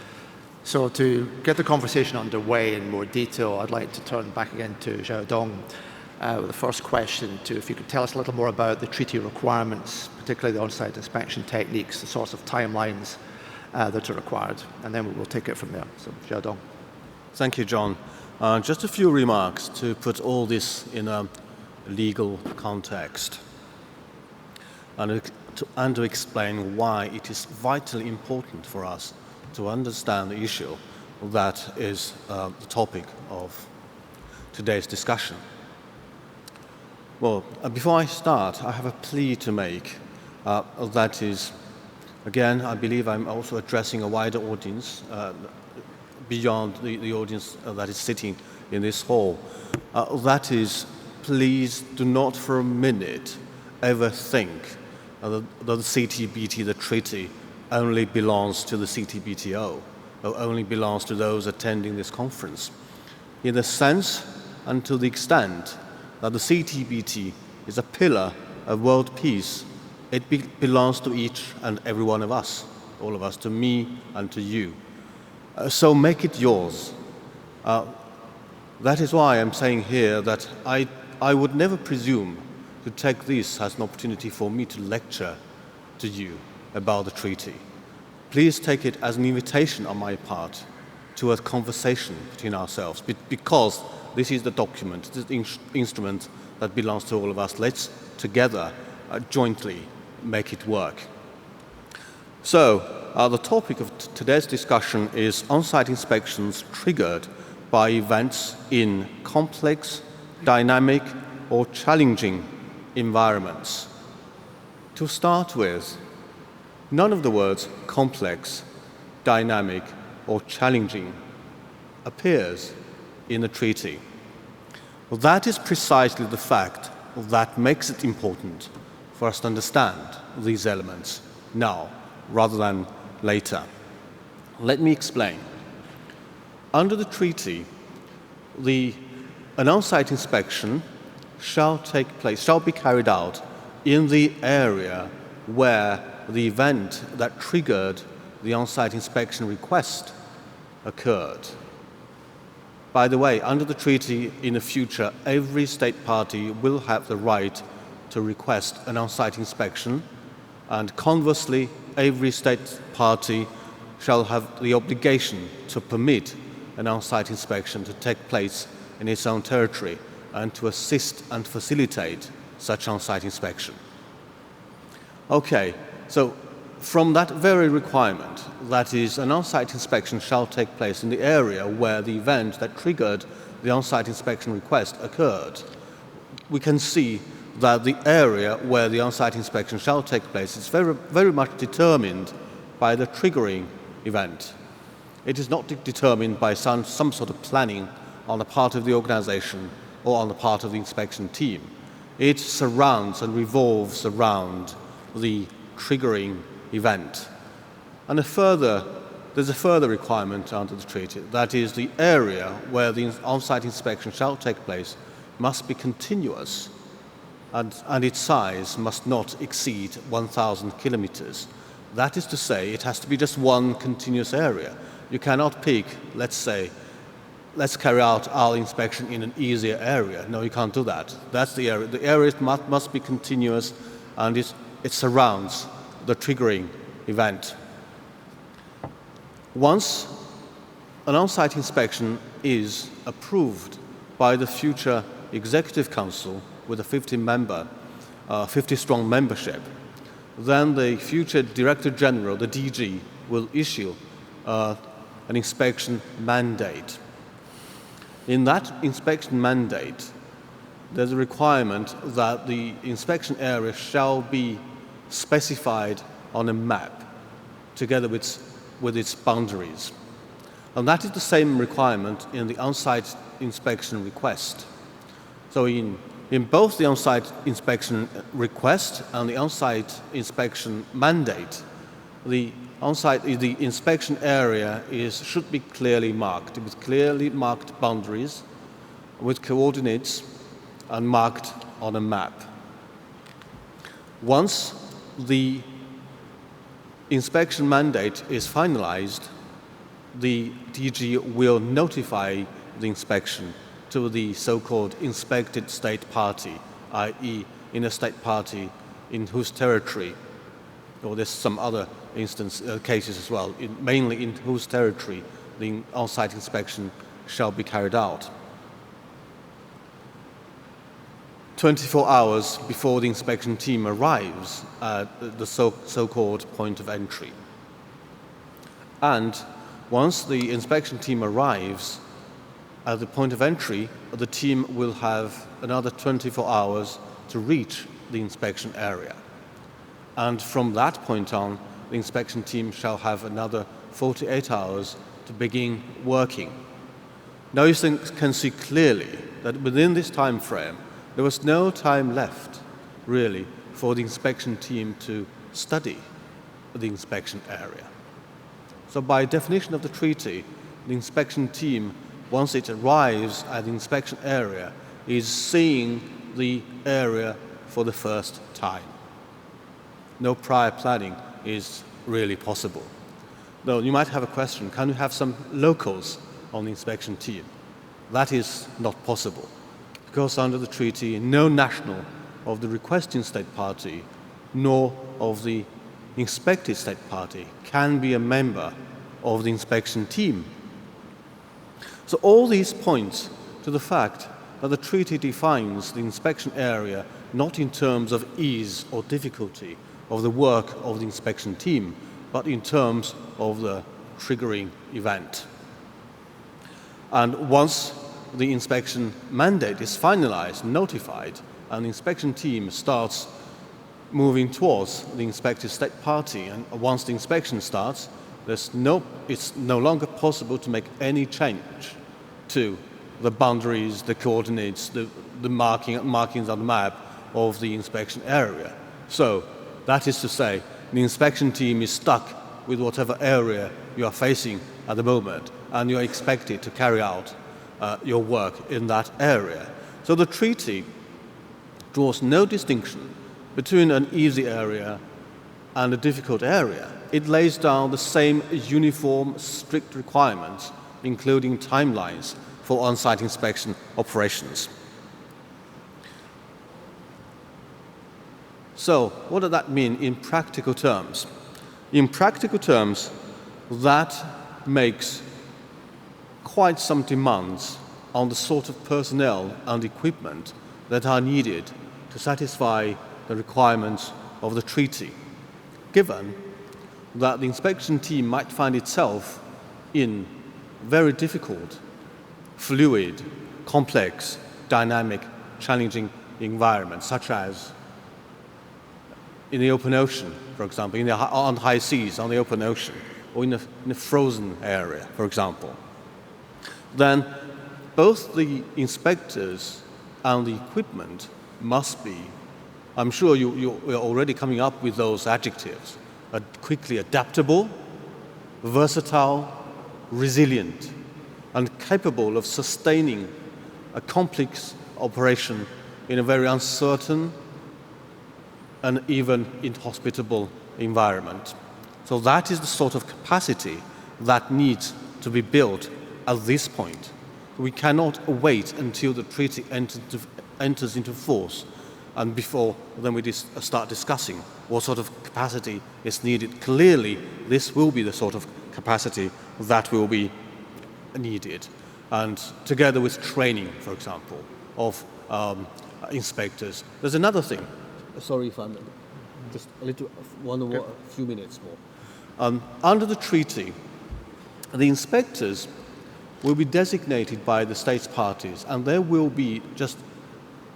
So to get the conversation underway in more detail, I'd like to turn back again to Xiaodong with the first question, to if you could tell us a little more about the treaty requirements, particularly the on-site inspection techniques, the sorts of timelines that are required, and then we'll take it from there. So, Xiaodong. Thank you, John. Just a few remarks to put all this in a legal context and to explain why it is vitally important for us to understand the issue that is the topic of today's discussion. Well, before I start, I have a plea to make. That is, again, I believe I'm also addressing a wider audience beyond the audience that is sitting in this hall. That is, please do not for a minute ever think that the CTBT, the treaty, only belongs to the CTBTO, or only belongs to those attending this conference. In the sense and to the extent that the CTBT is a pillar of world peace. It belongs to each and every one of us, all of us, to me and to you. So make it yours. That is why I'm saying here that I would never presume to take this as an opportunity for me to lecture to you about the treaty. Please take it as an invitation on my part to a conversation between ourselves, because this is the document, this is the instrument that belongs to all of us. Let's together, jointly, make it work. So, the topic of today's discussion is on-site inspections triggered by events in complex, dynamic, or challenging environments. To start with, none of the words complex, dynamic, or challenging appears in the treaty. Well, that is precisely the fact that makes it important for us to understand these elements now rather than later. Let me explain. Under the treaty, an on-site inspection shall be carried out in the area where the event that triggered the on-site inspection request occurred. By the way, under the treaty, in the future, every state party will have the right to request an on-site inspection, and conversely, every state party shall have the obligation to permit an on-site inspection to take place in its own territory and to assist and facilitate such on-site inspection. Okay, so from that very requirement, that is, an on-site inspection shall take place in the area where the event that triggered the on-site inspection request occurred, we can see that the area where the on-site inspection shall take place is very, very much determined by the triggering event. It is not determined by some sort of planning on the part of the organization or on the part of the inspection team. It surrounds and revolves around the triggering event. And there's a further requirement under the treaty, that is, the area where the on-site inspection shall take place must be continuous, and its size must not exceed 1,000 kilometers. That is to say, it has to be just one continuous area. You cannot pick, let's say, let's carry out our inspection in an easier area. No, you can't do that. That's the area. The area must be continuous, and it surrounds the triggering event. Once an on-site inspection is approved by the future Executive Council with a 50-strong membership, then the future Director General, the DG, will issue an inspection mandate. In that inspection mandate, there's a requirement that the inspection area shall be specified on a map together with its boundaries. And that is the same requirement in the on-site inspection request. So in both the on-site inspection request and the on-site inspection mandate, the inspection area should be clearly marked, with clearly marked boundaries, with coordinates, and marked on a map. Once the inspection mandate is finalized, the DG will notify the inspection to the so-called inspected state party, i.e. in a state party in whose territory, or there's some other cases as well, mainly in whose territory the on-site inspection shall be carried out. 24 hours before the inspection team arrives at the so-called point of entry. And once the inspection team arrives at the point of entry, the team will have another 24 hours to reach the inspection area. And from that point on, the inspection team shall have another 48 hours to begin working. Now you can see clearly that within this time frame, there was no time left, really, for the inspection team to study the inspection area. So by definition of the treaty, the inspection team, once it arrives at the inspection area, is seeing the area for the first time. No prior planning is really possible. Though you might have a question, can you have some locals on the inspection team? That is not possible, because under the treaty, no national of the requesting state party nor of the inspected state party can be a member of the inspection team. So all these points to the fact that the treaty defines the inspection area not in terms of ease or difficulty of the work of the inspection team, but in terms of the triggering event. And once the inspection mandate is finalized, notified, and the inspection team starts moving towards the inspected state party, and once the inspection starts, it's no longer possible to make any change to the boundaries, the coordinates, the markings on the map of the inspection area. So that is to say, the inspection team is stuck with whatever area you are facing at the moment, and you are expected to carry out your work in that area. So the treaty draws no distinction between an easy area and a difficult area. It lays down the same uniform, strict requirements, including timelines for on-site inspection operations. So, what does that mean in practical terms? In practical terms, that makes quite some demands on the sort of personnel and equipment that are needed to satisfy the requirements of the treaty, given that the inspection team might find itself in very difficult, fluid, complex, dynamic, challenging environments, such as in the open ocean, for example, on high seas, on the open ocean, or in a frozen area, for example. Then both the inspectors and the equipment must be, I'm sure you're already coming up with those adjectives, quickly adaptable, versatile, resilient, and capable of sustaining a complex operation in a very uncertain and even inhospitable environment. So that is the sort of capacity that needs to be built at this point. We cannot wait until the treaty enters into force and before then we start discussing what sort of capacity is needed. Clearly, this will be the sort of capacity that will be needed. And together with training, for example, of inspectors. There's another thing. Sorry if I'm just a few minutes more. Under the treaty, the inspectors will be designated by the states parties, and there will be just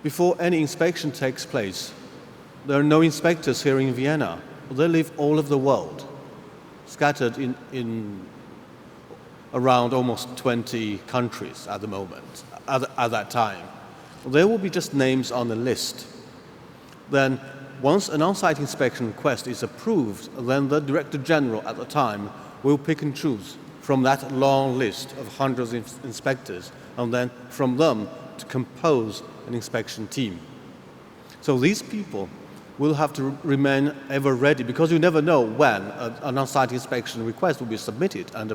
before any inspection takes place. There are no inspectors here in Vienna. They live all over the world, scattered in around almost 20 countries at the moment, at that time. There will be just names on the list. Then, once an on-site inspection request is approved, then the Director General at the time will pick and choose from that long list of hundreds of inspectors, and then from them to compose an inspection team. So these people will have to remain ever ready, because you never know when an on-site inspection request will be submitted and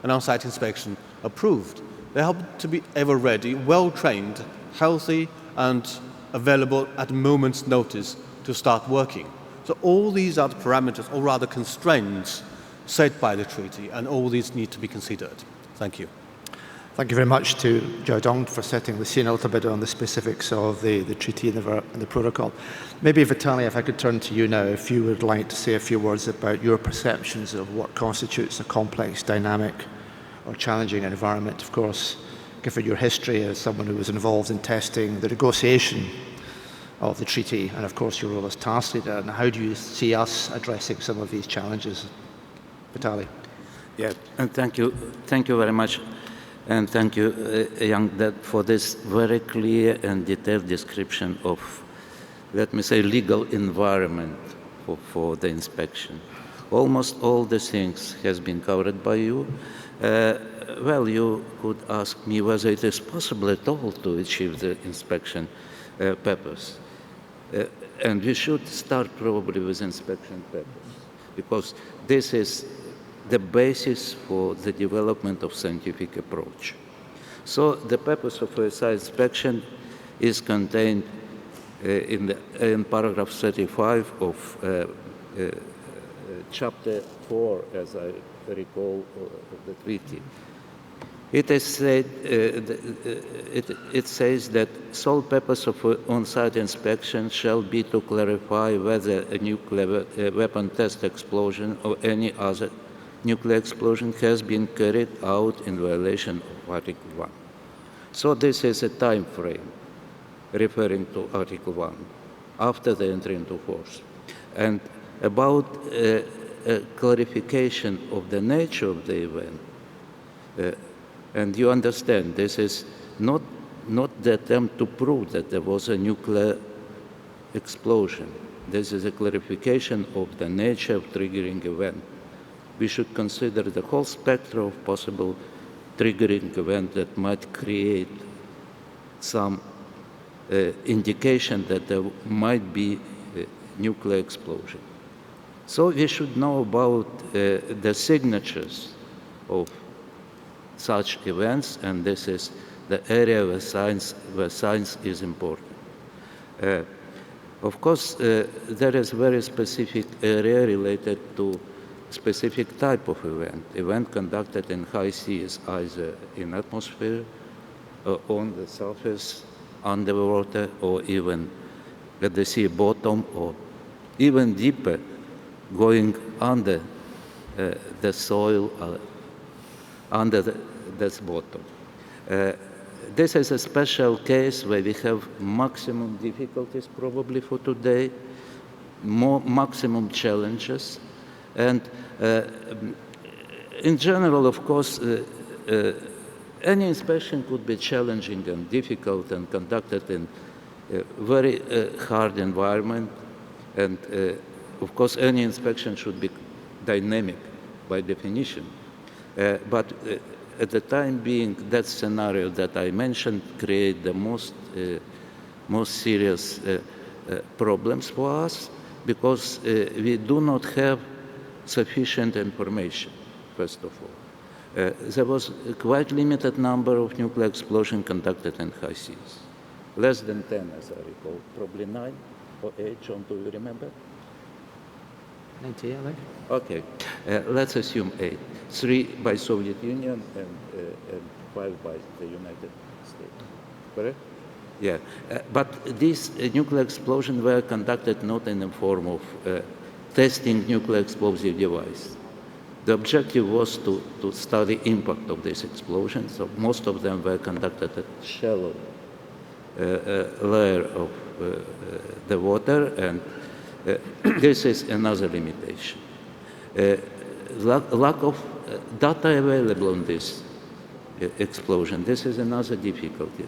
an on-site inspection approved. They have to be ever ready, well-trained, healthy, and available at a moment's notice to start working. So all these are the parameters, or rather constraints, set by the treaty, and all these need to be considered. Thank you. Thank you very much to Xiaodong for setting the scene a little bit on the specifics of the treaty and the protocol. Maybe, Vitaly, if I could turn to you now, if you would like to say a few words about your perceptions of what constitutes a complex, dynamic, or challenging environment. Of course, given your history as someone who was involved in testing the negotiation of the treaty, and of course your role as task leader, and how do you see us addressing some of these challenges? Vitaly. Yeah, and thank you very much. And thank you, Young, for this very clear and detailed description of, let me say, legal environment for the inspection. Almost all the things has been covered by you. well, you could ask me whether it is possible at all to achieve the inspection purpose. And we should start probably with inspection purpose, because this is the basis for the development of scientific approach. So the purpose of OSI inspection is contained in paragraph 35 of chapter 4, as I recall, of the treaty. It is said, it says that sole purpose of on-site inspection shall be to clarify whether a nuclear weapon test explosion or any other nuclear explosion has been carried out in violation of Article 1. So this is a time frame referring to Article 1, after the entry into force. And about clarification of the nature of the event, and you understand, this is not the attempt to prove that there was a nuclear explosion. This is a clarification of the nature of triggering event. We should consider the whole spectrum of possible triggering event that might create some indication that there might be a nuclear explosion. So we should know about the signatures of such events, and this is the area where science is important. Of course, there is very specific area related to specific type of event conducted in high seas, either in atmosphere, on the surface, underwater, or even at the sea bottom, or even deeper, going under the soil, under this bottom. This is a special case where we have maximum difficulties probably for today, maximum challenges, and in general, of course, any inspection could be challenging and difficult and conducted in a very hard environment, and of course, any inspection should be dynamic by definition. But at the time being, that scenario that I mentioned create the most serious problems for us, because we do not have sufficient information, first of all. There was a quite limited number of nuclear explosions conducted in high seas. Less than 10, as I recall, probably 9 or 8, John, do you remember? 90, I think. Okay, let's assume 8. 3 by Soviet Union and 5 by the United States, correct? Yeah, but these nuclear explosions were conducted not in the form of testing nuclear explosive device. The objective was to study impact of these explosions, so most of them were conducted at shallow layer of the water, and this is another limitation. Lack of data available on this explosion, this is another difficulty.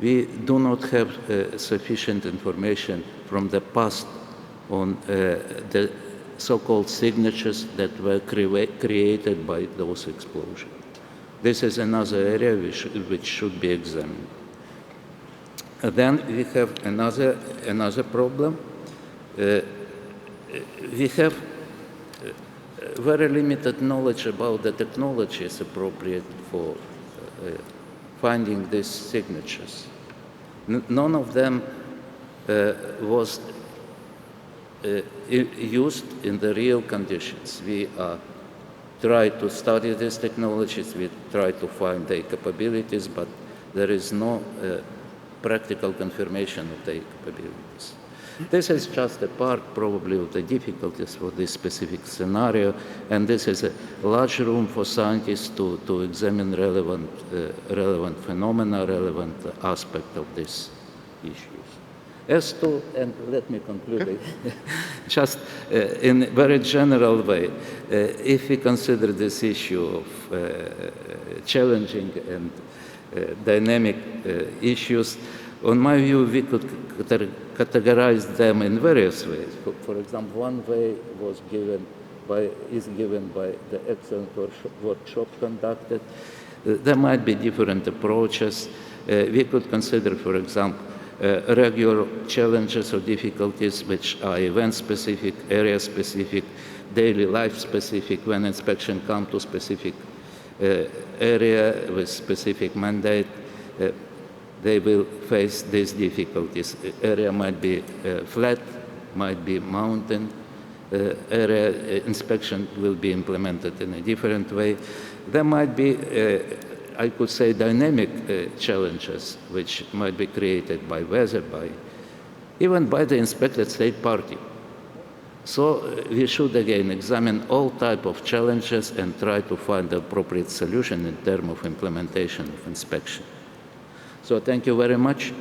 We do not have sufficient information from the past on the so-called signatures that were created by those explosions. This is another area which should be examined. Then we have another problem. We have very limited knowledge about the technologies appropriate for finding these signatures. None of them was used in the real conditions. We try to study these technologies, we try to find their capabilities, but there is no practical confirmation of their capabilities. This is just a part, probably, of the difficulties for this specific scenario, and this is a large room for scientists to examine relevant phenomena, relevant aspect of these issues. As to, and let me conclude, just in a very general way, if we consider this issue of challenging and dynamic issues, on my view, we could categorize them in various ways. For example, one way was given is given by the excellent workshop conducted. There might be different approaches. We could consider, for example, regular challenges or difficulties which are event-specific, area-specific, daily life-specific. When inspection comes to specific area with specific mandate, they will face these difficulties. Area might be flat, might be mountain. Area inspection will be implemented in a different way. There might be, I could say, dynamic challenges which might be created by weather, even by the inspected state party. So we should again examine all types of challenges and try to find the appropriate solution in terms of implementation of inspection. So thank you very much.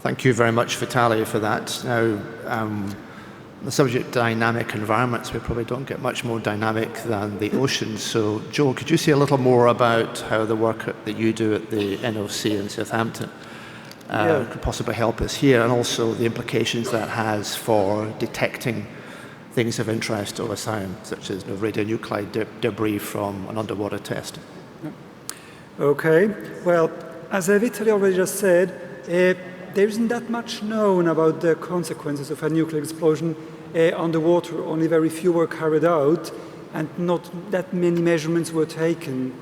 Thank you very much, Vitaly, for that. Now, the subject dynamic environments, we probably don't get much more dynamic than the oceans. So, Joel, could you say a little more about how the work that you do at the NOC in Southampton could possibly help us here, and also the implications that has for detecting things of interest over time, such as radionuclide debris from an underwater test? Okay, well, as Vitaly already just said, there isn't that much known about the consequences of a nuclear explosion underwater. Only very few were carried out, and not that many measurements were taken.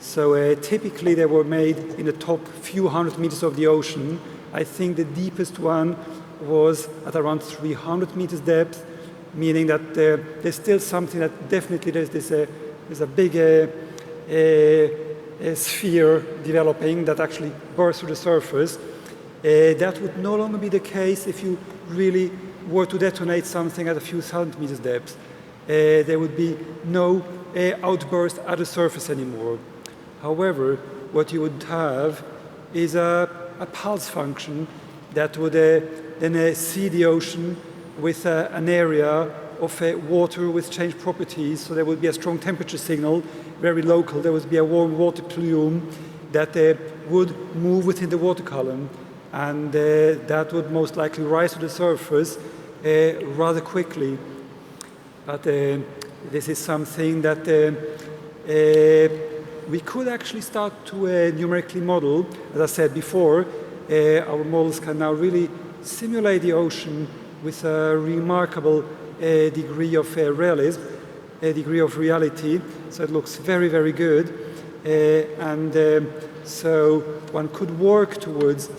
So typically they were made in the top few hundred meters of the ocean. I think the deepest one was at around 300 meters depth, meaning that there's still something that definitely there's a big sphere developing that actually bursts through the surface. That would no longer be the case if you really were to detonate something at a few thousand meters depth. There would be no outburst at the surface anymore. However, what you would have is a pulse function that would then see the ocean with an area of water with changed properties. So there would be a strong temperature signal, very local. There would be a warm water plume that would move within the water column, and that would most likely rise to the surface rather quickly. But this is something that we could actually start to numerically model. As I said before, our models can now really simulate the ocean with a remarkable degree of realism, a degree of reality. So it looks very, very good. So one could work towards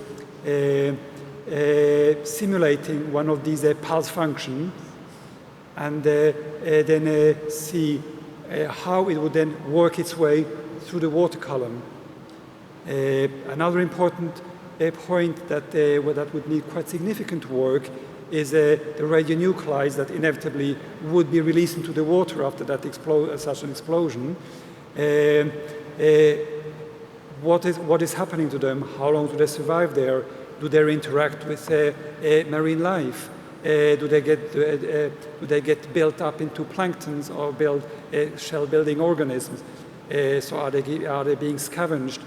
simulating one of these pulse functions, and then see how it would then work its way through the water column. Another important point that would need quite significant work is the radionuclides that inevitably would be released into the water after that such an explosion. What is happening to them? How long do they survive there? Do they interact with marine life? Do they get built up into planktons or build shell-building organisms? So are they being scavenged?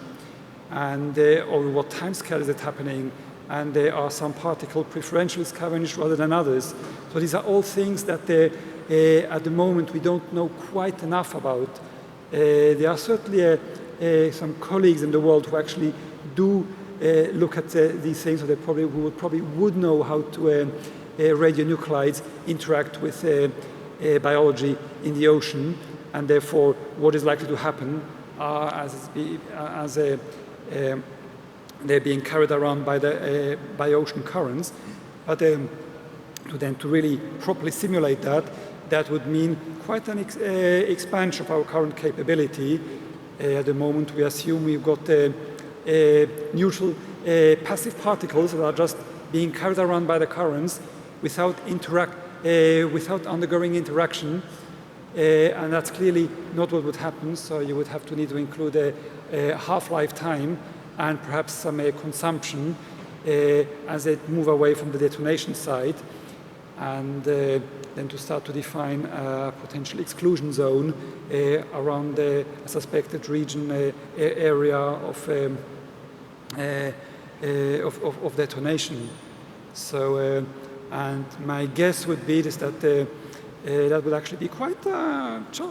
And over what time scale is it happening? And there are some particles preferentially scavenged rather than others. So these are all things that at the moment we don't know quite enough about. There are certainly some colleagues in the world who actually do look at these things, so they probably would know how to radionuclides interact with biology in the ocean, and therefore what is likely to happen as they're being carried around by ocean currents. But to really properly simulate that would mean quite an expansion of our current capability. At the moment, we assume we've got neutral passive particles that are just being carried around by the currents without undergoing interaction, and that's clearly not what would happen. So you would have to need to include a half-life time and perhaps some consumption as they move away from the detonation site, and then to start to define a potential exclusion zone around a suspected region area of detonation. So, and my guess would be is that that would actually be quite,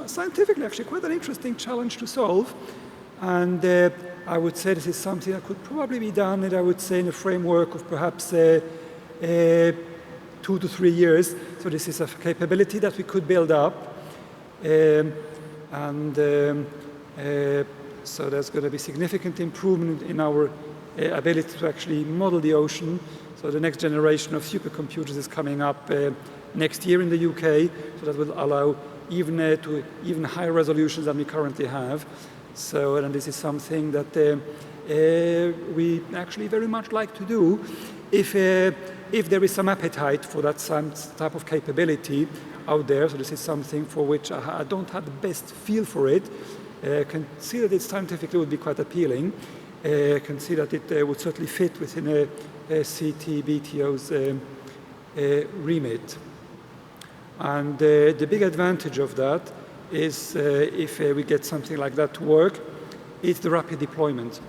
scientifically actually, quite an interesting challenge to solve. And I would say this is something that could probably be done, and I would say in a framework of perhaps 2 to 3 years. So this is a capability that we could build up. So there's going to be significant improvement in our ability to actually model the ocean. So the next generation of supercomputers is coming up next year in the UK. So that will allow even higher resolutions than we currently have. So and this is something that we actually very much like to do. If there is some appetite for that type of capability out there, so this is something for which I don't have the best feel for it. Can see that it scientifically would be quite appealing. Can see that it would certainly fit within a CT-BTO's remit. And the big advantage of that is if we get something like that to work, it's the rapid deployment.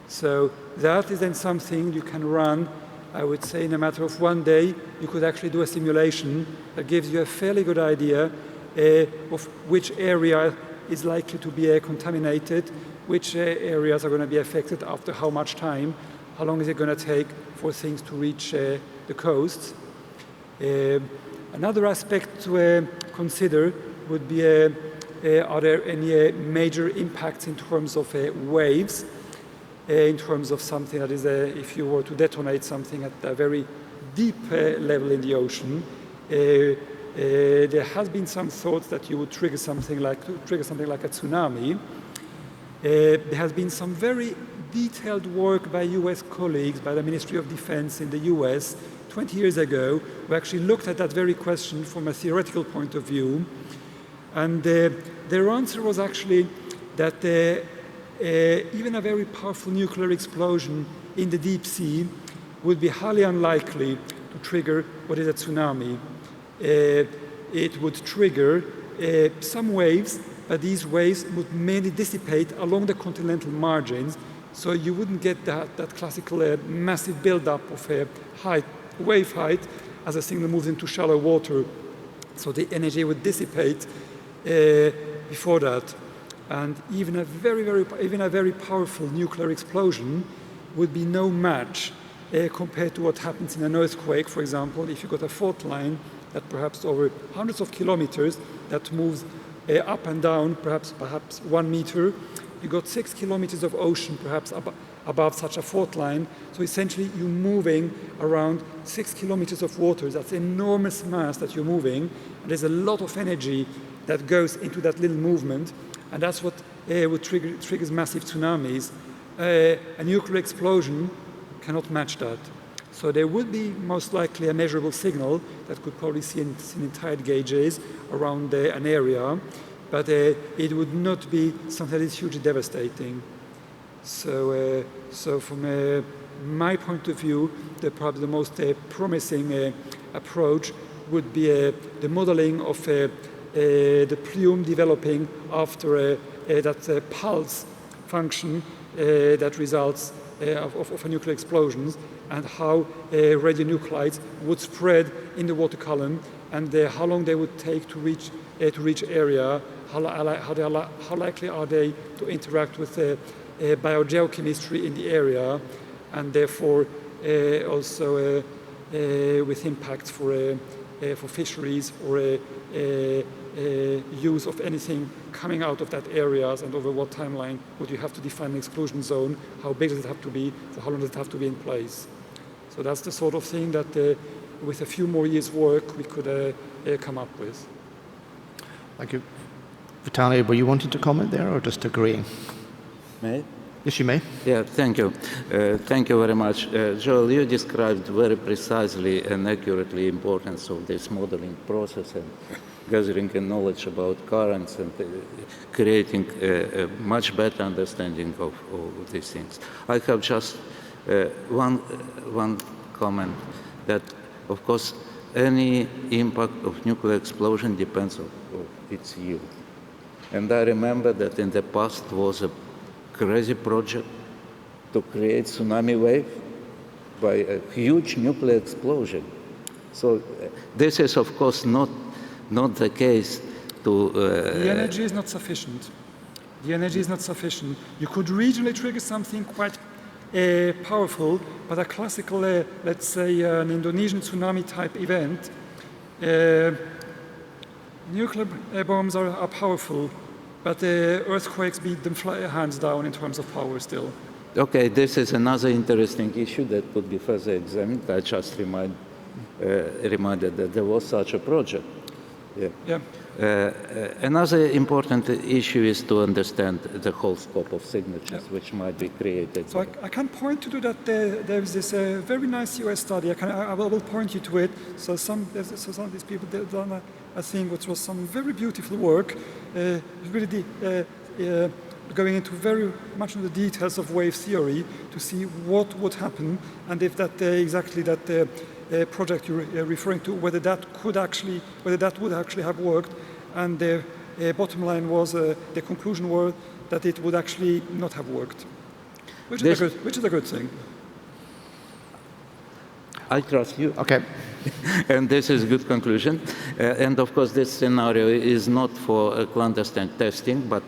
So that is then something you can run, I would say in a matter of 1 day, you could actually do a simulation that gives you a fairly good idea of which area is likely to be contaminated, which areas are going to be affected after how much time, how long is it going to take for things to reach the coasts. Another aspect to consider would be are there any major impacts in terms of waves, in terms of something that is, if you were to detonate something at a very deep level in the ocean, there has been some thoughts that you would trigger something like a tsunami. There has been some very detailed work by US colleagues, by the Ministry of Defense in the US 20 years ago, who actually looked at that very question from a theoretical point of view. And their answer was actually that even a very powerful nuclear explosion in the deep sea would be highly unlikely to trigger what is a tsunami. It would trigger some waves, but these waves would mainly dissipate along the continental margins, so you wouldn't get that classical massive buildup of wave height as a signal moves into shallow water. So the energy would dissipate before that. And even a very powerful nuclear explosion would be no match compared to what happens in an earthquake, for example, if you've got a fault line that perhaps over hundreds of kilometers that moves up and down, perhaps 1 meter. You got 6 kilometers of ocean, perhaps above such a fault line. So essentially, you're moving around 6 kilometers of water. That's enormous mass that you're moving. And there's a lot of energy that goes into that little movement. And that's what triggers massive tsunamis. A nuclear explosion cannot match that. So there would be most likely a measurable signal that could probably seen in tide gauges around an area, but it would not be something that is hugely devastating. So from my point of view, probably the most promising approach would be the modeling of the plume developing after that pulse function that results of a nuclear explosion, and how radionuclides would spread in the water column, and how long they would take to reach area, how likely are they to interact with biogeochemistry in the area, and therefore also with impacts for fisheries or use of anything coming out of that areas, and over what timeline would you have to define an exclusion zone, how big does it have to be, for how long does it have to be in place. So that's the sort of thing that with a few more years' work we could come up with. Thank you. Vitaly, were you wanting to comment there or just agreeing? May? Yes, you may. Yeah, thank you. Thank you very much. Joel, you described very precisely and accurately the importance of this modeling process and gathering knowledge about currents and creating a much better understanding of these things. I have just one comment that, of course, any impact of nuclear explosion depends on its yield. And I remember that in the past was a crazy project to create tsunami wave by a huge nuclear explosion. So this is, of course, not not the case to... The energy is not sufficient. The energy is not sufficient. You could regionally trigger something quite powerful, but a classical, let's say, an Indonesian tsunami type event, nuclear bombs are powerful, but earthquakes beat them hands down in terms of power still. Okay, this is another interesting issue that could be further examined. I just reminded that there was such a project. Yeah. Another important issue is to understand the whole scope of signatures, which might be created. So I can point you to that. There's this very nice US study. I will point you to it. So some of these people they've done a thing which was some very beautiful work, really going into very much in the details of wave theory to see what would happen and if that exactly that project you're referring to, whether that would actually have worked, and the bottom line was the conclusion was that it would actually not have worked, which is a good thing. I trust you. Okay. And this is a good conclusion. And of course, this scenario is not for clandestine testing, but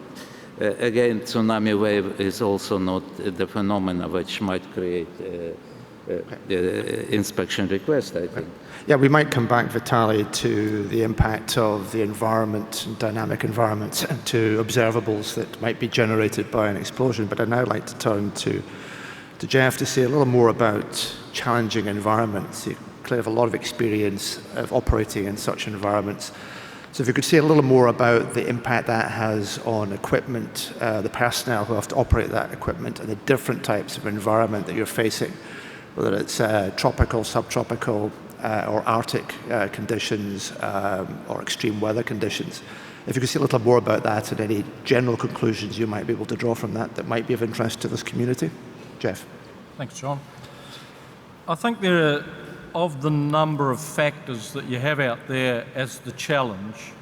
again, tsunami wave is also not the phenomena which might create inspection request, I think. Yeah, we might come back, Vitaly, to the impact of the environment and dynamic environments and to observables that might be generated by an explosion. But I'd now like to turn to Jeff to say a little more about challenging environments. You clearly have a lot of experience of operating in such environments. So if you could say a little more about the impact that has on equipment, the personnel who have to operate that equipment, and the different types of environment that you're facing, whether it's tropical, subtropical, or Arctic conditions, or extreme weather conditions. If you could say a little more about that and any general conclusions you might be able to draw from that that might be of interest to this community. Jeff. Thanks, John. I think there are, of the number of factors that you have out there as the challenge,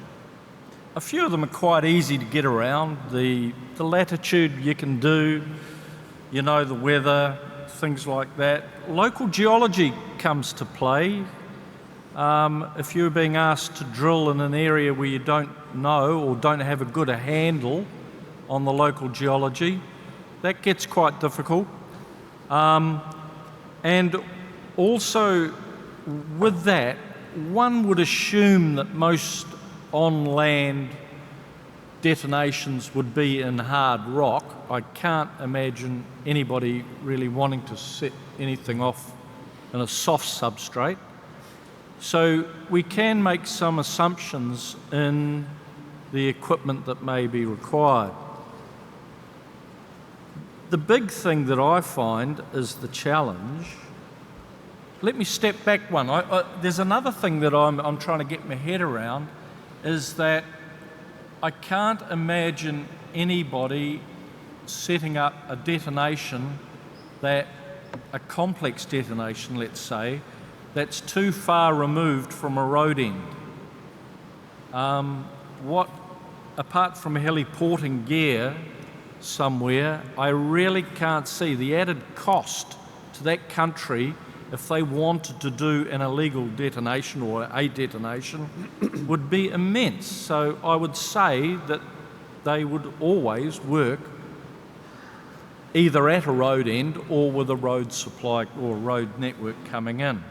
a few of them are quite easy to get around. The latitude you can do, you know, the weather, things like that. Local geology comes to play. If you're being asked to drill in an area where you don't know or don't have a good handle on the local geology, that gets quite difficult. And also with that, one would assume that most on-land detonations would be in hard rock. I can't imagine anybody really wanting to set anything off in a soft substrate. So we can make some assumptions in the equipment that may be required. The big thing that I find is the challenge. Let me step back one. There's another thing that I'm trying to get my head around, is that I can't imagine anybody setting up a detonation, a complex detonation, let's say, that's too far removed from a road end. Apart from heliporting gear somewhere, I really can't see the added cost to that country if they wanted to do an illegal detonation or a detonation would be immense. So I would say that they would always work either at a road end or with a road supply or road network coming in.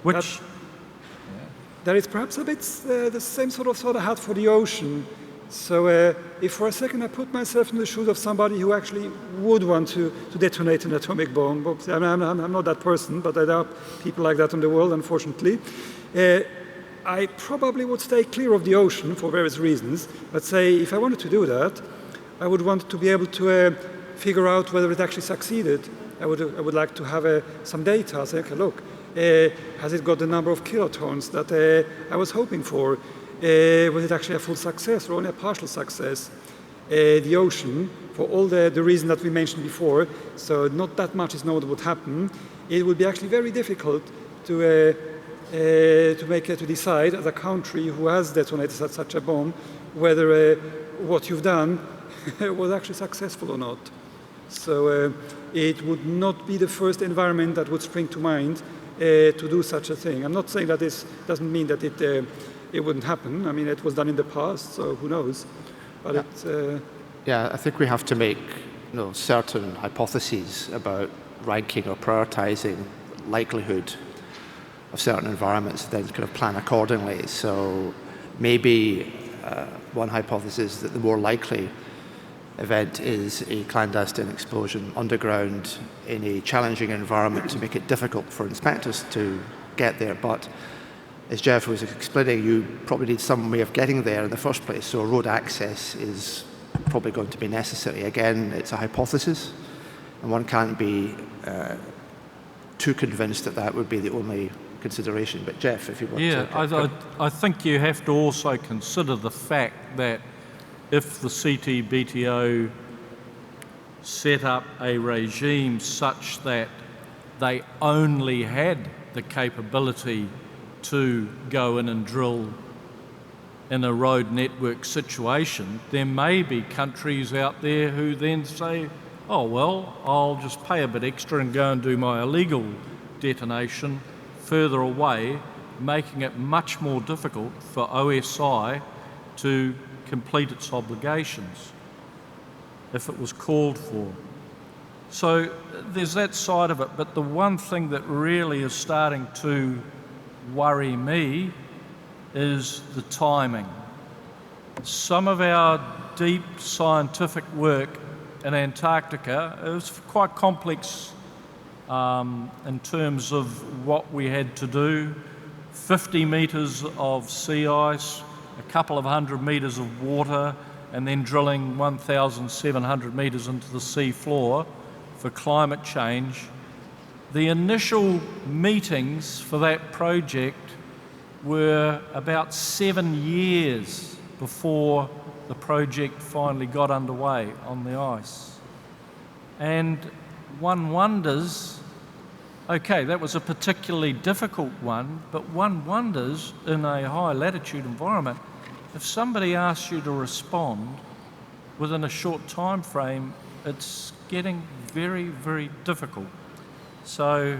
Which that is perhaps a bit the same sort of thought I had for the ocean. So if for a second I put myself in the shoes of somebody who actually would want to detonate an atomic bomb, I'm not that person, but there are people like that in the world, unfortunately. I probably would stay clear of the ocean for various reasons, but say if I wanted to do that, I would want to be able to figure out whether it actually succeeded. I would like to have some data, say, okay, look, has it got the number of kilotons that I was hoping for? Was it actually a full success or only a partial success? The ocean, for all the reasons that we mentioned before, so not that much is known what would happen. It would be actually very difficult to decide as a country who has detonated such a bomb whether what you've done was actually successful or not. So it would not be the first environment that would spring to mind to do such a thing. I'm not saying that this doesn't mean that it it wouldn't happen. I mean, it was done in the past, so who knows? But yeah, I think we have to make certain hypotheses about ranking or prioritizing likelihood of certain environments, then kind of plan accordingly. So maybe one hypothesis that the more likely event is a clandestine explosion underground in a challenging environment to make it difficult for inspectors to get there. But as Jeff was explaining, you probably need some way of getting there in the first place, so road access is probably going to be necessary. Again, it's a hypothesis, and one can't be too convinced that that would be the only consideration. But Jeff, if you want to... I think you have to also consider the fact that if the CTBTO set up a regime such that they only had the capability to go in and drill in a road network situation, there may be countries out there who then say, oh, well, I'll just pay a bit extra and go and do my illegal detonation further away, making it much more difficult for OSI to complete its obligations if it was called for. So there's that side of it, but the one thing that really is starting to worry me is the timing. Some of our deep scientific work in Antarctica is quite complex in terms of what we had to do. 50 metres of sea ice, a couple of 100 metres of water, and then drilling 1,700 metres into the sea floor for climate change. The initial meetings for that project were about 7 years before the project finally got underway on the ice. And one wonders, okay, that was a particularly difficult one, but one wonders in a high latitude environment, if somebody asks you to respond within a short time frame, it's getting very, very difficult. So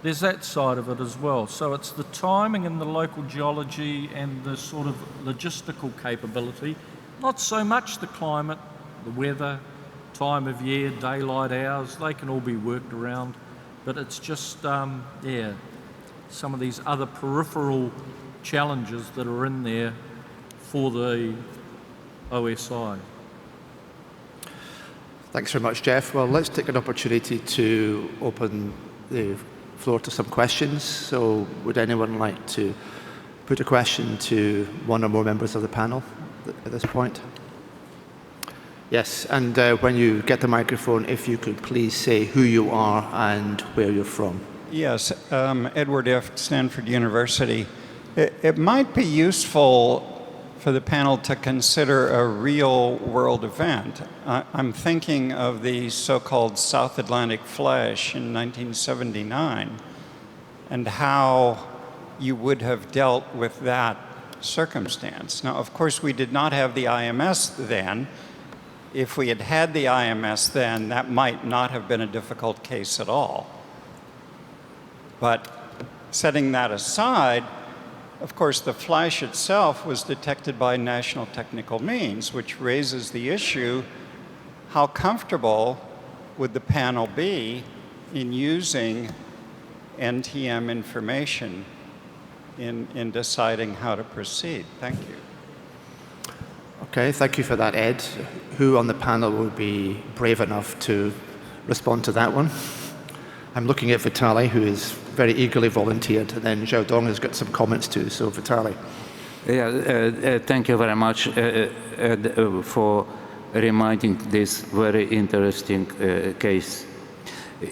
there's that side of it as well. So it's the timing and the local geology and the sort of logistical capability, not so much the climate, the weather, time of year, daylight hours, they can all be worked around, but it's just, some of these other peripheral challenges that are in there for the OSI. Thanks very much, Jeff. Well, let's take an opportunity to open the floor to some questions. So would anyone like to put a question to one or more members of the panel at this point? Yes, and when you get the microphone, if you could please say who you are and where you're from. Yes, Edward F. Stanford University. It might be useful for the panel to consider a real-world event. I'm thinking of the so-called South Atlantic flash in 1979 and how you would have dealt with that circumstance. Now, of course, we did not have the IMS then. If we had had the IMS then, that might not have been a difficult case at all. But setting that aside, of course, the flash itself was detected by national technical means, which raises the issue, how comfortable would the panel be in using NTM information in deciding how to proceed? Thank you. Okay, thank you for that, Ed. Who on the panel would be brave enough to respond to that one? I'm looking at Vitaly, who is very eagerly volunteered, and then Xiaodong has got some comments too, so Vitaly. Yeah, thank you very much for reminding this very interesting case.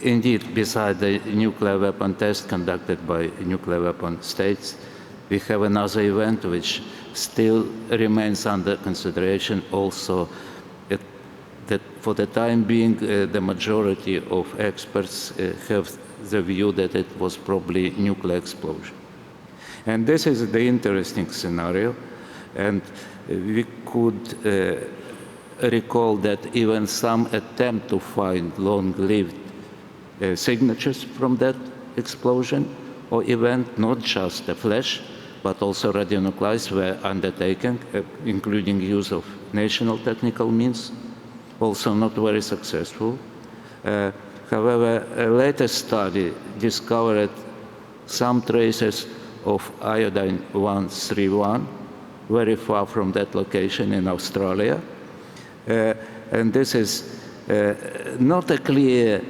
Indeed, beside the nuclear weapon test conducted by nuclear weapon states, we have another event which still remains under consideration also. That for the time being, the majority of experts have the view that it was probably nuclear explosion. And this is the interesting scenario. And we could recall that even some attempt to find long-lived signatures from that explosion or event, not just a flash, but also radionuclides were undertaken, including use of national technical means, also not very successful. However, a latest study discovered some traces of iodine-131 very far from that location in Australia. And this is not a clear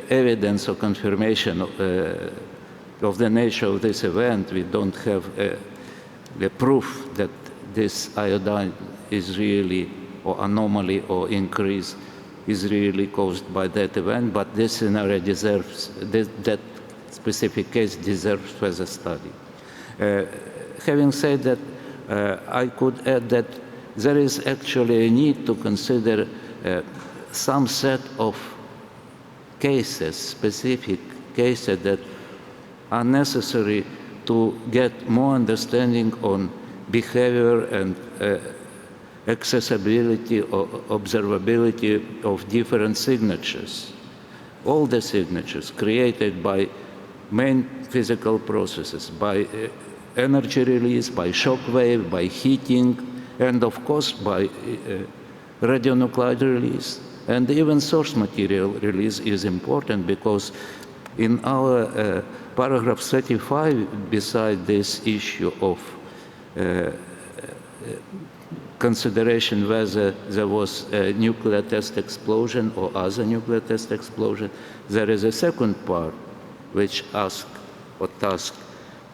evidence or confirmation of the nature of this event. We don't have the proof that this iodine is really, or anomaly or increase is really caused by that event, but this scenario deserves, that specific case deserves further study. Having said that, I could add that there is actually a need to consider some set of cases, specific cases that are necessary to get more understanding on behavior and accessibility or observability of different signatures. All the signatures created by main physical processes, by energy release, by shock wave, by heating, and of course by radionuclide release. And even source material release is important because in our paragraph 35, beside this issue of consideration whether there was a nuclear test explosion or other nuclear test explosion, there is a second part which asks or tasks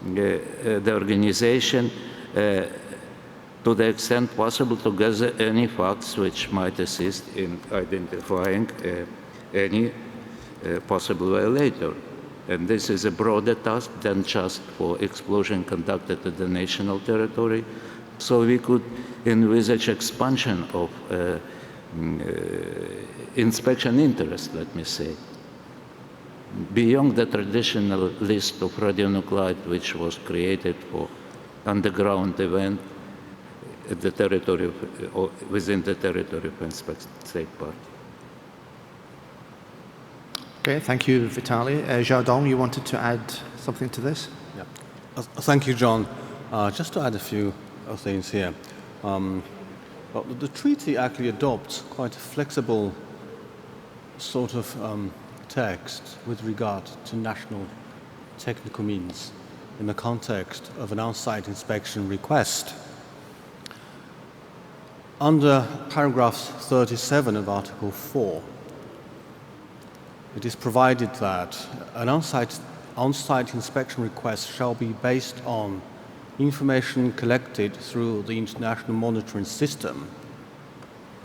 the organization to the extent possible to gather any facts which might assist in identifying any possible violator. And this is a broader task than just for explosion conducted at the national territory. So we could envisage expansion of inspection interest, let me say, beyond the traditional list of radionuclide which was created for underground event at the territory of, or within the territory of inspected state park. Okay, thank you, Vitaly. Xiaodong, you wanted to add something to this? Yeah. Thank you, John. Just to add a few things here. Well, the treaty actually adopts quite a flexible sort of text with regard to national technical means in the context of an on-site inspection request. Under paragraph 37 of Article 4, it is provided that an on-site inspection request shall be based on information collected through the international monitoring system,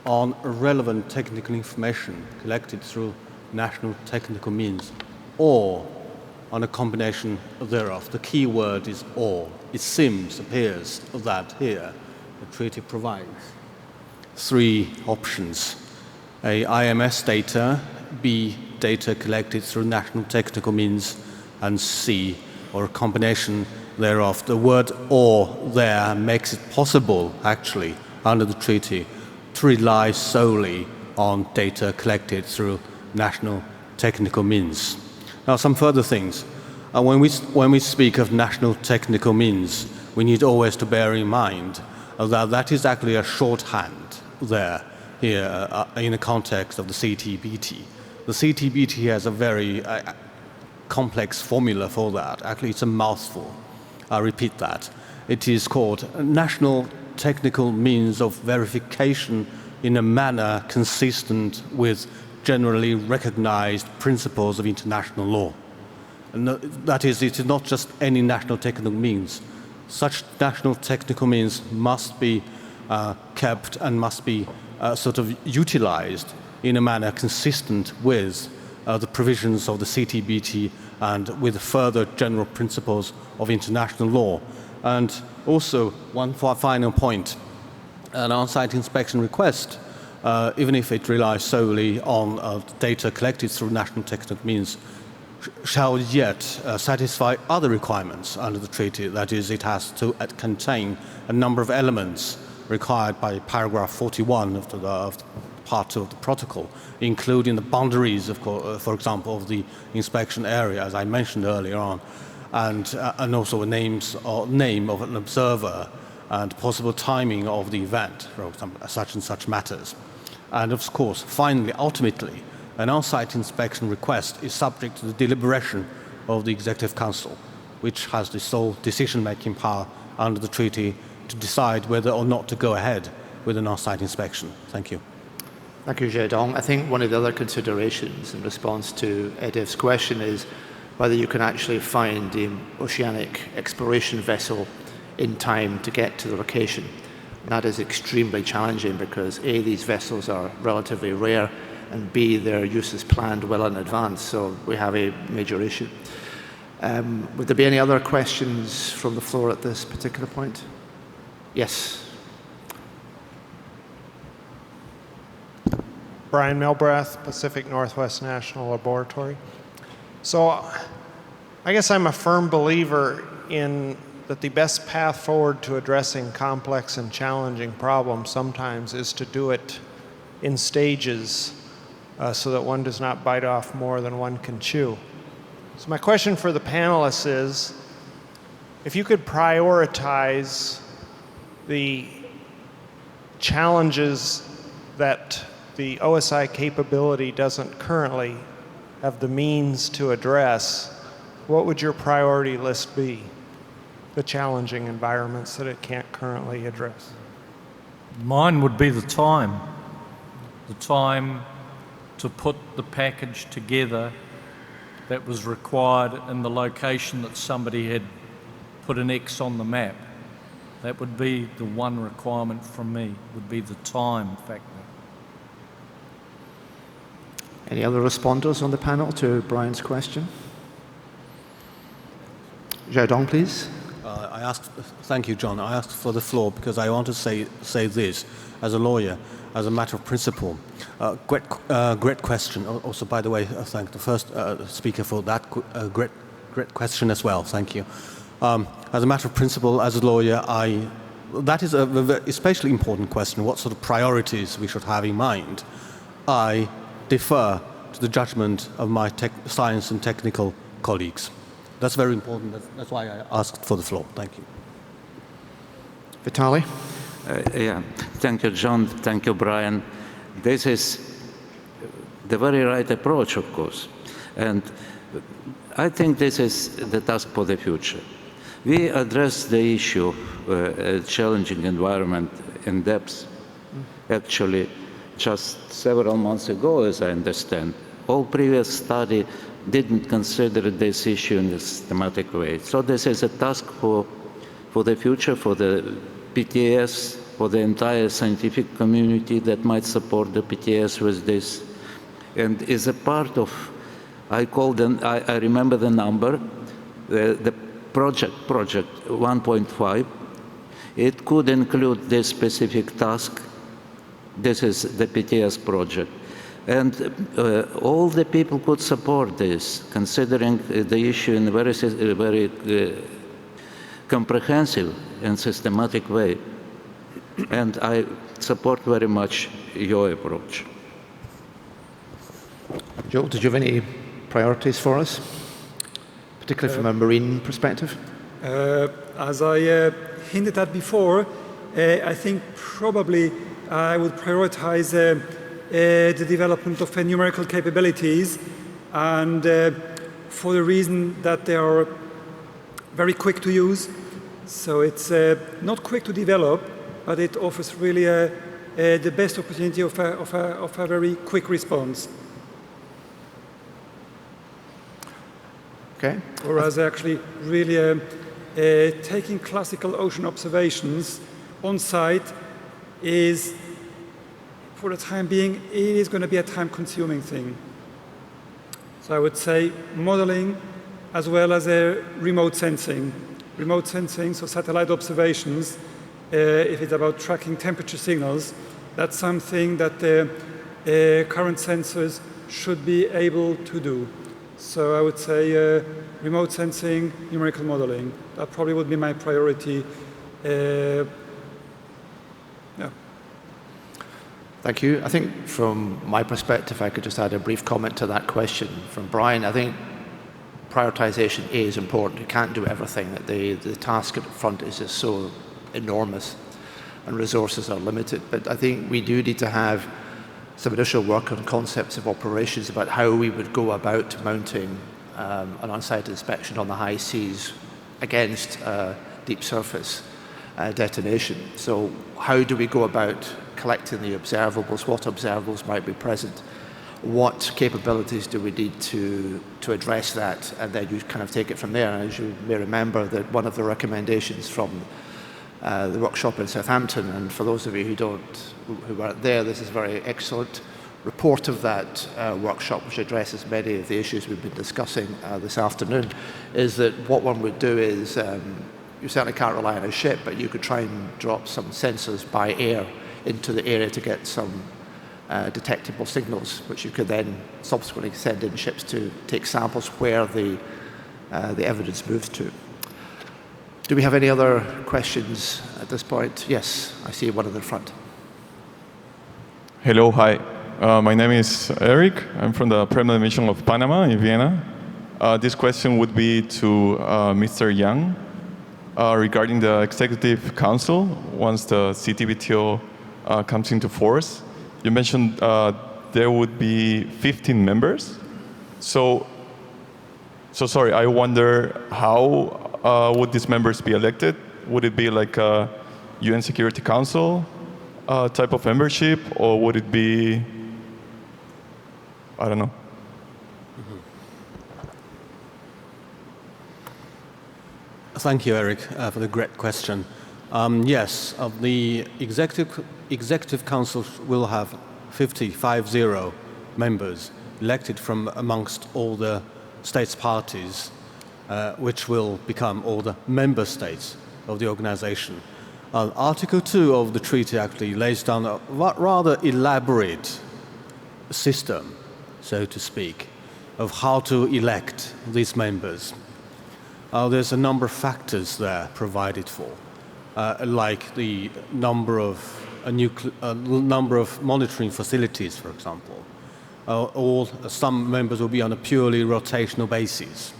on relevant technical information collected through national technical means, or on a combination thereof. The key word is or. It appears that here the treaty provides three options: A, IMS data, B, data collected through national technical means, and C, or a combination thereof. The word or there makes it possible, actually, under the treaty, to rely solely on data collected through national technical means. Now, some further things. When we speak of national technical means, we need always to bear in mind that that is actually a shorthand there, here, in the context of the CTBT. The CTBT has a very complex formula for that. Actually, it's a mouthful. I'll repeat that. It is called National Technical Means of Verification in a manner consistent with generally recognized principles of international law. And that is, it is not just any national technical means. Such national technical means must be kept and must be sort of utilized in a manner consistent with the provisions of the CTBT and with further general principles of international law. And also, one final point, an on-site inspection request, even if it relies solely on data collected through national technical means, shall yet satisfy other requirements under the treaty. That is, it has to contain a number of elements required by paragraph 41 of the part of the protocol, including the boundaries, of course, for example, of the inspection area, as I mentioned earlier on. and also a name of an observer and possible timing of the event, for example, such and such matters. And of course, finally, ultimately, an on-site inspection request is subject to the deliberation of the Executive Council, which has the sole decision-making power under the treaty to decide whether or not to go ahead with an on-site inspection. Thank you. Thank you, Zedong. I think one of the other considerations in response to Ediv's question is whether you can actually find the oceanic exploration vessel in time to get to the location. That is extremely challenging because A, these vessels are relatively rare, and B, their use is planned well in advance, so we have a major issue. Would there be any other questions from the floor at this particular point? Yes. Brian Milbrath, Pacific Northwest National Laboratory. So I guess I'm a firm believer in that the best path forward to addressing complex and challenging problems sometimes is to do it in stages so that one does not bite off more than one can chew. So my question for the panelists is, if you could prioritize the challenges that the OSI capability doesn't currently have the means to address, what would your priority list be? The challenging environments that it can't currently address? Mine would be the time to put the package together that was required in the location that somebody had put an X on the map. That would be the one requirement from me, would be the time factor. Any other responders on the panel to Brian's question? Zedong, please. Thank you, John. I asked for the floor because I want to say this as a lawyer, as a matter of principle. Great question. Also, by the way, thank the first speaker for that great question as well. Thank you. As a matter of principle, as a lawyer, that is a especially important question. What sort of priorities we should have in mind? I defer to the judgment of my science and technical colleagues. That's very important. That's why I asked for the floor. Thank you. Vitaly? Yeah. Thank you, John. Thank you, Brian. This is the very right approach, of course. And I think this is the task for the future. We addressed the issue of challenging environment in depth, actually, just several months ago, as I understand. All previous study didn't consider this issue in a systematic way. So this is a task for the future, for the PTS, for the entire scientific community that might support the PTS with this. And is a part of, I remember the number, the project 1.5. It could include this specific task. This is the PTS project. And all the people could support this, considering the issue in a very comprehensive and systematic way. And I support very much your approach. Joel, did you have any priorities for us, particularly from a marine perspective? As I hinted at before, I think probably I would prioritize the development of numerical capabilities, and for the reason that they are very quick to use. So it's not quick to develop, but it offers really the best opportunity of a very quick response. Okay. Whereas actually really taking classical ocean observations on site is, for the time being, it is going to be a time-consuming thing. So I would say modeling as well as remote sensing. Remote sensing, so satellite observations, if it's about tracking temperature signals, that's something that the current sensors should be able to do. So I would say remote sensing, numerical modeling. That probably would be my priority. Yeah. Thank you. I think from my perspective, I could just add a brief comment to that question from Brian. I think prioritization is important. You can't do everything. The task at the front is just so enormous and resources are limited. But I think we do need to have some additional work on concepts of operations about how we would go about mounting an on-site inspection on the high seas against deep surface detonation. So how do we go about collecting the observables? What observables might be present? What capabilities do we need to address that? And then you kind of take it from there. And as you may remember, that one of the recommendations from the workshop in Southampton, and for those of you who weren't there, this is a very excellent report of that workshop, which addresses many of the issues we've been discussing this afternoon, is that what one would do is, you certainly can't rely on a ship, but you could try and drop some sensors by air into the area to get some detectable signals, which you could then subsequently send in ships to take samples where the evidence moves to. Do we have any other questions at this point? Yes, I see one in the front. Hello, hi. My name is Eric. I'm from the Premier Mission of Panama in Vienna. This question would be to Mr. Yang regarding the Executive Council once the CTBTO comes into force. You mentioned there would be 15 members. So sorry, I wonder how would these members be elected? Would it be like a UN Security Council type of membership, or would it be, I don't know. Thank you, Eric, for the great question. Yes, the Executive Council will have 50 members elected from amongst all the states parties, which will become all the member states of the organization. Article 2 of the treaty actually lays down a rather elaborate system, so to speak, of how to elect these members. There's a number of factors there provided for, like the number of monitoring facilities, for example. Some members will be on a purely rotational basis.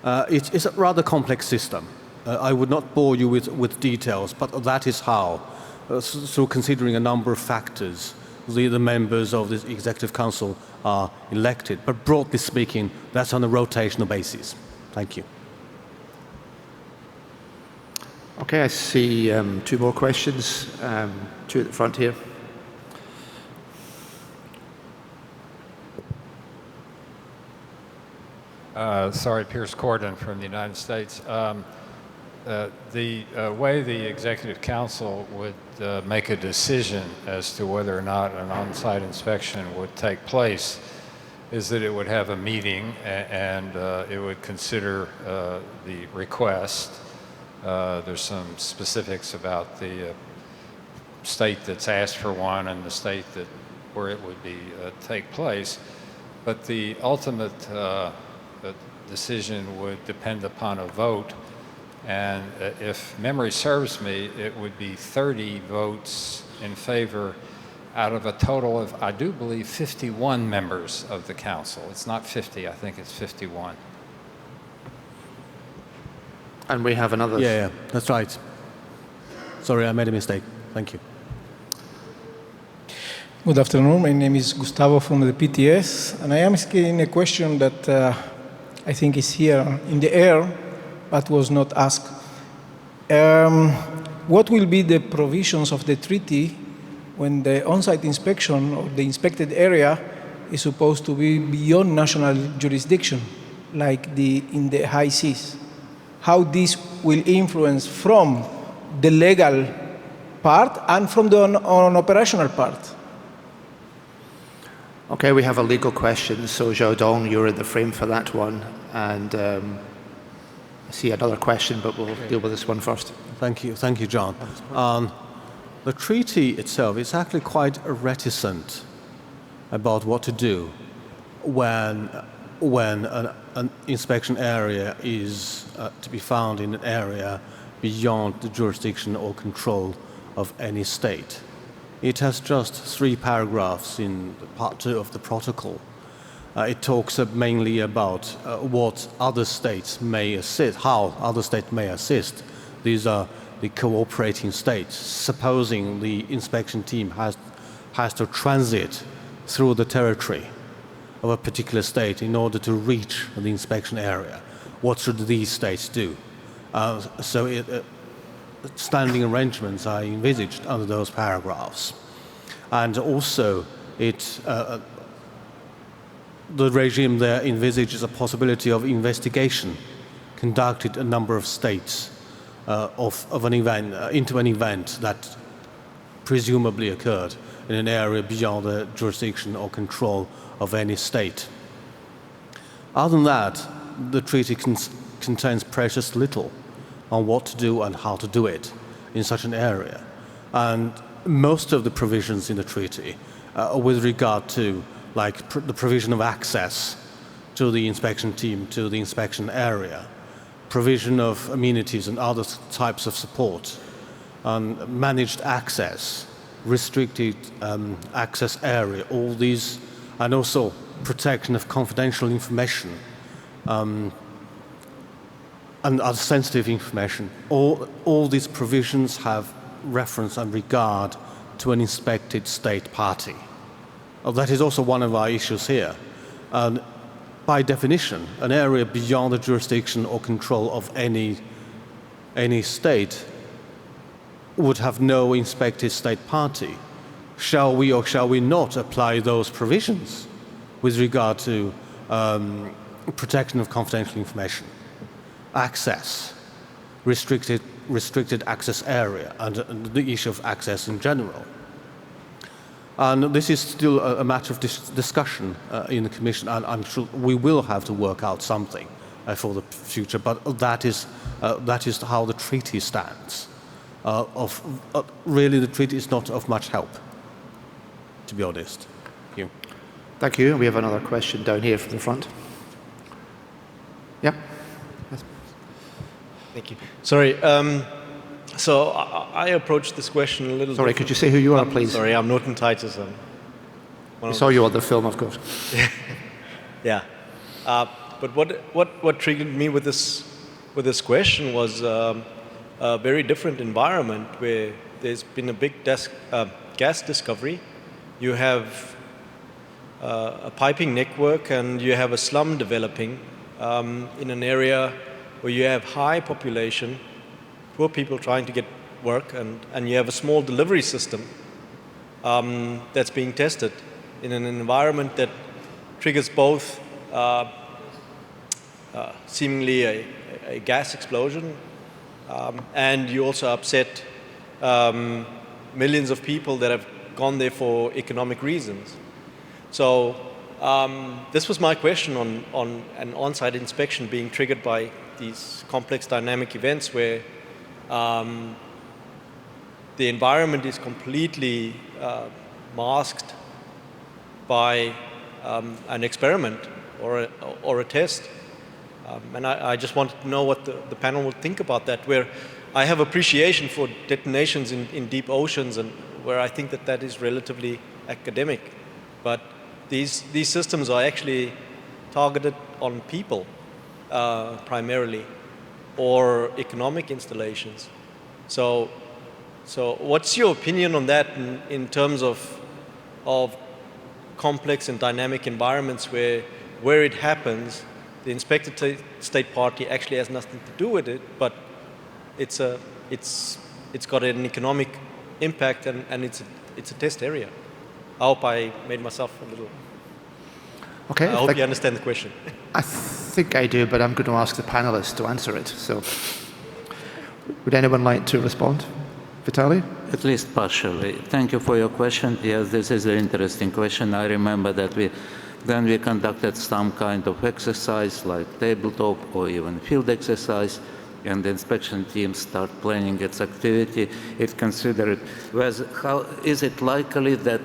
It's a rather complex system. I would not bore you with details, but that is how, so considering a number of factors, the members of the Executive Council are elected. But broadly speaking, that's on a rotational basis. Thank you. Okay, I see two more questions. Two at the front here. Sorry, Pierce Corden from the United States. The way the Executive Council would make a decision as to whether or not an on-site inspection would take place is that it would have a meeting and it would consider the request. There's some specifics about the state that's asked for one and the state where it would be take place, but the ultimate decision would depend upon a vote. And if memory serves me, it would be 30 votes in favor out of a total of, I do believe, 51 members of the council. It's not 50, I think it's 51. And we have another. Yeah, that's right. Sorry, I made a mistake. Thank you. Good afternoon. My name is Gustavo from the PTS, and I am asking a question that I think is here in the air, but was not asked. What will be the provisions of the treaty when the on-site inspection of the inspected area is supposed to be beyond national jurisdiction, like in the high seas? How this will influence from the legal part and from the operational part? Okay, we have a legal question. So Zhao Dong, you're in the frame for that one. And I see another question, but we'll deal with this one first. Thank you, John. The treaty itself is actually quite reticent about what to do when an inspection area is to be found in an area beyond the jurisdiction or control of any state. It has just 3 paragraphs in part 2 of the protocol. It talks mainly about what other states may assist, how other states may assist. These are the cooperating states. Supposing the inspection team has to transit through the territory of a particular state in order to reach the inspection area, what should these states do? Standing arrangements are envisaged under those paragraphs. And also, the regime there envisages a possibility of investigation conducted in a number of states of an event, into an event that presumably occurred in an area beyond the jurisdiction or control of any state. Other than that, the treaty contains precious little on what to do and how to do it in such an area. And most of the provisions in the treaty with regard to the provision of access to the inspection team, to the inspection area, provision of amenities and other types of support, managed access, restricted access area, all these, and also protection of confidential information and other sensitive information. All these provisions have reference and regard to an inspected state party. That is also one of our issues here. By definition, an area beyond the jurisdiction or control of any state would have no inspected state party. Shall we or shall we not apply those provisions with regard to protection of confidential information, access, restricted access area, and the issue of access in general? And this is still a matter of discussion in the Commission, and I'm sure we will have to work out something for the future, but that is how the treaty stands. Really, the treaty is not of much help, to be honest. Thank you. Thank you. We have another question down here from the front. Yeah. Yes. Thank you. Sorry. So I approached this question a little. Sorry, could you say who you are, please? Sorry, I'm Norton Titus. We saw you on the film, of course. Yeah. But what triggered me with this question was a very different environment where there's been a big gas discovery. You have a piping network and you have a slum developing in an area where you have high population, poor people trying to get work, and you have a small delivery system that's being tested in an environment that triggers both seemingly a gas explosion, and you also upset millions of people that have gone there for economic reasons. So this was my question on an on-site inspection being triggered by these complex dynamic events where the environment is completely masked by an experiment or a test. And I just wanted to know what the panel would think about that, where I have appreciation for detonations in deep oceans and where I think that is relatively academic. But these systems are actually targeted on people primarily, or economic installations. So what's your opinion on that in terms of complex and dynamic environments where it happens, the inspected state party actually has nothing to do with it, but it's got an economic impact and it's a test area. I hope I made myself a little. Okay. I hope you understand the question. I think I do, but I'm going to ask the panelists to answer it. So, would anyone like to respond? Vitaly? At least partially. Thank you for your question. Yes, this is an interesting question. I remember that we conducted some kind of exercise like tabletop or even field exercise, and the inspection team start planning its activity. It considered how is it likely that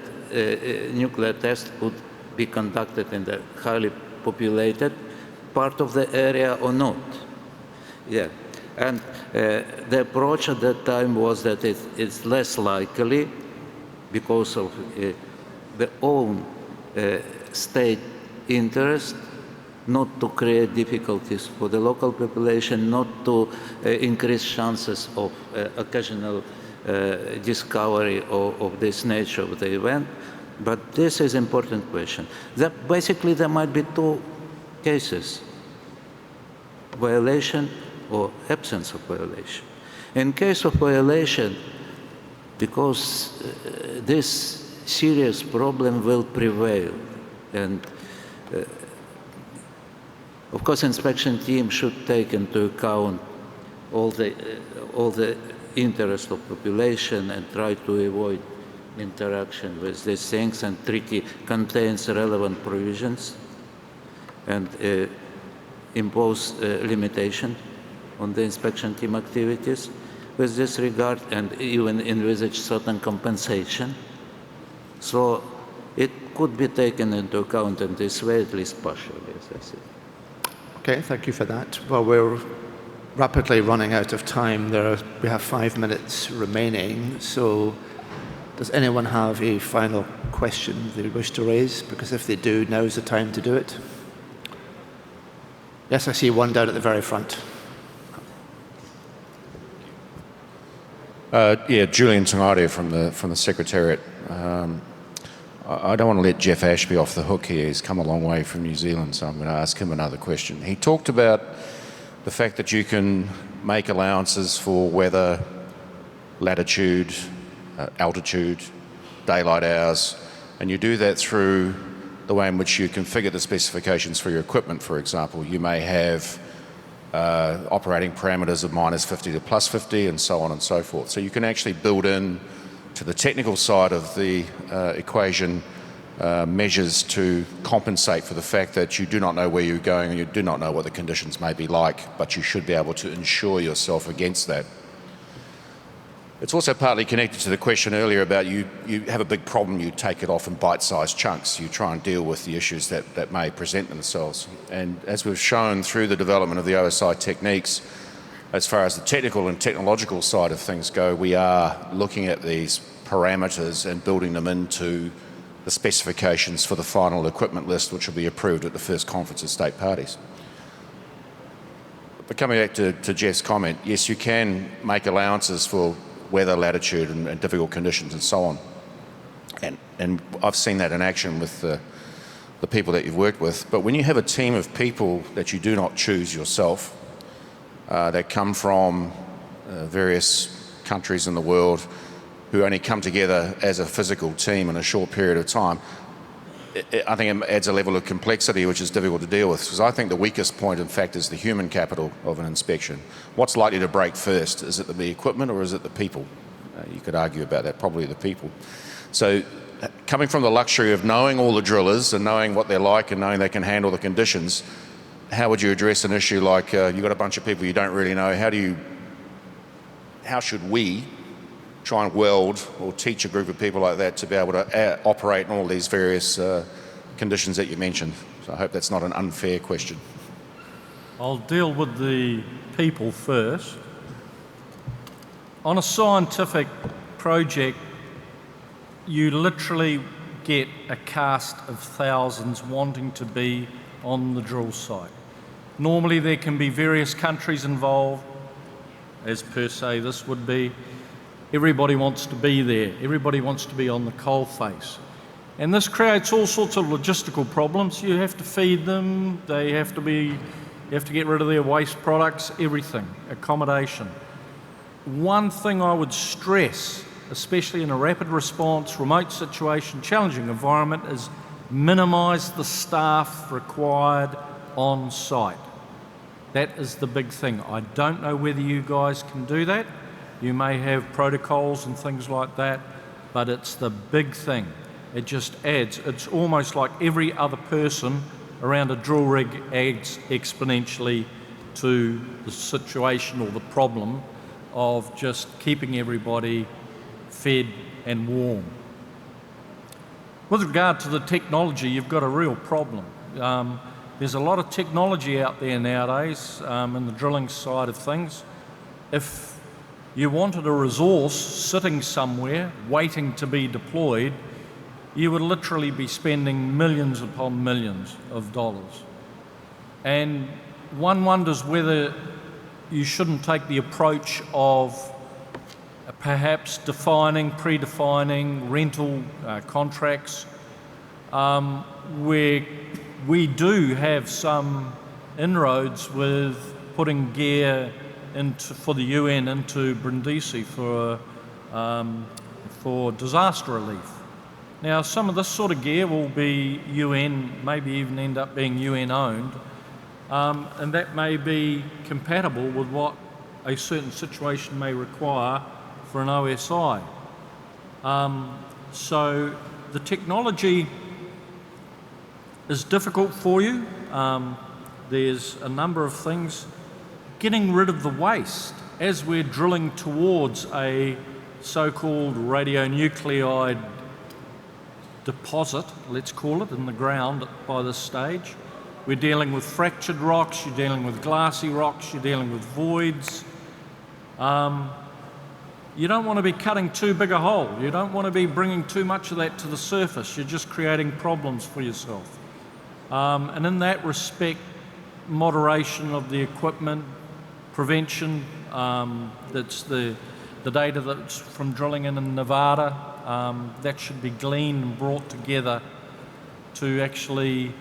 nuclear test would be conducted in the highly populated part of the area or not. Yeah. And the approach at that time was that it's less likely because of the own state interest, not to create difficulties for the local population, not to increase chances of occasional discovery of this nature of the event. But this is an important question. Basically, there might be two cases: violation or absence of violation. In case of violation, because this serious problem will prevail, and of course, inspection team should take into account all the interest of population and try to avoid interaction with these things, and treaty contains relevant provisions and impose limitation on the inspection team activities with this regard, and even envisage certain compensation. So it could be taken into account in this way, at least partially, as I said. Okay, thank you for that. Well, we're rapidly running out of time. We have 5 minutes remaining. So does anyone have a final question they wish to raise? Because if they do, now's the time to do it. Yes, I see one down at the very front. Yeah, Julian Tangare from the Secretariat. I don't want to let Jeff Ashby off the hook here. He's come a long way from New Zealand, so I'm going to ask him another question. He talked about the fact that you can make allowances for weather, latitude, altitude, daylight hours, and you do that through the way in which you configure the specifications for your equipment, for example. You may have operating parameters of -50 to +50 and so on and so forth. So you can actually build in to the technical side of the equation measures to compensate for the fact that you do not know where you're going and you do not know what the conditions may be like, but you should be able to insure yourself against that. It's also partly connected to the question earlier about you have a big problem, you take it off in bite-sized chunks. You try and deal with the issues that may present themselves. And as we've shown through the development of the OSI techniques, as far as the technical and technological side of things go, we are looking at these parameters and building them into the specifications for the final equipment list, which will be approved at the first conference of state parties. But coming back to Jeff's comment, yes, you can make allowances for weather, latitude, and difficult conditions and so on. And I've seen that in action with the people that you've worked with. But when you have a team of people that you do not choose yourself, that come from various countries in the world, who only come together as a physical team in a short period of time, I think it adds a level of complexity which is difficult to deal with. Because I think the weakest point, in fact, is the human capital of an inspection. What's likely to break first? Is it the equipment or is it the people? You could argue about that, probably the people. So coming from the luxury of knowing all the drillers and knowing what they're like and knowing they can handle the conditions, how would you address an issue like you've got a bunch of people you don't really know? How should we try and weld or teach a group of people like that to be able to operate in all these various conditions that you mentioned? So I hope that's not an unfair question. I'll deal with the people first. On a scientific project, you literally get a cast of thousands wanting to be on the drill site. Normally there can be various countries involved, as per se this would be. Everybody wants to be there. Everybody wants to be on the coal face. And this creates all sorts of logistical problems. You have to feed them, you have to get rid of their waste products, everything, accommodation. One thing I would stress, especially in a rapid response, remote situation, challenging environment, is minimise the staff required on site. That is the big thing. I don't know whether you guys can do that. You may have protocols and things like that, but it's the big thing. It just adds. It's almost like every other person around a drill rig adds exponentially to the situation or the problem of just keeping everybody fed and warm. With regard to the technology, you've got a real problem. There's a lot of technology out there nowadays in the drilling side of things. If you wanted a resource sitting somewhere waiting to be deployed, you would literally be spending millions upon millions of dollars. And one wonders whether you shouldn't take the approach of perhaps predefining rental contracts where we do have some inroads with putting gear for the UN into Brindisi for disaster relief. Now, some of this sort of gear will be UN, maybe even end up being UN owned, and that may be compatible with what a certain situation may require for an OSI. So the technology is difficult for you. There's a number of things. Getting rid of the waste as we're drilling towards a so-called radionuclide deposit, let's call it, in the ground by this stage. We're dealing with fractured rocks, you're dealing with glassy rocks, you're dealing with voids. You don't want to be cutting too big a hole. You don't want to be bringing too much of that to the surface. You're just creating problems for yourself. And in that respect, moderation of the equipment, prevention, that's the data that's from drilling in Nevada, that should be gleaned and brought together to actually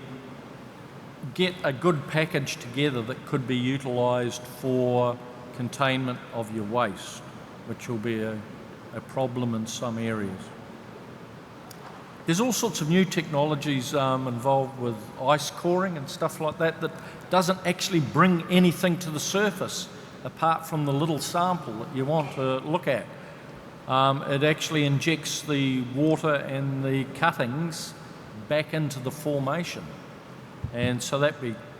get a good package together that could be utilised for containment of your waste, which will be a problem in some areas. There's all sorts of new technologies involved with ice coring and stuff like that that doesn't actually bring anything to the surface apart from the little sample that you want to look at. It actually injects the water and the cuttings back into the formation. And so that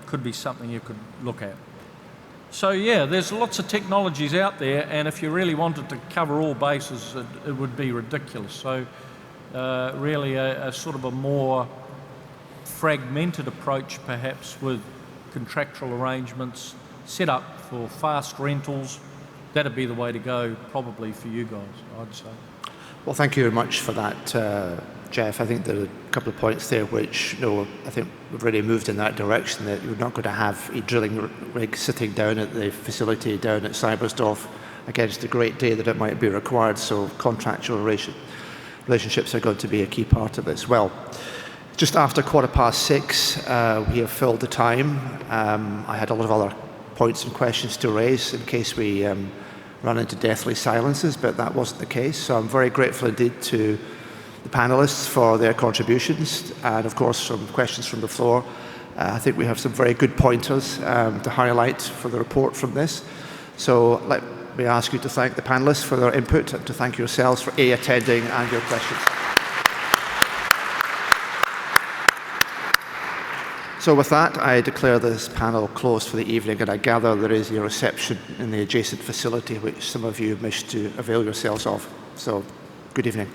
could be something you could look at. So yeah, there's lots of technologies out there, and if you really wanted to cover all bases, it would be ridiculous. So really a sort of a more fragmented approach perhaps with contractual arrangements set up for fast rentals, that'd be the way to go probably for you guys, I'd say. Well, thank you very much for that, Jeff. I think there are a couple of points there which, I think we've already moved in that direction, that you're not going to have a drilling rig sitting down at the facility down at Cybersdorf against the great day that it might be required, so contractual relationships are going to be a key part of this. Well, just after 6:15, we have filled the time. I had a lot of other points and questions to raise in case we run into deathly silences, but that wasn't the case. So I'm very grateful indeed to the panelists for their contributions, and of course some questions from the floor. I think we have some very good pointers to highlight for the report from this. So let me ask you to thank the panelists for their input and to thank yourselves for attending and your questions. So with that, I declare this panel closed for the evening, and I gather there is a reception in the adjacent facility which some of you wish to avail yourselves of. So good evening.